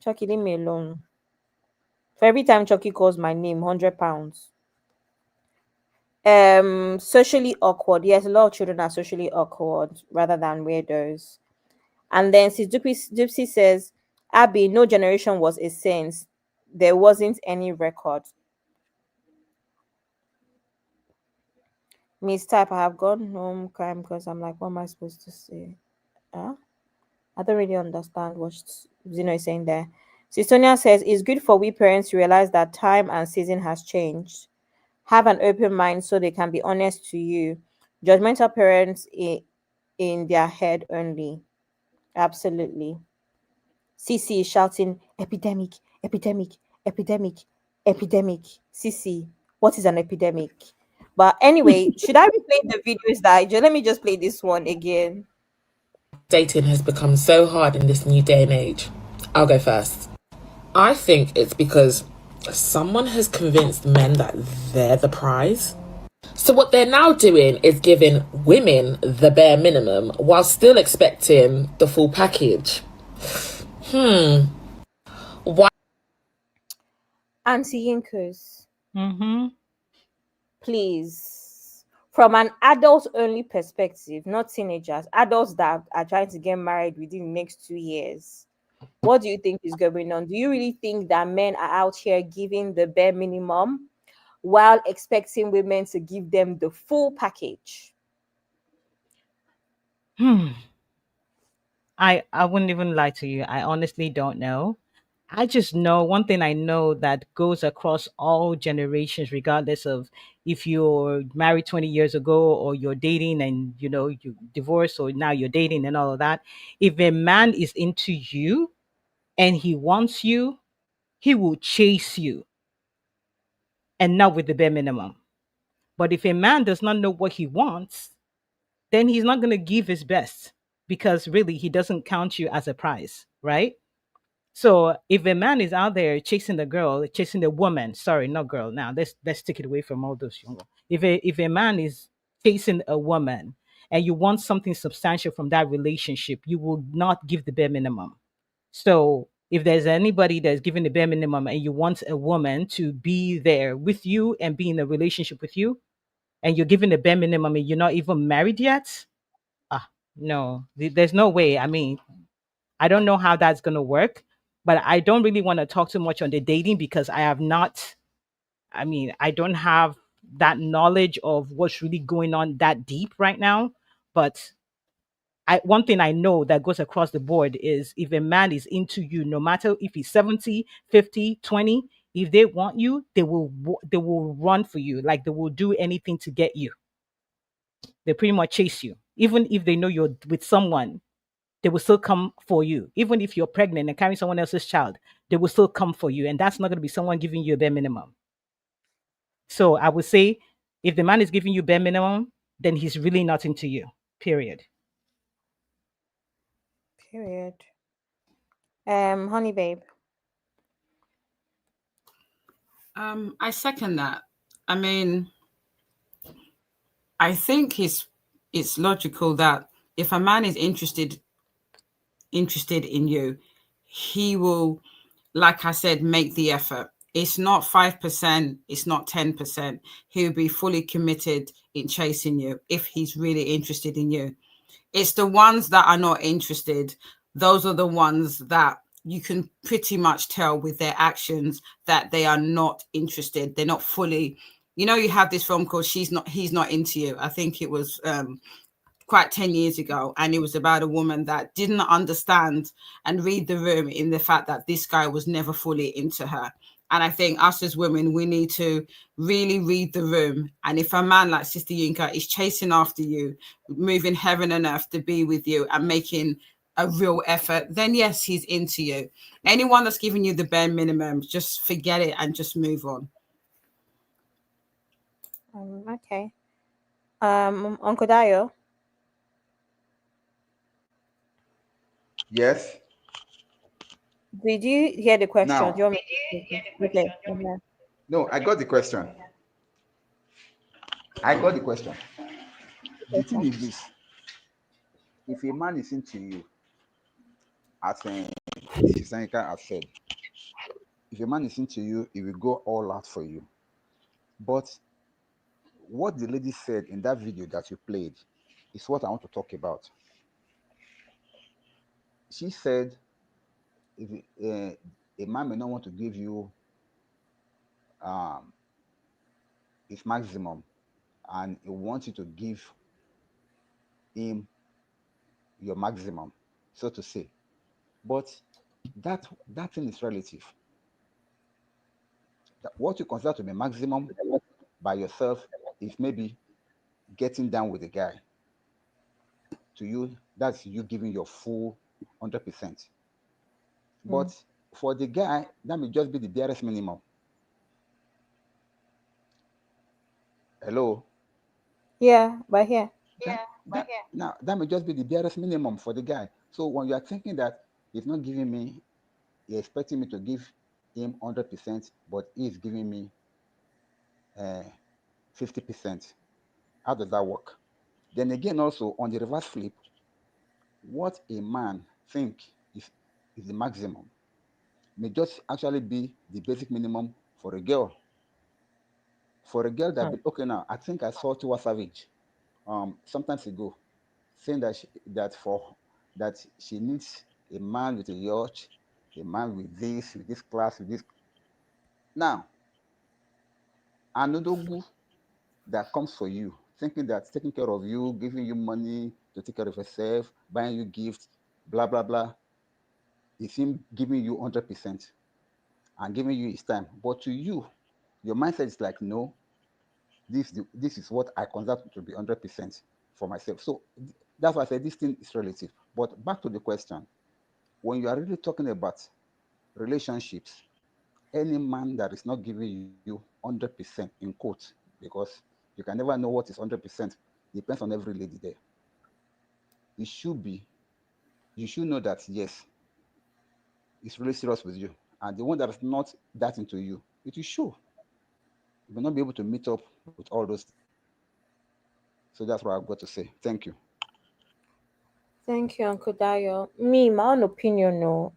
Chucky, leave me alone. For every time Chucky calls my name, £100. Socially awkward. Yes, a lot of children are socially awkward rather than weirdos. And then Sis Gypsy says, Abby, no generation was a saint. There wasn't any record. Miss Type, I have gone home crying because I'm like, what am I supposed to say? Huh? I don't really understand what Zeno is saying there. Sistonia says, it's good for we parents to realize that time and season has changed. Have an open mind so they can be honest to you. Judgmental parents in their head only. Absolutely. CC is shouting, epidemic, epidemic, epidemic, epidemic. CC, what is an epidemic? But anyway, should I replay the videos that let me just play this one again. dating has become so hard in this new day and age? I'll go first. I think it's because someone has convinced men that they're the prize. So what they're now doing is giving women the bare minimum while still expecting the full package. Why? Auntie Yinkers, Mm-hmm. please, from an adult only perspective, not teenagers, adults that are trying to get married within the next 2 years. What do you think is going on? Do you really think that men are out here giving the bare minimum while expecting women to give them the full package? I wouldn't even lie to you. I honestly don't know. I just know one thing I know that goes across all generations, regardless of if you're married 20 years ago or you're dating and you divorced or now you're dating and all of that. If a man is into you and he wants you, he will chase you and not with the bare minimum. But if a man does not know what he wants, then he's not going to give his best because really he doesn't count you as a prize, right? So if a man is out there chasing the girl, chasing the woman, sorry, not girl. Now let's take it away from all those younger. If a man is chasing a woman and you want something substantial from that relationship, you will not give the bare minimum. So if there's anybody that's giving the bare minimum and you want a woman to be there with you and be in a relationship with you, and you're giving the bare minimum and you're not even married yet, no, there's no way. I mean, I don't know how that's going to work, but I don't really want to talk too much on the dating because I don't have that knowledge of what's really going on that deep right now. But one thing I know that goes across the board is if a man is into you, no matter if he's 70, 50, 20, If they want you, they will run for you. Like they will do anything to get you. They pretty much chase you. Even if they know you're with someone, they will still come for you. Even if you're pregnant and carrying someone else's child, they will still come for you. And that's not going to be someone giving you a bare minimum. So I would say if the man is giving you bare minimum, then he's really not into you. Period. Period. Honey babe. I second that. I mean, I think it's logical that if a man is interested in you, he will, like I said, make the effort. It's not 5%, it's not 10%. He'll be fully committed in chasing you if he's really interested in you. It's the ones that are not interested. Those are the ones that you can pretty much tell with their actions that they are not interested. They're not fully, you have this film called He's Not Into You. I think it was quite 10 years ago, and it was about a woman that didn't understand and read the room in the fact that this guy was never fully into her. And I think us as women, we need to really read the room. And if a man like Sister Yinka is chasing after you, moving heaven and earth to be with you and making a real effort, then yes, he's into you. Anyone that's giving you the bare minimum, just forget it and just move on. Okay. Uncle Dayo. Yes. Did you hear the question? Now, Do you want me to replay? Yeah. no, I got the question. The thing is this: if a man is into you, as Sisanka has said, if a man is into you, he will go all out for you. But what the lady said in that video that you played is what I want to talk about. She said, if a man may not want to give you his maximum, and he wants you to give him your maximum, so to say. But that thing is relative. What you consider to be maximum by yourself is maybe getting down with the guy. To you, that's you giving your full 100%. But for the guy, that may just be the barest minimum. Hello? Yeah, but here. Now, that may just be the barest minimum for the guy. So when you are thinking that he's not giving me, he's expecting me to give him 100%, but he's giving me 50%. How does that work? Then again, also on the reverse flip, what a man think is the maximum may just actually be the basic minimum for a girl. For a girl that be okay now, I think I saw Tiwa Savage sometimes ago saying that she needs a man with a yacht, a man with this class, with this. Now, another that comes for you, thinking that taking care of you, giving you money to take care of yourself, buying you gifts, blah blah blah, is him giving you 100% and giving you his time. But to you, your mindset is like, no, this is what I consider to be 100% for myself. So that's why I said this thing is relative. But back to the question, when you are really talking about relationships, any man that is not giving you 100% in quotes, because you can never know what is 100%, depends on every lady there. You should know that yes, it's really serious with you. And the one that is not that into you, it will show. You will not be able to meet up with all those. So that's what I've got to say. Thank you. Thank you, Uncle Dayo. Me, my own opinion, no.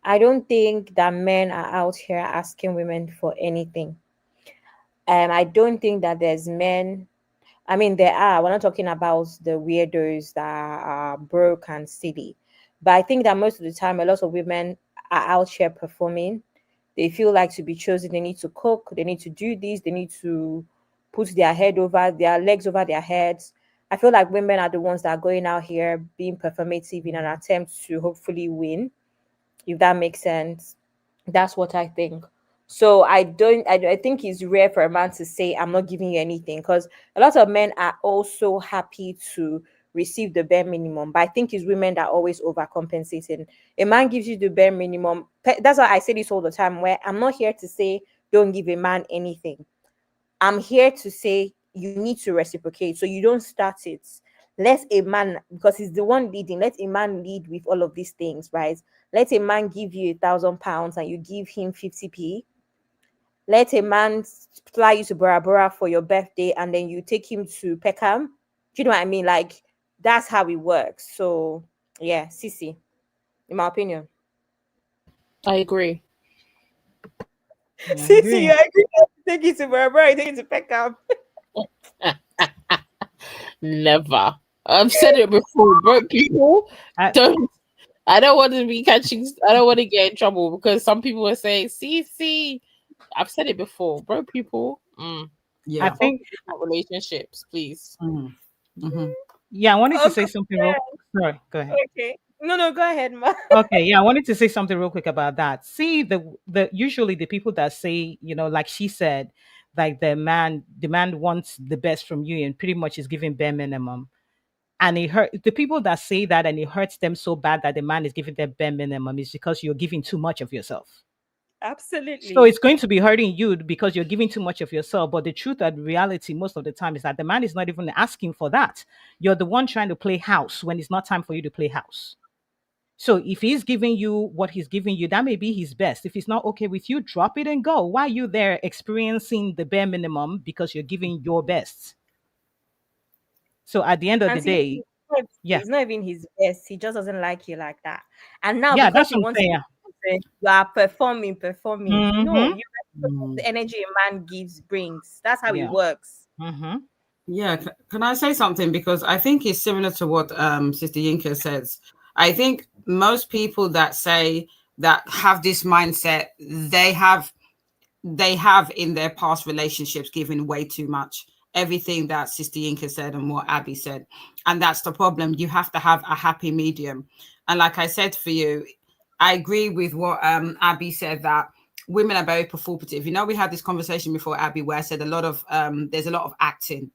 I don't think that men are out here asking women for anything. I don't think that there's men. I mean, there are. We're not talking about the weirdos that are broke and silly. But I think that most of the time, a lot of women are out here performing. They feel like to be chosen. They need to cook. They need to do this. They need to put their legs over their heads. I feel like women are the ones that are going out here being performative in an attempt to hopefully win, if that makes sense. That's what I think. So I think it's rare for a man to say, I'm not giving you anything, because a lot of men are also happy to receive the bare minimum. But I think it's women that are always overcompensating. A man gives you the bare minimum. That's why I say this all the time, where I'm not here to say don't give a man anything. I'm here to say you need to reciprocate. So you don't start it. Let a man, because he's the one leading, let a man lead with all of these things, right? Let a man give you £1,000 and you give him 50p. Let a man fly you to Bora Bora for your birthday and then you take him to Peckham. Do you know what I mean? Like, that's how it works. So yeah, Sissy, in my opinion. I agree. Sissy, you agree? Take it to Bora Bora, you take it to Peckham. Never. I've said it before, broke people don't. I don't want to be catching. I don't want to get in trouble because some people are saying, "See." I've said it before, broke people. Yeah, I think relationships, please. Yeah, I wanted to say something real. Sorry, go ahead. Okay. No, go ahead, ma. Okay, yeah, I wanted to say something real quick about that. See, the usually the people that say, like she said, like the man wants the best from you and pretty much is giving bare minimum. And it hurt the people that say that, and it hurts them so bad that the man is giving them bare minimum is because you're giving too much of yourself. So Absolutely. it's going to be hurting you because you're giving too much of yourself. But the truth and reality most of the time is that the man is not even asking for that. You're the one trying to play house when it's not time for you to play house. So if he's giving you what he's giving you, that may be his best. If he's not okay with you, drop it and go. Why are you there experiencing the bare minimum because you're giving your best? So at the end of the day, yeah. It's not even his best. He just doesn't like you like that. And now Yeah, because that's he what I'm wants saying. to, you are performing. No, Mm-hmm. you the energy a man brings. That's how it Yeah. works. Mm-hmm. Yeah, can I say something? Because I think it's similar to what Sister Yinka says. I think most people that say that have this mindset, they have in their past relationships given way too much. Everything that Sister Yinka said and what Abby said. And that's the problem. You have to have a happy medium. And like I said for you, I agree with what Abby said, that women are very performative. We had this conversation before, Abby, where I said there's a lot of acting.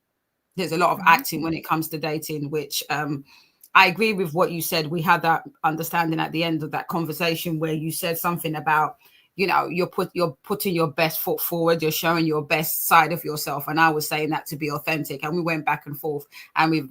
There's a lot of acting when it comes to dating, which I agree with what you said. We had that understanding at the end of that conversation where you said something about, you're putting your best foot forward, you're showing your best side of yourself. And I was saying that to be authentic. And we went back and forth. And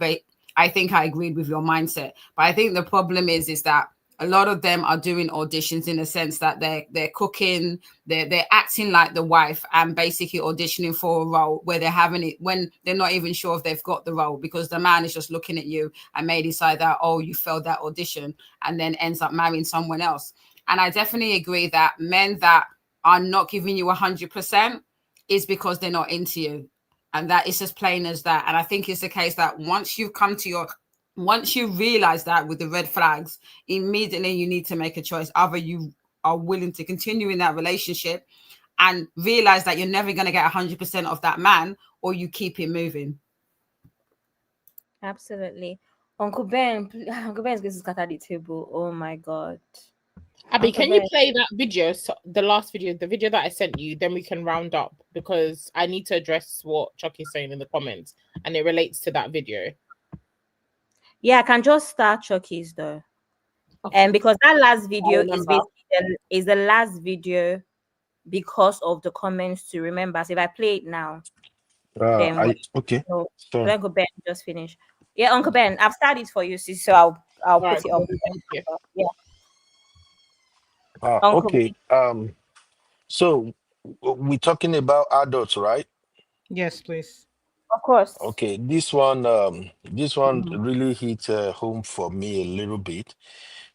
I think I agreed with your mindset. But I think the problem is that a lot of them are doing auditions in a sense that they're cooking, they're acting like the wife and basically auditioning for a role where they're having it when they're not even sure if they've got the role, because the man is just looking at you and may decide that, oh, you failed that audition, and then ends up marrying someone else. And I definitely agree that men that are not giving you 100% is because they're not into you. And that is as plain as that. And I think it's the case that once you realize that with the red flags, immediately you need to make a choice. Either you are willing to continue in that relationship and realize that you're never going to get 100% of that man, or you keep it moving. Absolutely. Uncle Ben is going to scatter the table. Oh my God. Abby, can you play that video, the last video, the video that I sent you? Then we can round up, because I need to address what Chucky's saying in the comments, and it relates to that video. Yeah, I can just start Chucky's though. And because that last video is the last video because of the comments to remember. So if I play it now, then okay. So Uncle Ben just finish. Yeah, Uncle Ben, I've started for you, sis, so I'll put it up. Yeah. Okay. So we're talking about adults, right? Yes, please. Of course. Okay. This one really hit home for me a little bit,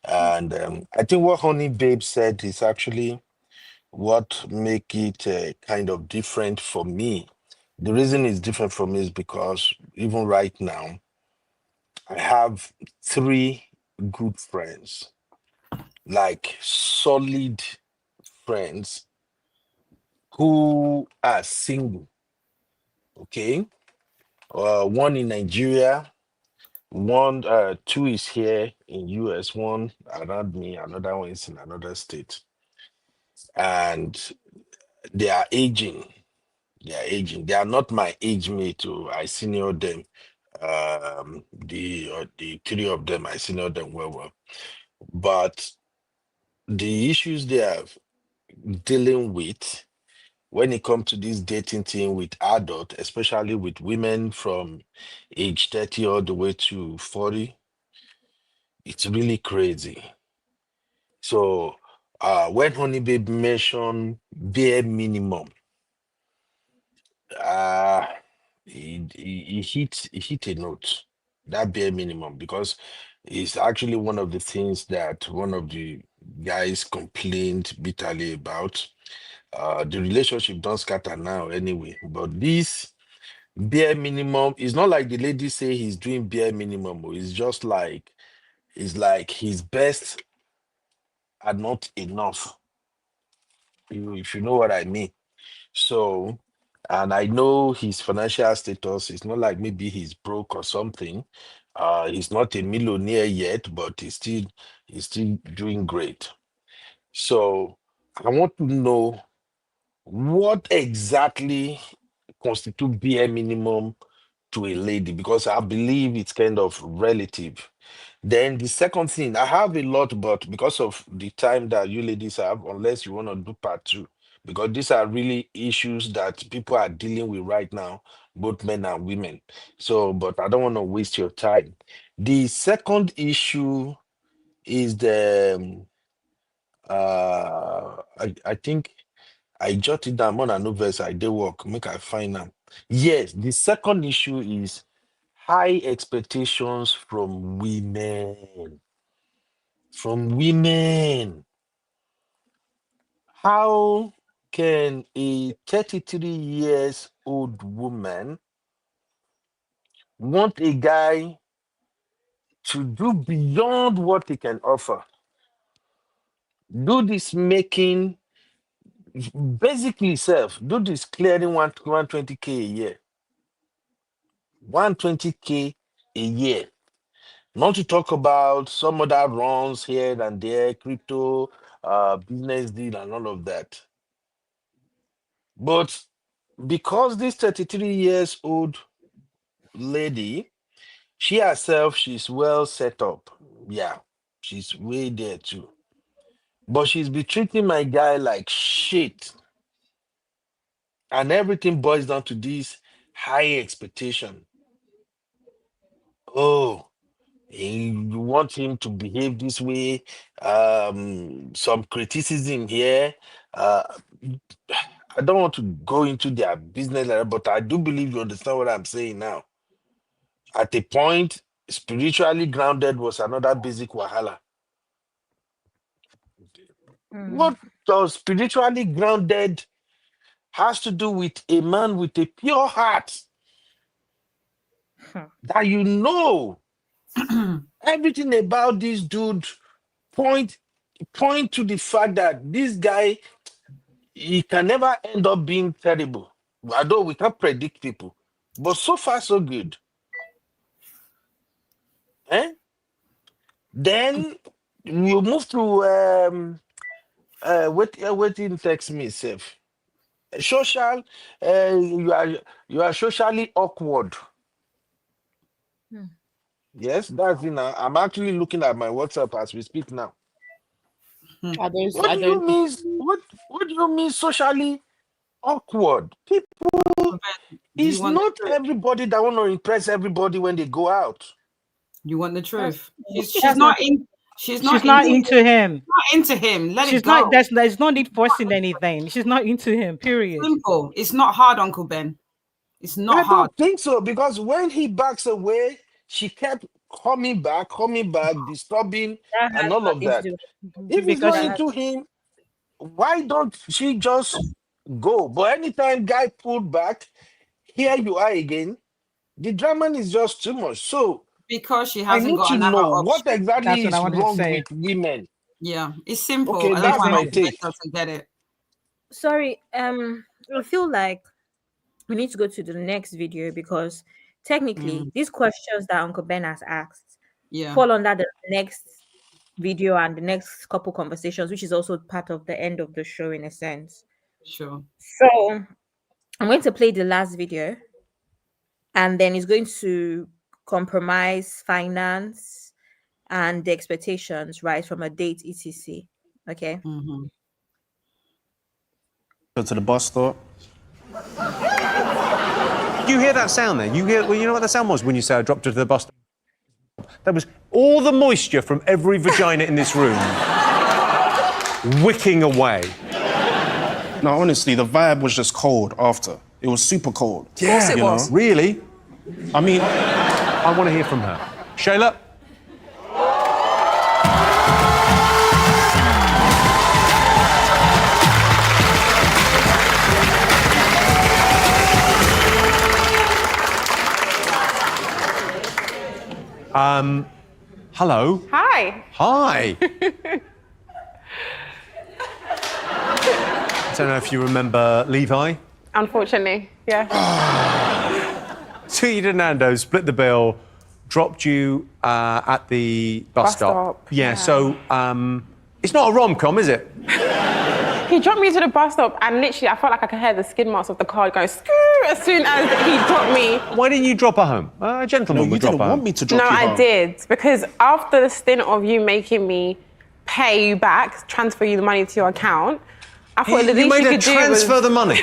and I think what Honey Babe said is actually what make it kind of different for me. The reason it's different for me is because even right now, I have 3 good friends, like solid friends who are single. Okay, one in Nigeria, two is here in US, one around me, another one is in another state, and They are aging. They are aging. They are not my age mate. I senior them. The three of them, I senior them well. But the issues they are dealing with when it comes to this dating thing with adult, especially with women from age 30 all the way to 40, it's really crazy. So when Honey Babe mentioned bare minimum, uh he hit a note, that bare minimum, because it's actually one of the things that one of the guys complained bitterly about. The relationship don't scatter now anyway, but this bare minimum is not like the lady say he's doing bare minimum. It's just like it's like his best are not enough, if you know what I mean. So, and I know his financial status. It's not like maybe he's broke or something. He's not a millionaire yet, but he's still doing great. So I want to know what exactly constitute bare minimum to a lady, because I believe it's kind of relative. Then the second thing, I have a lot, but because of the time that you ladies have, unless you want to do part two, because these are really issues that people are dealing with right now, both men and women. So, but I don't want to waste your time. The second issue is I think I jotted down more than no verse. I did work, make I find them. Yes, the second issue is high expectations from women. From women. How can a 33 years old woman want a guy to do beyond what he can offer? Do this making, basically self, do this clearing 120K a year. 120K a year. Not to talk about some other runs here and there, crypto, business deal, and all of that. But because this 33 years old lady, she herself, she's well set up. Yeah, she's way there too. But she's been treating my guy like shit. And everything boils down to this high expectation. Oh, you want him to behave this way, some criticism here. uh I don't want to go into their business, but I do believe you understand what I'm saying now. At a point, spiritually grounded was another basic wahala. What does spiritually grounded has to do with a man with a pure heart, that you know everything about this dude point to the fact that this guy, he can never end up being terrible. Although we can't predict people, but so far so good. Eh? Then you move to waiting text me safe. Social, you are socially awkward. Yes, that's it now. I'm actually looking at my WhatsApp as we speak now. What do you mean? What do you mean socially awkward? People, it's not everybody that want to impress everybody when they go out. You want the truth? She's not in. She's not into him. Not into him. Let she's it go. Not. There's no need forcing anything. She's not into him. Period. Simple. It's not hard, Uncle Ben. It's not I hard. don't think so, because when he backs away, she kept coming back, disturbing, and all of that. If he's not into him, why don't she just go? But anytime guy pulled back, here you are again. The drama is just too much. So because she I hasn't need got to another know option. what exactly That's what is I wrong say. with women. Yeah, it's simple. Okay, And that's why my Uncle Ben take. doesn't get it. Sorry, I feel like we need to go to the next video, because technically these questions that Uncle Ben has asked fall under the next video and the next couple conversations, which is also part of the end of the show in a sense. Sure. So I'm going to play the last video, and then it's going to compromise finance and the expectations, right, from a date, etc. Okay. Mm-hmm. Go to the bus stop. You hear that sound there? You hear? Well, you know what the sound was when you say I dropped her to the bus stop? That was all the moisture from every vagina in this room wicking away. No, honestly, the vibe was just cold after. It was super cold. Yeah, of course it was. Really? I mean, I want to hear from her. Shayla? Hello. Hi. Hi. I don't know if you remember Levi. Unfortunately, yeah. Took you to Nando's, split the bill, dropped you at the bus stop. Yeah, so it's not a rom-com, is it? He dropped me to the bus stop and literally I felt like I could hear the skid marks of the car going skoo as soon as he dropped me. Why didn't you drop her home? A gentleman would drop her home. You didn't want me to drop you home. No, I did. Because after the stint of you making me pay you back, transfer you the money to your account, I thought the least you could do was... transfer the money?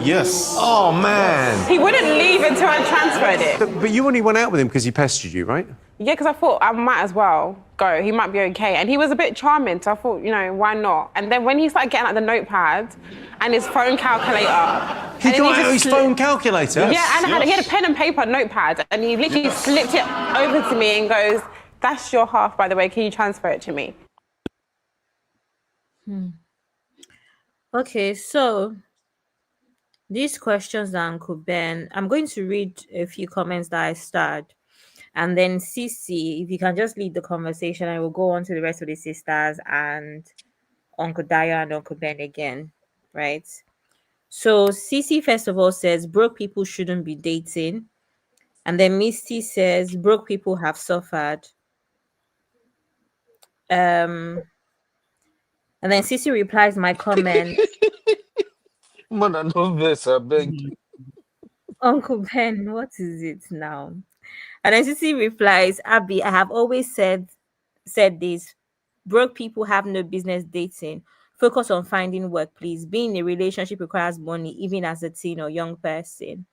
Yes. Oh, man. He wouldn't leave until I transferred it. But you only went out with him because he pestered you, right? Yeah, because I thought I might as well go. He might be okay. And he was a bit charming, so I thought, you know, why not? And then when he started getting out the notepad and his phone calculator... He got out his phone calculator? Yeah, and he had a pen and paper notepad, and he literally slipped it over to me and goes, that's your half, by the way, can you transfer it to me? Okay, so these questions that Uncle Ben, I'm going to read a few comments that I starred. And then Cece, if you can just lead the conversation, I will go on to the rest of the sisters and Uncle Daya and Uncle Ben again, right? So Cece, first of all, says broke people shouldn't be dating. And then Misty says broke people have suffered. And then Cece replies my comment. Man, I know this, I beg. Uncle Ben, what is it now? And then Cece replies, Abby, I have always said this. Broke people have no business dating. Focus on finding work, please. Being in a relationship requires money, even as a teen or young person.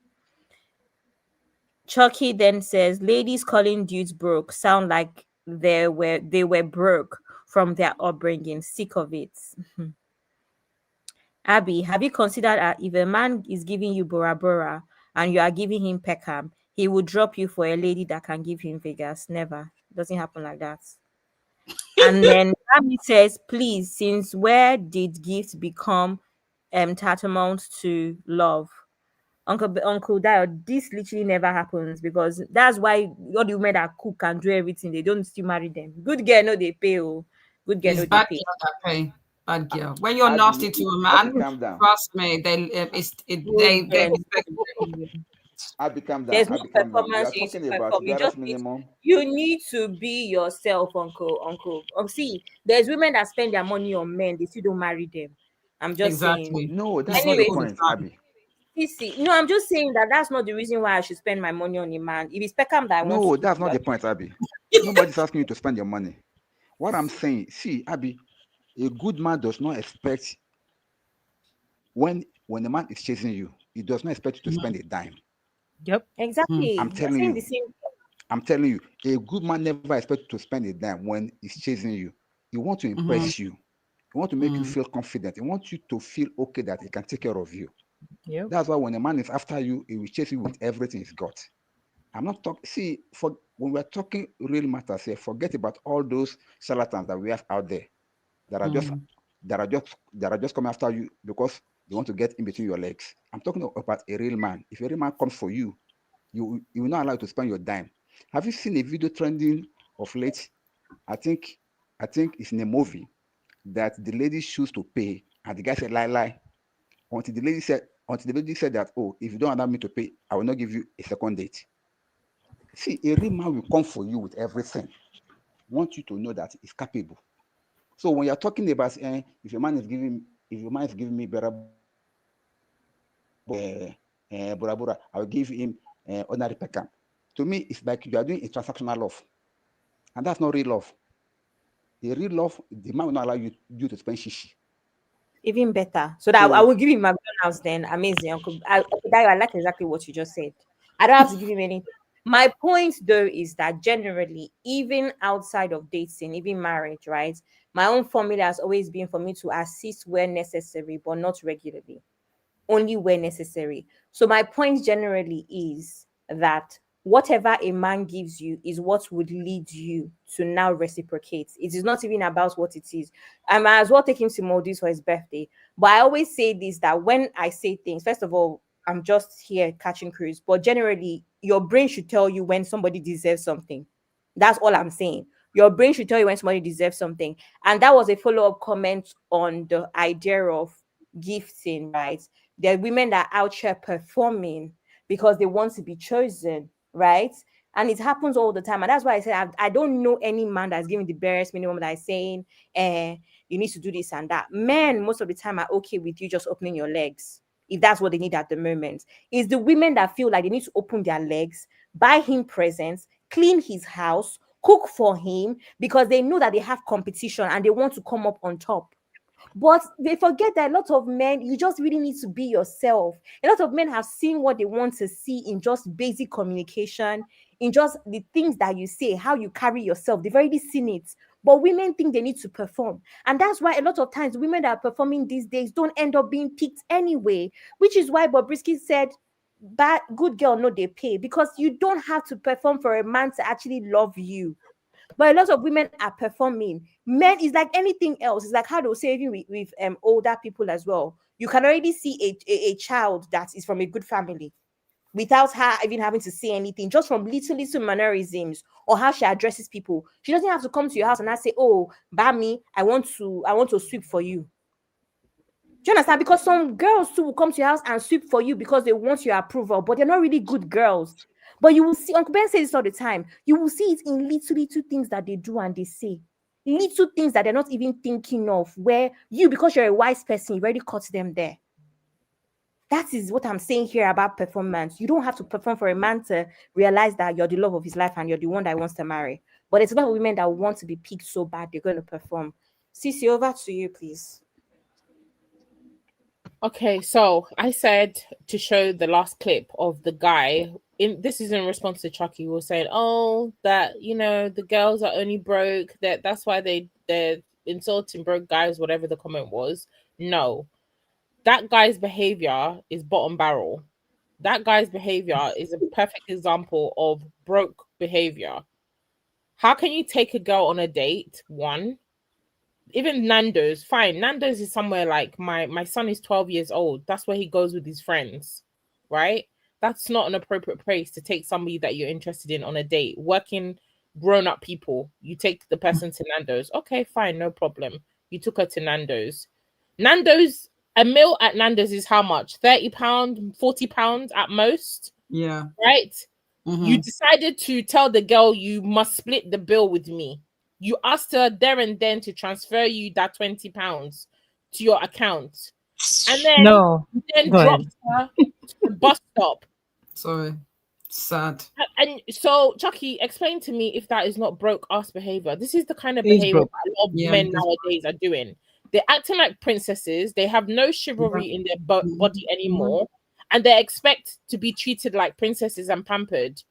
Chucky then says, ladies calling dudes broke sound like they were broke from their upbringing. Sick of it. Abby, have you considered that if a man is giving you Bora Bora and you are giving him Peckham, he will drop you for a lady that can give him Vegas? Never. Doesn't happen like that. And then Abby says, please, since where did gifts become tantamount to love? Uncle Dio, this literally never happens because that's why all the women that cook and do everything, they don't still marry them. Good girl, no, they pay. Oh. Good girl, no, they pay. Pay. Bad girl. When you're nasty to a man, trust me, they expect Abby, calm down. There's no Abby, calm down. We are performance you talking about perform. minimum. You need to be yourself, Uncle. See, there's women that spend their money on men, they still don't marry them. I'm just saying. No, that's not the point, Abby. No, I'm just saying that's not the reason why I should spend my money on a man. If it's Peckham that I want to... No, that's not the point, Abby. Nobody's asking you to spend your money. What I'm saying, see, Abby, a good man does not expect when a man is chasing you, he does not expect you to spend a dime. Yep. Exactly. I'm telling you, a good man never expects you to spend a dime when he's chasing you. He wants to impress you. He wants to make you feel confident. He wants you to feel okay that he can take care of you. Yep. That's why when a man is after you, he will chase you with everything he's got. I'm not talking. See, when we're talking real matters here, forget about all those charlatans that we have out there that are just coming after you because they want to get in between your legs. I'm talking about a real man. If a real man comes for you, you will not allow you to spend your dime. Have you seen a video trending of late? I think it's in a movie that the lady choose to pay, and the guy said lie. Until the lady said that, oh, if you don't allow me to pay, I will not give you a second date. See, a real man will come for you with everything. Want you to know that he's capable. So when you're talking about if a man is giving me better Bora Bora, I will give him ordinary pekam. To me, it's like you are doing a transactional love. And that's not real love. The real love, the man will not allow you to spend shishi. Even better. So that I will give him McDonald's then. Amazing. Uncle I like exactly what you just said. I don't have to give him anything. My point though is that generally, even outside of dating, even marriage, right? My own formula has always been for me to assist where necessary, but not regularly, only where necessary. So my point generally is that whatever a man gives you is what would lead you to now reciprocate. It is not even about what it is. I might as well take him to Maldives for his birthday. But I always say this, that when I say things, first of all, I'm just here catching cruise. But generally, your brain should tell you when somebody deserves something. That's all I'm saying. Your brain should tell you when somebody deserves something. And that was a follow-up comment on the idea of gifting, right? There are women that are out here performing because they want to be chosen, right? And it happens all the time. And that's why I said I don't know any man that's giving the barest minimum that is saying, you need to do this and that. Men, most of the time, are okay with you just opening your legs if that's what they need at the moment. It's the women that feel like they need to open their legs, buy him presents, clean his house, cook for him, because they know that they have competition and they want to come up on top. But they forget that a lot of men, you just really need to be yourself. A lot of men have seen what they want to see in just basic communication, in just the things that you say, how you carry yourself. They've already seen it. But women think they need to perform. And that's why a lot of times women that are performing these days don't end up being picked anyway, which is why Bobrisky said, bad good girl, no, they pay, because you don't have to perform for a man to actually love you. But a lot of women are performing. Men is like anything else. It's like how they'll say even with older people as well. You can already see a child that is from a good family without her even having to say anything, just from little mannerisms or how she addresses people. She doesn't have to come to your house and say, "Oh, Bami, I want to sweep for you." Do you understand? Because some girls too will come to your house and sweep for you because they want your approval, but they're not really good girls. But you will see, Uncle Ben says this all the time, you will see it in little things that they do and they say. Little things that they're not even thinking of, where you, because you're a wise person, you already caught them there. That is what I'm saying here about performance. You don't have to perform for a man to realize that you're the love of his life and you're the one that he wants to marry. But it's a lot of women that want to be picked so bad, they're going to perform. Cece, over to you, please. Okay, so I said to show the last clip of the guy. This is in response to Chucky, who was saying, "Oh, that the girls are only broke. That's why they're insulting broke guys." Whatever the comment was, no, that guy's behavior is bottom barrel. That guy's behavior is a perfect example of broke behavior. How can you take a girl on a date? One. Even Nando's, fine. Nando's is somewhere like my son is 12 years old. That's where he goes with his friends, right? That's not an appropriate place to take somebody that you're interested in on a date. Working grown-up people, you take the person to Nando's. Okay, fine, no problem. You took her to Nando's. Nando's, a meal at Nando's is how much? £30, £40 at most? Yeah. Right? Mm-hmm. You decided to tell the girl you must split the bill with me. You asked her there and then to transfer you that £20 to your account. And then, dropped her to the bus stop. Sorry. Sad. And so, Chucky, explain to me if that is not broke ass behavior. This is the kind of behavior that a lot of men nowadays are doing. They're acting like princesses. They have no chivalry in their body anymore. And they expect to be treated like princesses and pampered.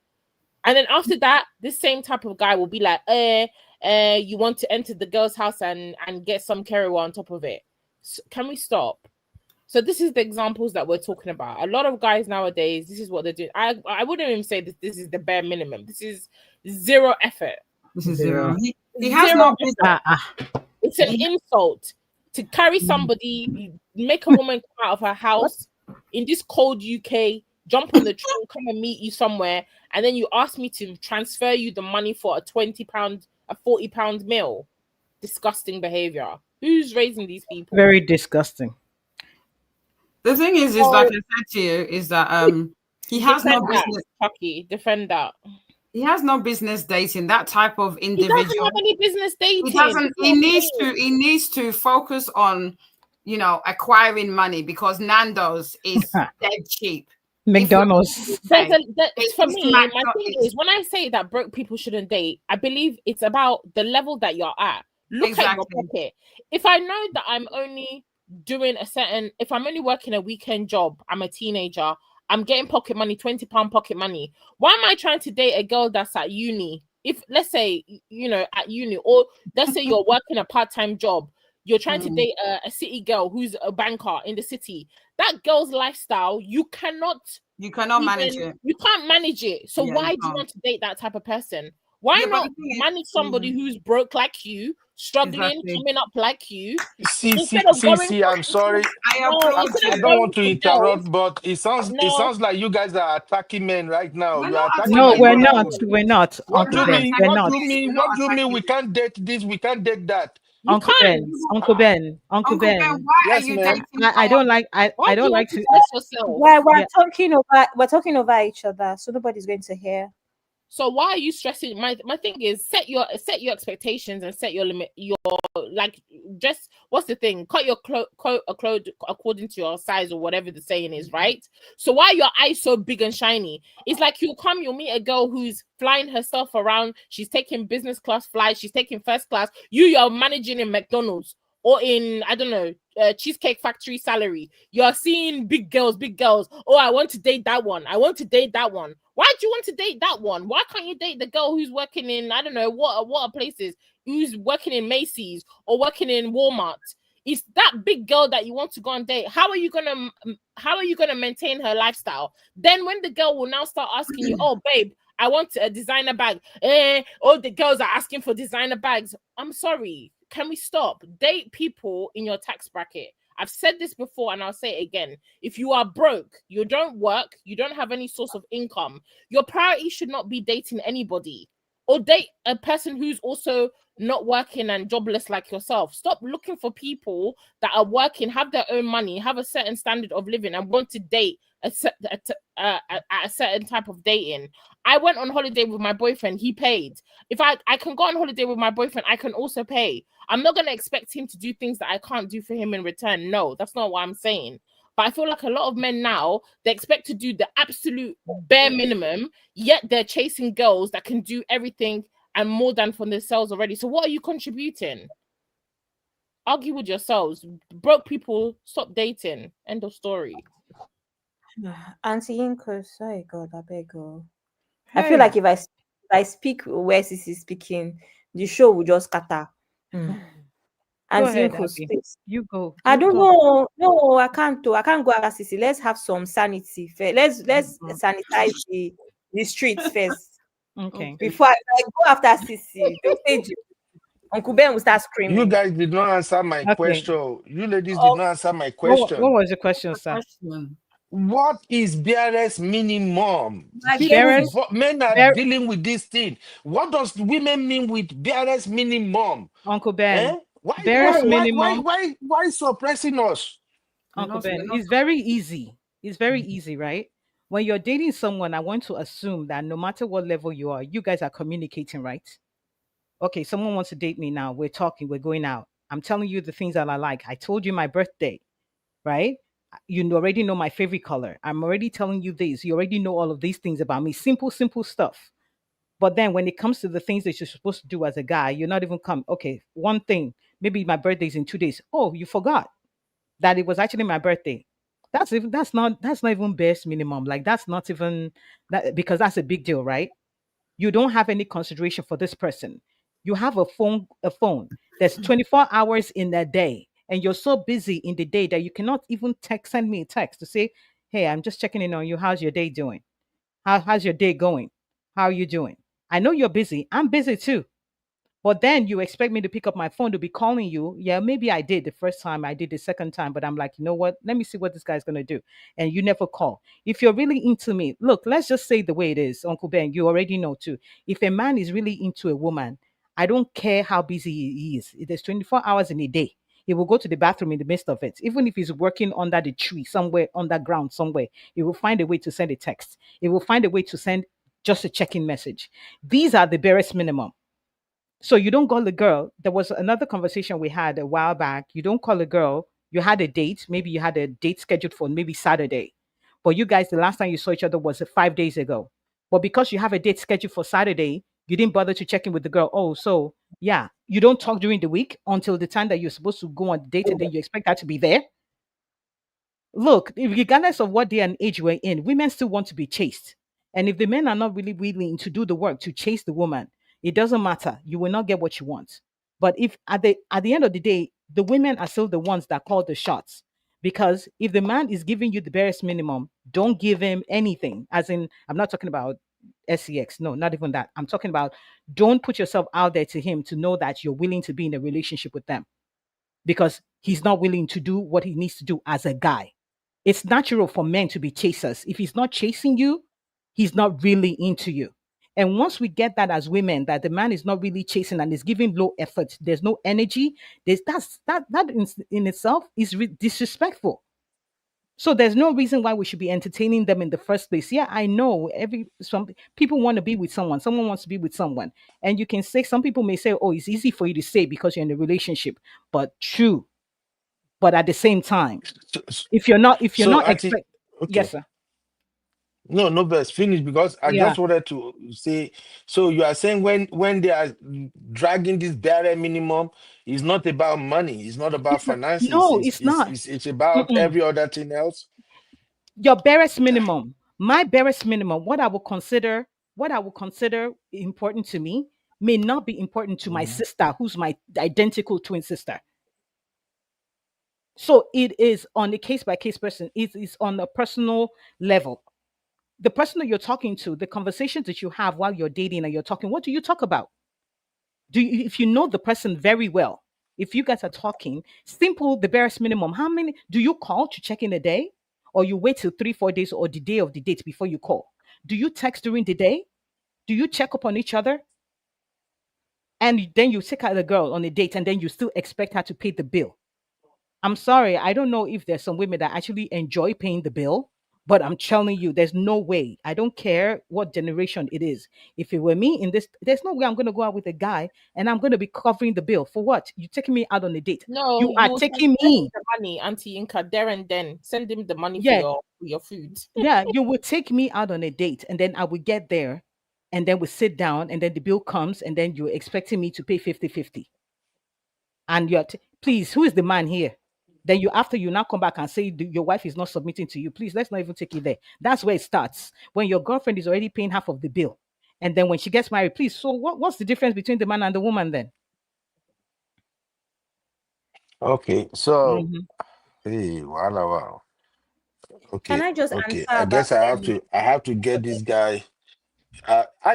And then after that, this same type of guy will be like, you want to enter the girl's house and get some Kerewa on top of it. So, can we stop? So this is the examples that we're talking about. A lot of guys nowadays, this is what they're doing. I wouldn't even say that this is the bare minimum. This is zero effort. This is zero. He has no business. It's an insult to carry somebody, make a woman come out of her house in this cold UK, jump on the train, come and meet you somewhere, and then you ask me to transfer you the money for a £20, a £40 meal. Disgusting behavior. Who's raising these people? Very disgusting. The thing is like I said to you, is that he has no business. Chucky, defend that. He has no business dating that type of individual. He doesn't have any business dating. He doesn't. He needs to focus on, acquiring money because Nando's is dead cheap. McDonald's. For me, my thing is when I say that broke people shouldn't date, I believe it's about the level that you're at. Look at your pocket. If I know that I'm only doing if I'm only working a weekend job, I'm a teenager, I'm getting pocket money, £20 pocket money. Why am I trying to date a girl that's at uni? If let's say, at uni, or let's say you're working a part-time job, you're trying to date a city girl who's a banker in the city. That girl's lifestyle, you cannot manage it. You can't manage it. So why do you want to date that type of person? Why not manage somebody who's broke like you, struggling, coming up like you? See, I'm sorry. I don't want to interrupt, but it sounds like you guys are attacking men right now. You are attacking No, my we're not. brotherhood. We're not. What do you mean? We're What not. do you mean? What do you mean? We can't date this. We can't date that. Uncle Ben. Why Yes, are you ma'am. dating? I don't like. I don't like to. We're talking over each other, so nobody's going to hear. So why are you stressing? My thing is set your expectations and set your limit. Just what's the thing? Cut your coat according to your size or whatever the saying is, right? So why are your eyes so big and shiny? It's like you'll meet a girl who's flying herself around. She's taking business class flights. She's taking first class. You're managing in McDonald's or in, I don't know, Cheesecake Factory salary. You're seeing big girls. Oh, I want to date that one. Why do you want to date that one? Why can't you date the girl who's working in, I don't know, what places, who's working in Macy's or working in Walmart? It's that big girl that you want to go and date. How are you gonna maintain her lifestyle? Then when the girl will now start asking you, oh babe, I want a designer bag. All the girls are asking for designer bags. I'm sorry. Can we stop? Date people in your tax bracket. I've said this before and I'll say it again. If you are broke, you don't work, you don't have any source of income, your priority should not be dating anybody or date a person who's also not working and jobless like yourself. Stop looking for people that are working, have their own money, have a certain standard of living and want to date a certain type of dating. I went on holiday with my boyfriend. He paid. If I can go on holiday with my boyfriend, I can also pay. I'm not going to expect him to do things that I can't do for him in return. No, that's not what I'm saying. But I feel like a lot of men now, they expect to do the absolute bare minimum, yet they're chasing girls that can do everything and more than for themselves already. So what are you contributing? Argue with yourselves. Broke people, stop dating. End of story. Auntie Inko, sorry God, I beg you. I feel like if I speak where Sisi is speaking, the show will just scatter. Ahead, space. You go. I don't know. No, I can't do. I can't go after Sisi. Let's have some sanity first. Let's sanitize the streets first. Okay. Before I go after Sisi, they'll say Uncle Ben will start screaming. You guys did not answer my question. You ladies did not answer my question. What was the question, sir? What is barest minimum? Men are dealing with this thing. What does women mean with barest minimum? Uncle Ben, why suppressing us? Uncle Ben, it's very easy. It's very easy, right? When you're dating someone, I want to assume that no matter what level you are, you guys are communicating, right? Okay, someone wants to date me now. We're talking, we're going out. I'm telling you the things that I like. I told you my birthday, right? You already know my favorite color. I'm already telling you this. You already know all of these things about me. Simple stuff. But then when it comes to the things that you're supposed to do as a guy, you're not even come. Okay, one thing. Maybe my birthday's in 2 days. Oh, you forgot that it was actually my birthday. That's not even best minimum. Like that's not even that because that's a big deal, right? You don't have any consideration for this person. You have a phone. There's 24 hours in a day, and you're so busy in the day that you cannot even send me a text to say, "Hey, I'm just checking in on you. How's your day doing? How's your day going? How are you doing?" I know you're busy. I'm busy too. But then you expect me to pick up my phone to be calling you. Yeah, maybe I did the first time, I did the second time, but I'm like, you know what? Let me see what this guy's going to do. And you never call. If you're really into me, look, let's just say the way it is, Uncle Ben, you already know too. If a man is really into a woman, I don't care how busy he is. There's 24 hours in a day. He will go to the bathroom in the midst of it. Even if he's working under the tree, somewhere underground, somewhere, he will find a way to send a text. He will find a way to send just a check-in message. These are the barest minimum. So you don't call a girl. There was another conversation we had a while back. You don't call a girl You had a date. Maybe you had a date scheduled for maybe Saturday, but you guys, the last time you saw each other was 5 days ago. But because you have a date scheduled for Saturday, you didn't bother to check in with the girl. Oh, so yeah, you don't talk during the week until the time that you're supposed to go on the date, and then you expect her to be there. Look, regardless of what day and age we're in, women still want to be chased. And if the men are not really willing to do the work to chase the woman, it doesn't matter. You will not get what you want. But if at the end of the day, the women are still the ones that call the shots. Because if the man is giving you the barest minimum, don't give him anything. As in, I'm not talking about sex. No, not even that. I'm talking about don't put yourself out there to him to know that you're willing to be in a relationship with them, because he's not willing to do what he needs to do as a guy. It's natural for men to be chasers. If he's not chasing you, he's not really into you. And once we get that as women, that the man is not really chasing and is giving low effort, there's no energy, that in itself is disrespectful. So there's no reason why we should be entertaining them in the first place. Yeah, I know some people want to be with someone wants to be with someone. And you can say, some people may say, oh, it's easy for you to say because you're in a relationship. But true. But at the same time, if you're not Auntie, okay. yes, sir. No, no, best finish, because I Yeah. just wanted to say. So you are saying when they are dragging this bare minimum, it's not about money, it's not about finances, No, it's not. it's about Mm-mm. every other thing else. Your barest minimum, my barest minimum, what I would consider important to me may not be important to my sister, who's my identical twin sister. So it is on a case by case person. It is on a personal level. The person that you're talking to, the conversations that you have while you're dating and you're talking, what do you talk about? If you know the person very well, if you guys are talking, simple, the barest minimum, how many do you call to check in a day? Or you wait till 3, 4 days or the day of the date before you call? Do you text during the day? Do you check up on each other? And then you take out the girl on a date and then you still expect her to pay the bill. I'm sorry, I don't know if there's some women that actually enjoy paying the bill, but I'm telling you, there's no way. I don't care what generation it is. If it were me in this, there's no way I'm going to go out with a guy and I'm going to be covering the bill. For what? You taking me out on a date? No, You are will taking send him me. the money, Auntie Inka, there and then. Send him the money Yeah, for your food. yeah. You would take me out on a date and then I would get there and then we sit down and then the bill comes and then you're expecting me to pay 50-50. And please, who is the man here? Then after you now come back and say your wife is not submitting to you, please, let's not even take it there. That's where it starts. When your girlfriend is already paying half of the bill. And then when she gets married, please, so what's the difference between the man and the woman then? Okay, so Mhm. hey, wow. Can Okay, I just okay. answer I about guess I have to get this guy.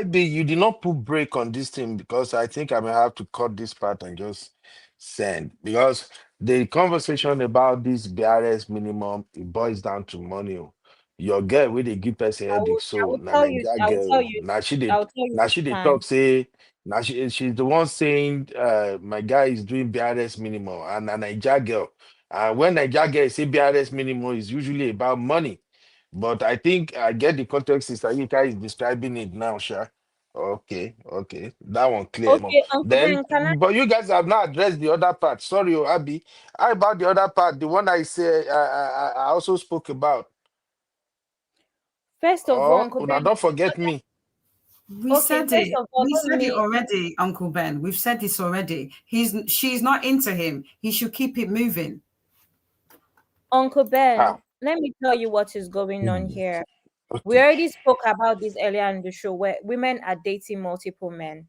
You did not put break on this thing, because I think I may have to cut this part and just send, because the conversation about this BRS minimum, it boils down to money. Oh. Your girl with a give person headache, so na Naija I will tell girl. you, Now she this they time. talk say now she's the one saying my guy is doing BRS minimum and a Naija girl. And when Naija girl say BRS minimum, is usually about money. But I think I get the context Sister Yika is describing it now, sure. Okay. That one clear. Mom. Okay, Uncle Then, Ben, can I but you guys have not addressed the other part. Sorry, Abby. How about the other part? The one I say I also spoke about. first of all, Oh, Uncle now Ben, don't forget me. We okay, said first it. of all, We let said it me already, Uncle Ben. We've said this already. She's not into him. He should keep it moving. Uncle Ben, How? let me tell you what is going on here. We Okay. already spoke about this earlier in the show where women are dating multiple men.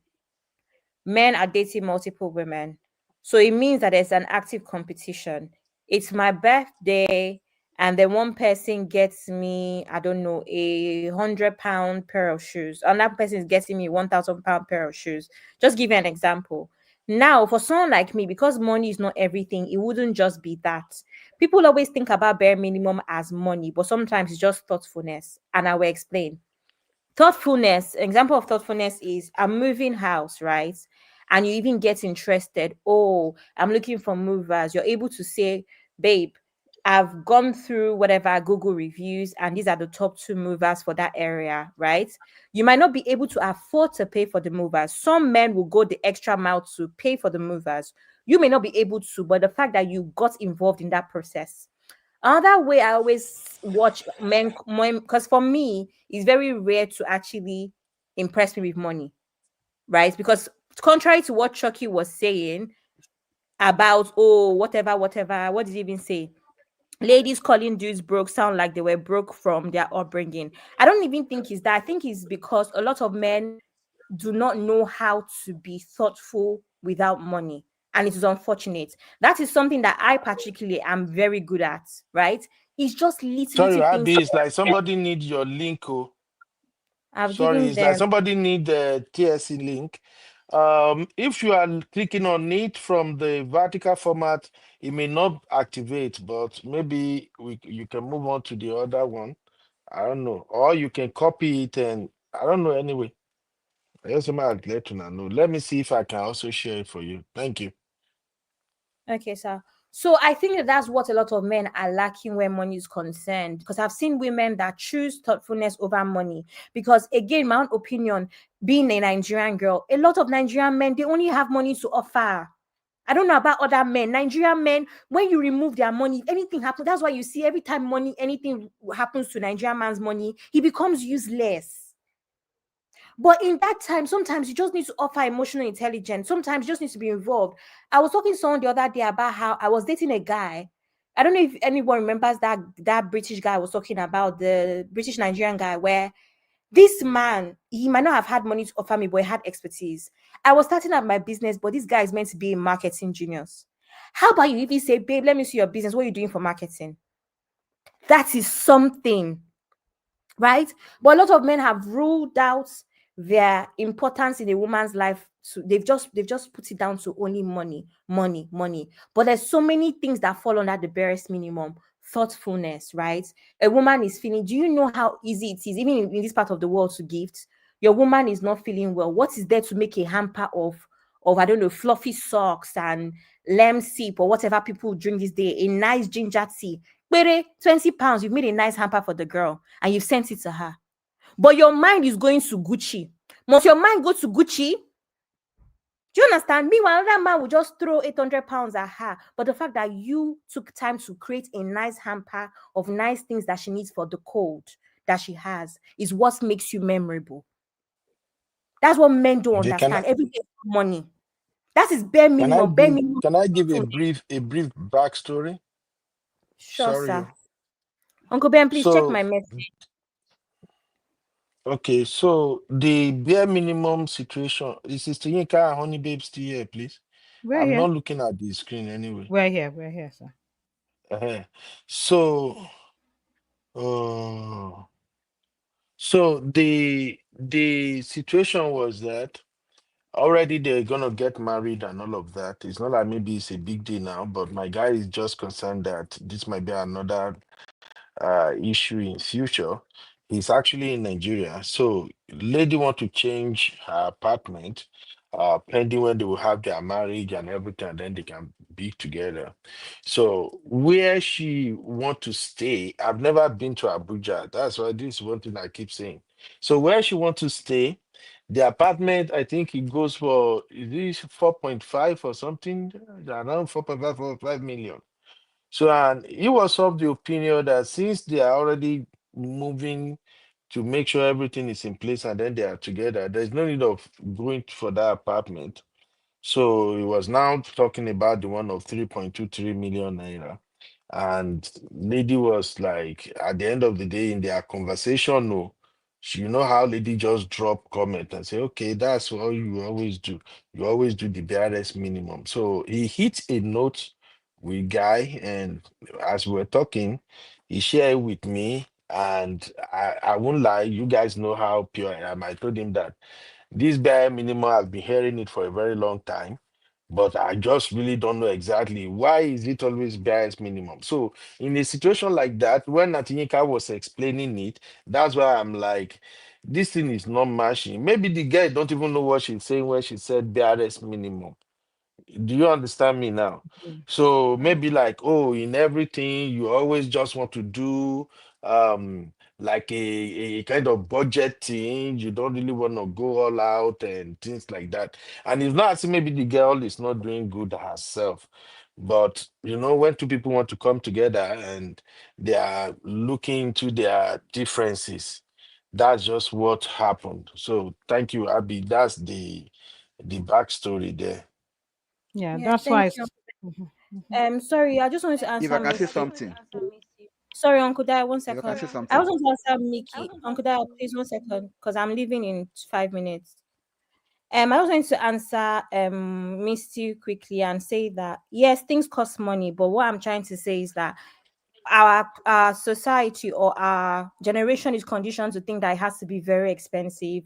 Men are dating multiple women. So it means that there's an active competition. It's my birthday, and then one person gets me, I don't know, £100 pair of shoes. Another person is getting me £1,000 pair of shoes. Just give you an example. Now, for someone like me, because money is not everything, it wouldn't just be that. People always think about bare minimum as money, but sometimes it's just thoughtfulness. And I will explain. Thoughtfulness, example of thoughtfulness is I'm moving house, right? And you even get interested. Oh, I'm looking for movers. You're able to say, babe, I've gone through whatever Google reviews, and these are the top 2 movers for that area, right? You might not be able to afford to pay for the movers. Some men will go the extra mile to pay for the movers. You may not be able to, but the fact that you got involved in that process. Another way I always watch men, because for me, it's very rare to actually impress me with money, right? Because contrary to what Chucky was saying about, oh, whatever, whatever, what did he even say? Ladies calling dudes broke sound like they were broke from their upbringing. I don't even think it's that. I think it's because a lot of men do not know how to be thoughtful without money. And it is unfortunate. That is something that I particularly am very good at, right? It's just Sorry, little things. Abby, it's like somebody need your link. Oh. I've Sorry, given it's like them. somebody need the TSC link. If you are clicking on it from the vertical format, it may not activate, but maybe you can move on to the other one. I don't know. Or you can copy it and I don't know anyway. I just might let you know. Let me see if I can also share it for you. Thank you. Okay, sir. So I think that that's what a lot of men are lacking when money is concerned. Because I've seen women that choose thoughtfulness over money. Because again, my own opinion, being a Nigerian girl, a lot of Nigerian men, they only have money to offer. I don't know about other men. Nigerian men, when you remove their money, if anything happens, that's why you see every time anything happens to Nigerian man's money, he becomes useless. But in that time, sometimes you just need to offer emotional intelligence. Sometimes you just need to be involved. I was talking to someone the other day about how I was dating a guy. I don't know if anyone remembers that British guy I was talking about, the British Nigerian guy, where this man, he might not have had money to offer me, but he had expertise. I was starting up my business, but this guy is meant to be a marketing genius. How about you even say, babe, let me see your business. What are you doing for marketing? That is something, right? But a lot of men have ruled out their importance in a woman's life. So they've just put it down to only money, money, money. But there's so many things that fall under the barest minimum. Thoughtfulness, right? A woman is feeling. Do you know how easy it is, even in this part of the world, to gift? Your woman is not feeling well. What is there to make a hamper of I don't know, fluffy socks and lamb sip or whatever people drink this day? A nice ginger tea, 20 pounds, you've made a nice hamper for the girl and you've sent it to her. But your mind is going to Gucci. Must your mind go to Gucci? Do you understand? Meanwhile, another man will just throw 800 pounds at her. But the fact that you took time to create a nice hamper of nice things that she needs for the cold that she has is what makes you memorable. That's what men don't Okay, understand. Every day money. That is bare minimum. Bare minimum. can I give a brief backstory? Sure, Sorry. sir. Uncle Ben, please check So my message. okay, so the bare minimum situation is Sister Yinka and Honey Babe still here, please. We're I'm here. not looking at the screen anyway. We're here. We're here, sir. So, uh, so the situation was that already they're gonna get married and all of that. It's not like maybe it's a big deal now, but my guy is just concerned that this might be another issue in future. He's actually in Nigeria, so lady want to change her apartment, pending when they will have their marriage and everything, and then they can be together. So where she want to stay, I've never been to Abuja. That's why this is one thing I keep saying. So where she want to stay, the apartment, I think it goes for is this 4.5 or something, around 4.5 or 5 million. So, and he was of the opinion that since they are already moving to make sure everything is in place and then they are together, there's no need of going for that apartment. So he was now talking about the one of 3.23 million naira. And lady was like, at the end of the day, in their conversation, no, you know how lady just drop comment and say, okay, that's what you always do. You always do the barest minimum. So he hit a note with guy, and as we were talking, he shared with me, and I won't lie, you guys know how pure I am. I told him that this bare minimum, I've been hearing it for a very long time, but I just really don't know exactly why is it always barest minimum. So in a situation like that, when Natinika was explaining it, that's why I'm like, this thing is not matching. Maybe the guy don't even know what she's saying when she said barest minimum. Do you understand me now? So maybe like, oh, in everything you always just want to do like a kind of budget thing. You don't really want to go all out and things like that. And it's not as if maybe the girl is not doing good herself. But when two people want to come together and they are looking into their differences, that's just what happened. So thank you, Abby. That's the backstory there. Yeah, Yeah, that's thank why. you. Mhm, Sorry, I just wanted to If answer I can say Missy. something, Sorry, Uncle Dad, one if I can second. say I something, also want to answer Mickey. Uncle Dad, please 1 second, because I'm leaving in 5 minutes. I was going to answer Misty quickly and say that yes, things cost money, but what I'm trying to say is that our society or our generation is conditioned to think that it has to be very expensive.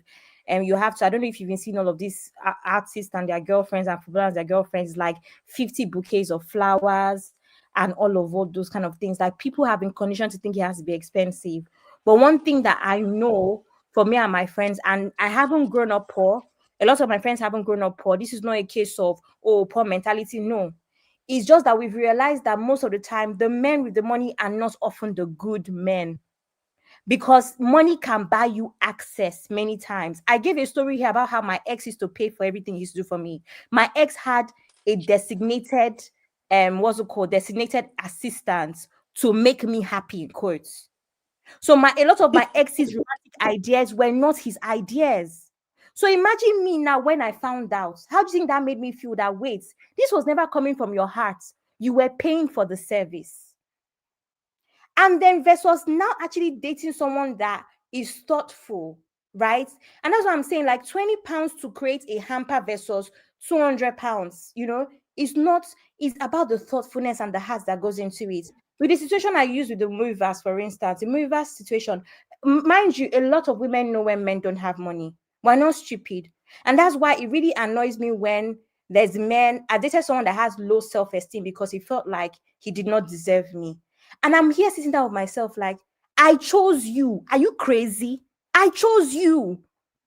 And you have to, I don't know if you've even seen all of these artists and their girlfriends and footballers, their girlfriends, like 50 bouquets of flowers and all those kind of things. Like people have been conditioned to think it has to be expensive. But one thing that I know for me and my friends, and I haven't grown up poor, a lot of my friends haven't grown up poor. This is not a case of, oh, poor mentality. No, it's just that we've realized that most of the time, the men with the money are not often the good men, because money can buy you access many times. I gave a story here about how my ex used to pay for everything he used to do for me. My ex had a designated, what's it called, designated assistant to make me happy in quotes. So a lot of my ex's romantic ideas were not his ideas. So imagine me now when I found out. How do you think that made me feel that wait, this was never coming from your heart. You were paying for the service. And then versus now actually dating someone that is thoughtful, right? And that's what I'm saying. Like £20 to create a hamper versus £200, it's not, it's about the thoughtfulness and the heart that goes into it. With the situation I use with the movers, for instance, the movers situation, mind you, a lot of women know when men don't have money. We're not stupid. And that's why it really annoys me when there's men. I dated someone that has low self-esteem because he felt like he did not deserve me. And I'm here sitting down with myself, like, I chose you. Are you crazy? I chose you.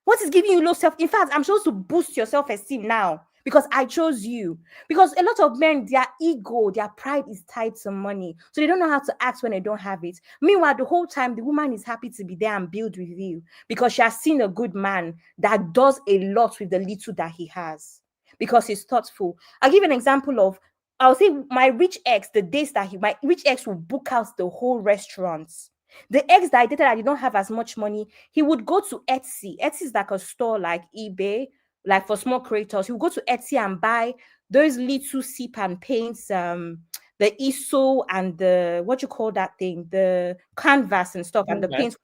What is giving you low self? In fact, I'm supposed to boost your self-esteem now because I chose you. Because a lot of men, their ego, their pride is tied to money. So they don't know how to act when they don't have it. Meanwhile, the whole time, the woman is happy to be there and build with you because she has seen a good man that does a lot with the little that he has because he's thoughtful. I'll give an example of, I'll say my rich ex, the days that my rich ex will book out the whole restaurants. The ex that I dated, I did not have as much money. He would go to Etsy. Etsy is like a store like eBay, like for small creators. He would go to Etsy and buy those little sip and paints, the ISO and the, what you call that thing, the canvas and stuff, and the paints.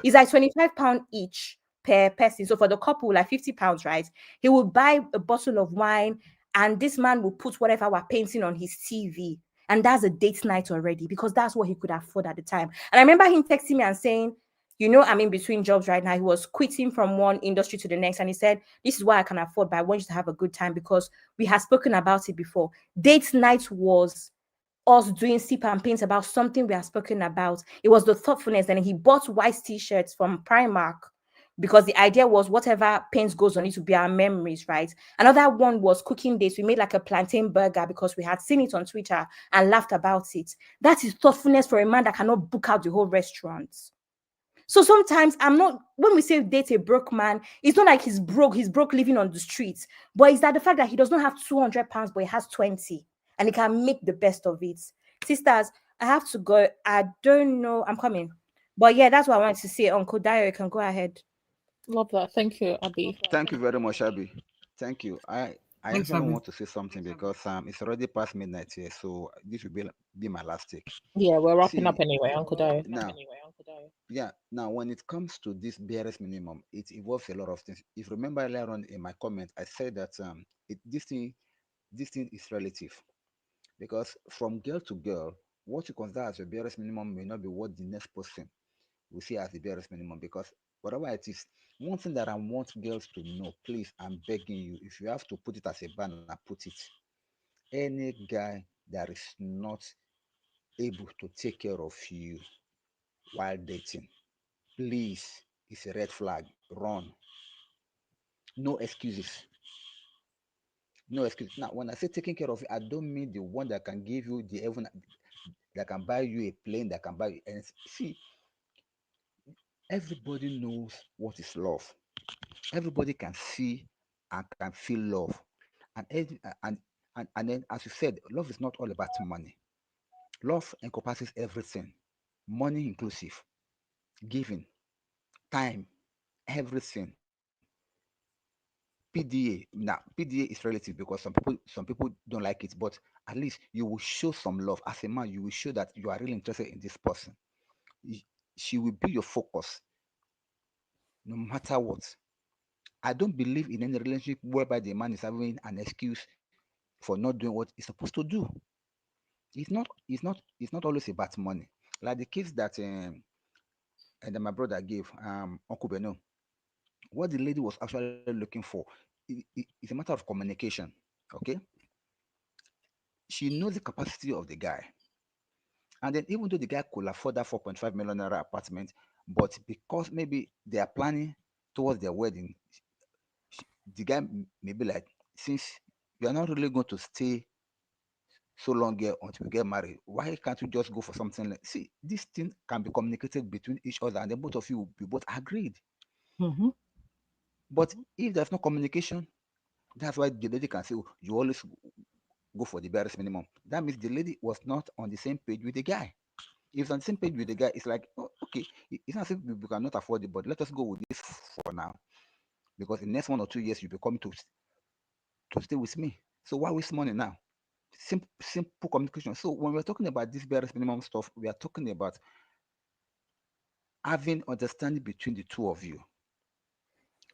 It's like £25 each per person. So for the couple, like £50, right? He will buy a bottle of wine, and this man will put whatever we're painting on his TV. And that's a date night already because that's what he could afford at the time. And I remember him texting me and saying, I'm in between jobs right now. He was quitting from one industry to the next. And he said, this is what I can afford, but I want you to have a good time because we had spoken about it before. Date night was us doing sip and paint about something we have spoken about. It was the thoughtfulness. And he bought white t-shirts from Primark because the idea was whatever paint goes on it to be our memories, right? Another one was cooking days. We made like a plantain burger because we had seen it on Twitter and laughed about it. That is thoughtfulness for a man that cannot book out the whole restaurant. So sometimes when we say date a broke man, it's not like he's broke living on the streets, but it's that the fact that he does not have £200, but he has 20 and he can make the best of it. Sisters, I have to go. I don't know. I'm coming. But yeah, that's what I wanted to say. Uncle Dio, you can go ahead. Love that. Thank you, Abby. thank you very much, Abby. Thank you. I Thanks, actually Abby. want to say something because it's already past midnight here, so this will be my last take. Yeah, we're wrapping up See, anyway, Uncle Dio. now when it comes to this barest minimum, it involves a lot of things. If you remember earlier on in my comment, I said that this thing is relative because from girl to girl, what you consider as your barest minimum may not be what the next person will see as the barest minimum because whatever it is, one thing that I want girls to know, please, I'm begging you, if you have to put it as a banner, put it. Any guy that is not able to take care of you while dating, please, it's a red flag. Run. No excuses. No excuse. Now, when I say taking care of you, I don't mean the one that can give you the heaven, that can buy you a plane, that can buy you. And see, Everybody knows what is love. Everybody can see and can feel love. And, and then, as you said, love is not all about money. Love encompasses everything, money inclusive, giving, time, everything. PDA. Now, PDA is relative because some people don't like it, but at least you will show some love. As a man, you will show that you are really interested in this person. Y- She will be your focus no matter what. I don't believe in any relationship whereby the man is having an excuse for not doing what he's supposed to do. It's not always about money. Like the case that and that my brother gave, Uncle Beno. What the lady was actually looking for is a matter of communication. Okay, she knows the capacity of the guy, and then even though the guy could afford that 4.5 million naira apartment, but because maybe they are planning towards their wedding, the guy may be like, since you are not really going to stay so long here until we get married, why can't you just go for something like, see, this thing can be communicated between each other, and then both of you will be both agreed. Mm-hmm. But if there's no communication, that's why the lady can say, "Oh, you always go for the barest minimum." That means the lady was not on the same page with the guy. If on the same page with the guy, it's like, oh, okay, it's not as if we cannot afford it, but let us go with this for now, because in the next 1 or 2 years you'll be coming to stay with me. So why waste money now? Simple communication. So when we're talking about this barest minimum stuff, we are talking about having understanding between the two of you.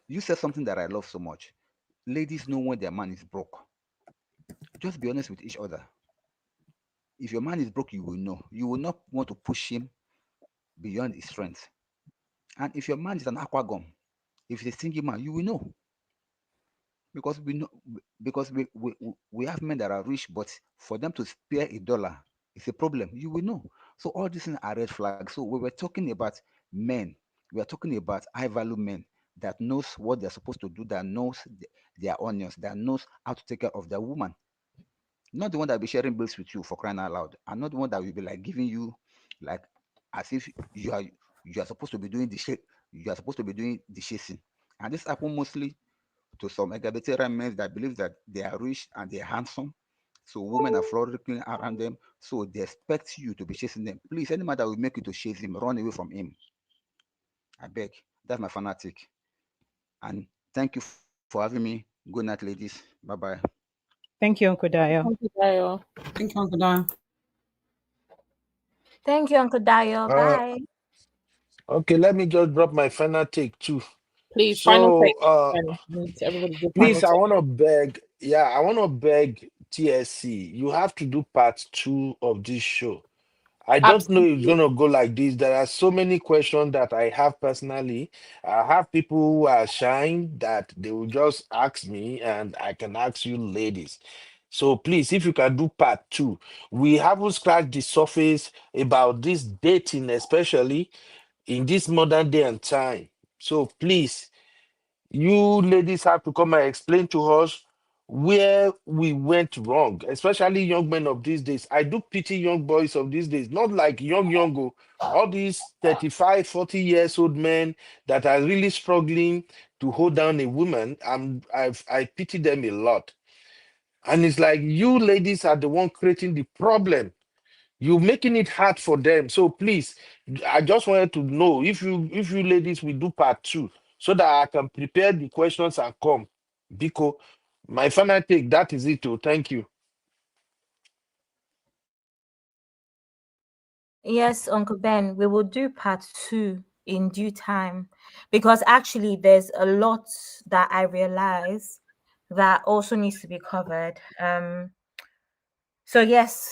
You said something that I love so much. Ladies know when their man is broke. Just be honest with each other. If your man is broke, you will know. You will not want to push him beyond his strength. And if your man is an aquagum, if he's a single man, you will know. Because we know, because we have men that are rich, but for them to spare a dollar, it's a problem. You will know. So all these things are red flags. So we were talking about men. We are talking about high value men that knows what they're supposed to do, that knows their onions, that knows how to take care of their woman. Not the one that will be sharing bills with you, for crying out loud. And not the one that will be like giving you like as if you are supposed to be doing you are supposed to be doing the chasing. And this happen mostly to some egalitarian men that believe that they are rich and they are handsome. So women are frolicking around them. So they expect you to be chasing them. Please, any man that will make you to chase him, run away from him. I beg. That's my fanatic. And thank you for having me. Good night, ladies. Bye bye. Thank you, Uncle Dayo. Thank you, Dayo. Thank you, Uncle Dan. Thank you, Uncle Dayo. Uh, Bye. okay, let me just drop my final take too. Please, final So, take. Need everybody do final please, I take. want to beg, yeah, I want to beg TSC. You have to do part 2 of this show. I don't know if it's Absolutely. gonna go like this. There are so many questions that I have personally. I have people who are shy that they will just ask me, and I can ask you, ladies. So please, if you can do part 2, we haven't scratched the surface about this dating, especially in this modern day and time. So please, you ladies have to come and explain to us where we went wrong, especially young men of these days. I do pity young boys of these days, not like all these 35, 40 years old men that are really struggling to hold down a woman. I pity them a lot. And it's like you ladies are the one creating the problem. You're making it hard for them. So please, I just wanted to know if you ladies will do part 2 so that I can prepare the questions and come. Because my final take, that is it. Thank you. Yes, Uncle Ben, we will do part 2 in due time because actually there's a lot that I realize that also needs to be covered. So yes,